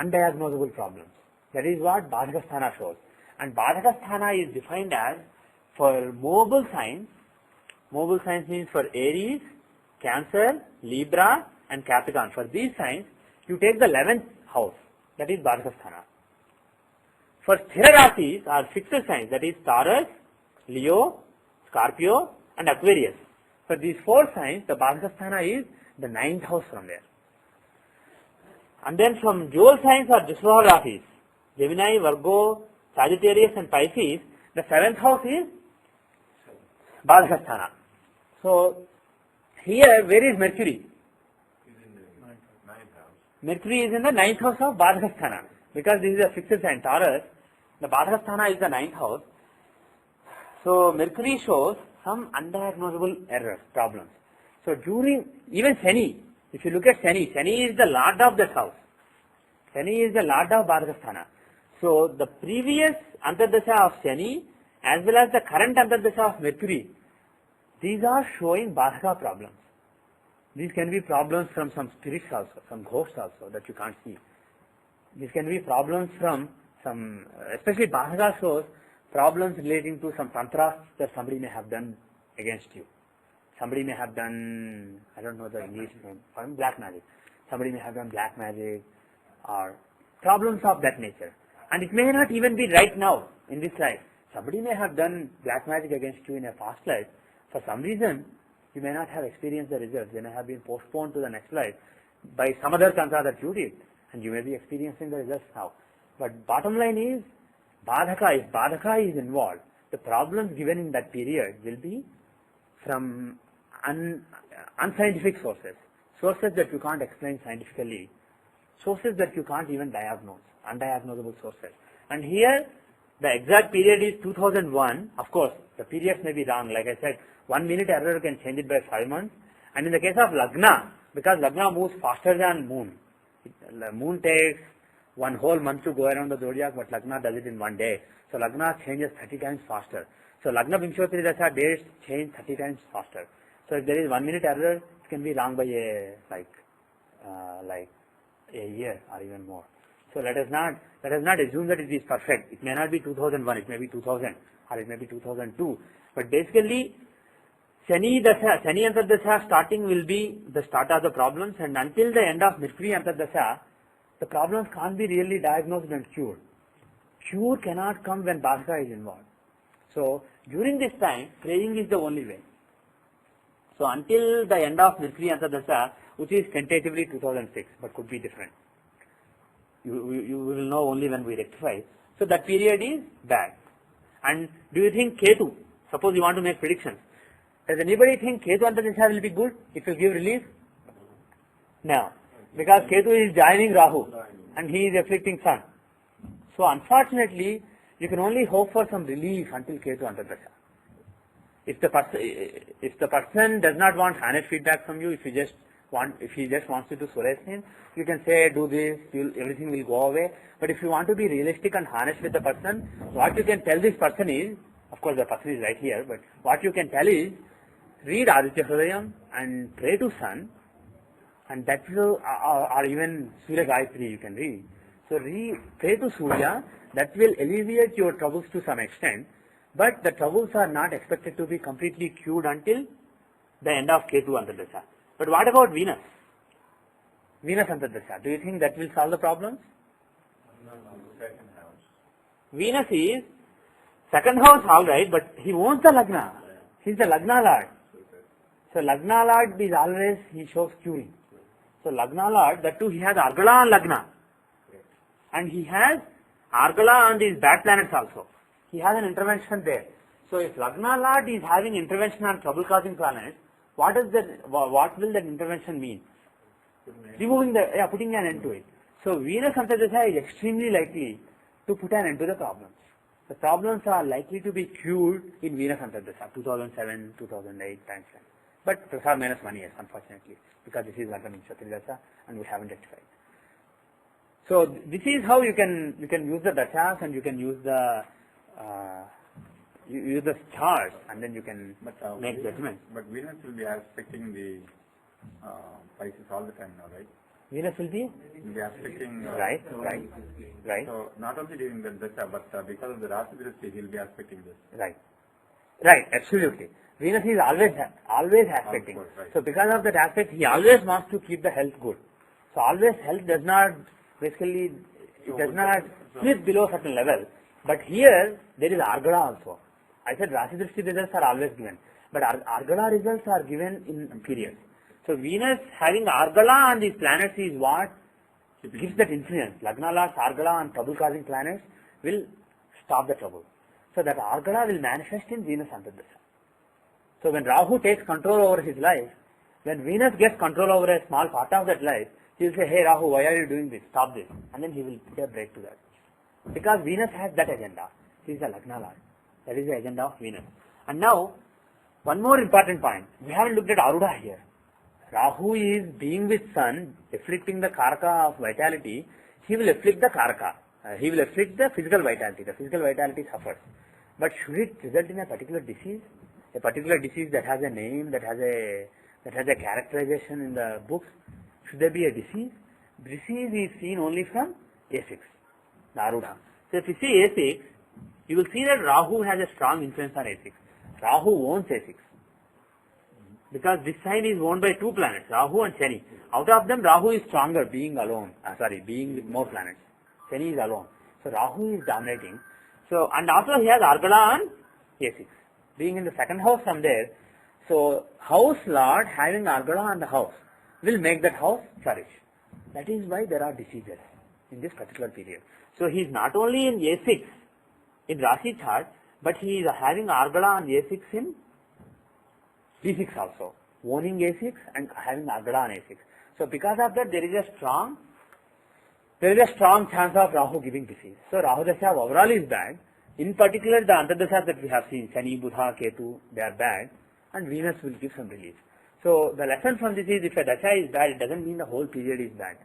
undiagnosable problems. That is what Badhakasthana shows. And Badhakasthana is defined as for mobile signs means for Aries, Cancer, Libra and Capricorn. For these signs, you take the 11th house, that is Badhakasthana. For Sthira Rasis or fixed signs, that is Taurus, Leo, Scorpio and Aquarius. For these 4 signs, the Badhakasthana is the 9th house from there. And then from jewel signs or Dusvaha Rasis, Gemini, Virgo, Sagittarius and Pisces, the 7th house is Badhakasthana. So, Here, where is Mercury? Mercury is in the 9th house of Badhakasthana. Because this is a fixed sign, Taurus, the Badhakasthana is the 9th house. So, Mercury shows some undiagnosable errors, problems. So, during, even Shani, if you look at Shani, Shani is the Lord of that house. Shani is the Lord of Badhakasthana. So, the previous Antardasha of Shani, as well as the current Antardasha of Mercury, these are showing Badhaka problems. These can be problems from some spirits also, some ghosts also that you can't see. These can be problems from some, especially Badhaka shows problems relating to some tantras that somebody may have done against you. Somebody may have done, I don't know the English name, black magic. Somebody may have done black magic or problems of that nature. And it may not even be right now in this life. Somebody may have done black magic against you in a past life. For some reason, you may not have experienced the results. They may have been postponed to the next life by some other tantra that you did. And you may be experiencing the results now. But bottom line is, Badhaka, if Badhaka is involved, the problems given in that period will be from unscientific sources. Sources that you can't explain scientifically. Sources that you can't even diagnose. Undiagnosable sources. And here, the exact period is 2001. Of course, the periods may be wrong. Like I said, 1 minute error can change it by 5 months. And in the case of Lagna, because Lagna moves faster than Moon. The Moon takes 1 whole month to go around the zodiac, but Lagna does it in 1 day. So Lagna changes 30 times faster. So Lagna Vimshotri Dasha dates change 30 times faster. So if there is 1 minute error, it can be wrong by like a year or even more. So let us not assume that it is perfect. It may not be 2001, it may be 2000 or it may be 2002. But basically, Shani Antardasha starting will be the start of the problems, and until the end of Mercury Antardasha, the problems can't be really diagnosed and cured. Cure cannot come when Badhaka is involved. So during this time, praying is the only way. So until the end of Mercury Antardasha, which is tentatively 2006, but could be different. You will know only when we rectify. So that period is bad. And do you think Ketu, suppose you want to make predictions, does anybody think Ketu Antardasha will be good? It will give relief? No. Because Ketu is joining Rahu and he is afflicting Sun. So unfortunately, you can only hope for some relief until Ketu Antardasha. If the person does not want honest feedback from you, if he just wants you to solace him, you can say, do this, everything will go away. But if you want to be realistic and honest with the person, what you can tell this person is, of course the person is right here, but what you can tell is, read Aditya Hridayam and pray to Sun, and that will, or even Surya Gayatri you can read. So pray to Surya, that will alleviate your troubles to some extent, but the troubles are not expected to be completely cured until the end of Ketu Antardasha. But what about Venus? Venus Antardasha, do you think that will solve the problems? Venus is second house, alright, but he owns the Lagna. He is the Lagna Lord. So Lagna Lord is always, he shows curing. So Lagna Lord, that too he has Argala on Lagna. And he has Argala on these bad planets also. He has an intervention there. So if Lagna Lord is having intervention on trouble causing planets, what will that intervention mean? Removing putting an end to it. So Venus Antardasha is extremely likely to put an end to the problems. The problems are likely to be cured in Venus Antardasha, 2007, 2008 time frame. But plus or minus 1 year, unfortunately, because this is Lagna Vimshotri Dasha and we haven't rectified. So this is how you can use the dashas and you can use the stars and then you can make judgments. But Venus will be aspecting the Pisces all the time now, right? Venus will be aspecting... Right. So not only during the dasha, but because of the Rasi Drishti, he will be aspecting this. Right, absolutely. Venus is always aspecting. Right. So because of that aspect, he always wants to keep the health good. So always health does not, basically, it does not slip below certain level. But here, there is Argala also. I said Rasi Drishti results are always given. But Argala results are given in periods. So Venus having Argala on these planets is what gives that influence. Lagna Lord's Argala on trouble causing planets will stop the trouble. So that Argala will manifest in Venus Antardasha. So when Rahu takes control over his life When Venus gets control over a small part of that life, he will say, hey Rahu, why are you doing this? Stop this. And then he will put a break to that. Because Venus has that agenda. He is the Lagna Lord. That is the agenda of Venus. And now, one more important point. We haven't looked at Arudha here. Rahu is being with Sun, afflicting the Karaka of vitality. He will afflict the Karaka. He will afflict the physical vitality. The physical vitality suffers. But should it result in a particular disease? A particular disease that has a name, that has a characterization in the books? Should there be a disease? Disease is seen only from A6, the Arudha. So if you see A6, you will see that Rahu has a strong influence on A6. Rahu owns A6. Because this sign is owned by two planets, Rahu and Shani. Out of them, Rahu is stronger, being alone. Being with more planets. Shani is alone. So Rahu is dominating. So, and also he has Argala on A6. Being in the second house from there. So, house lord having Argala on the house will make that house flourish. That is why there are diseases in this particular period. So, he is not only in A6 in Rashi chart, but he is having Argala on A6 in B6 also. Owning A6 and having Argala on A6. So, because of that, there is a strong chance of Rahu giving disease. So, Rahu Dasha overall is bad. In particular, the Antardasas that we have seen, Shani, Budha, Ketu, they are bad. And Venus will give some relief. So, the lesson from this is, if a Dasha is bad, it doesn't mean the whole period is bad.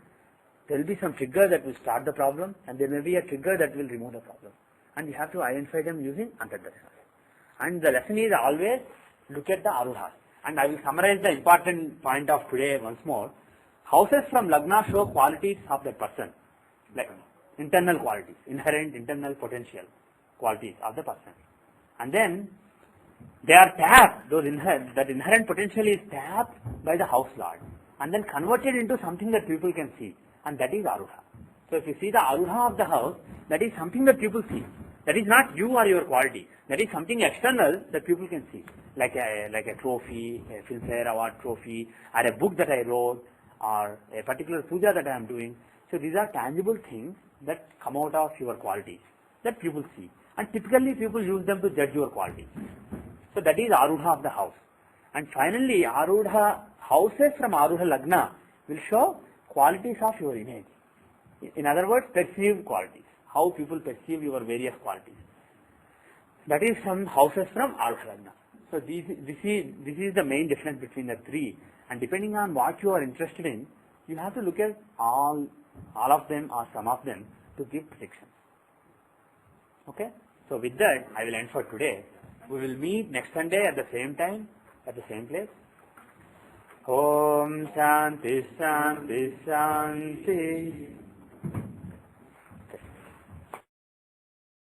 There will be some trigger that will start the problem, and there may be a trigger that will remove the problem. And you have to identify them using Antardasas. And the lesson is always look at the Arudhas. And I will summarize the important point of today once more. Houses from Lagna show qualities of the person. Like internal qualities, inherent internal potential qualities of the person. And then they are tapped, that inherent potential is tapped by the house lord and then converted into something that people can see, and that is Arudha. So if you see the Arudha of the house, that is something that people see. That is not you or your quality. That is something external that people can see. Like a trophy, a Filmfare Award trophy, or a book that I wrote, or a particular puja that I am doing. So these are tangible things that come out of your qualities that people see. And typically people use them to judge your qualities. So that is Arudha of the house. And finally, Arudha, houses from Arudha Lagna will show qualities of your image. In other words, perceived qualities. How people perceive your various qualities. That is some houses from Arudha Lagna. So this is the main difference between the three. And depending on what you are interested in, you have to look at all of them or some of them to give predictions. Okay? So with that, I will end for today. We will meet next Sunday at the same time, at the same place. Om Shanti Shanti Shanti.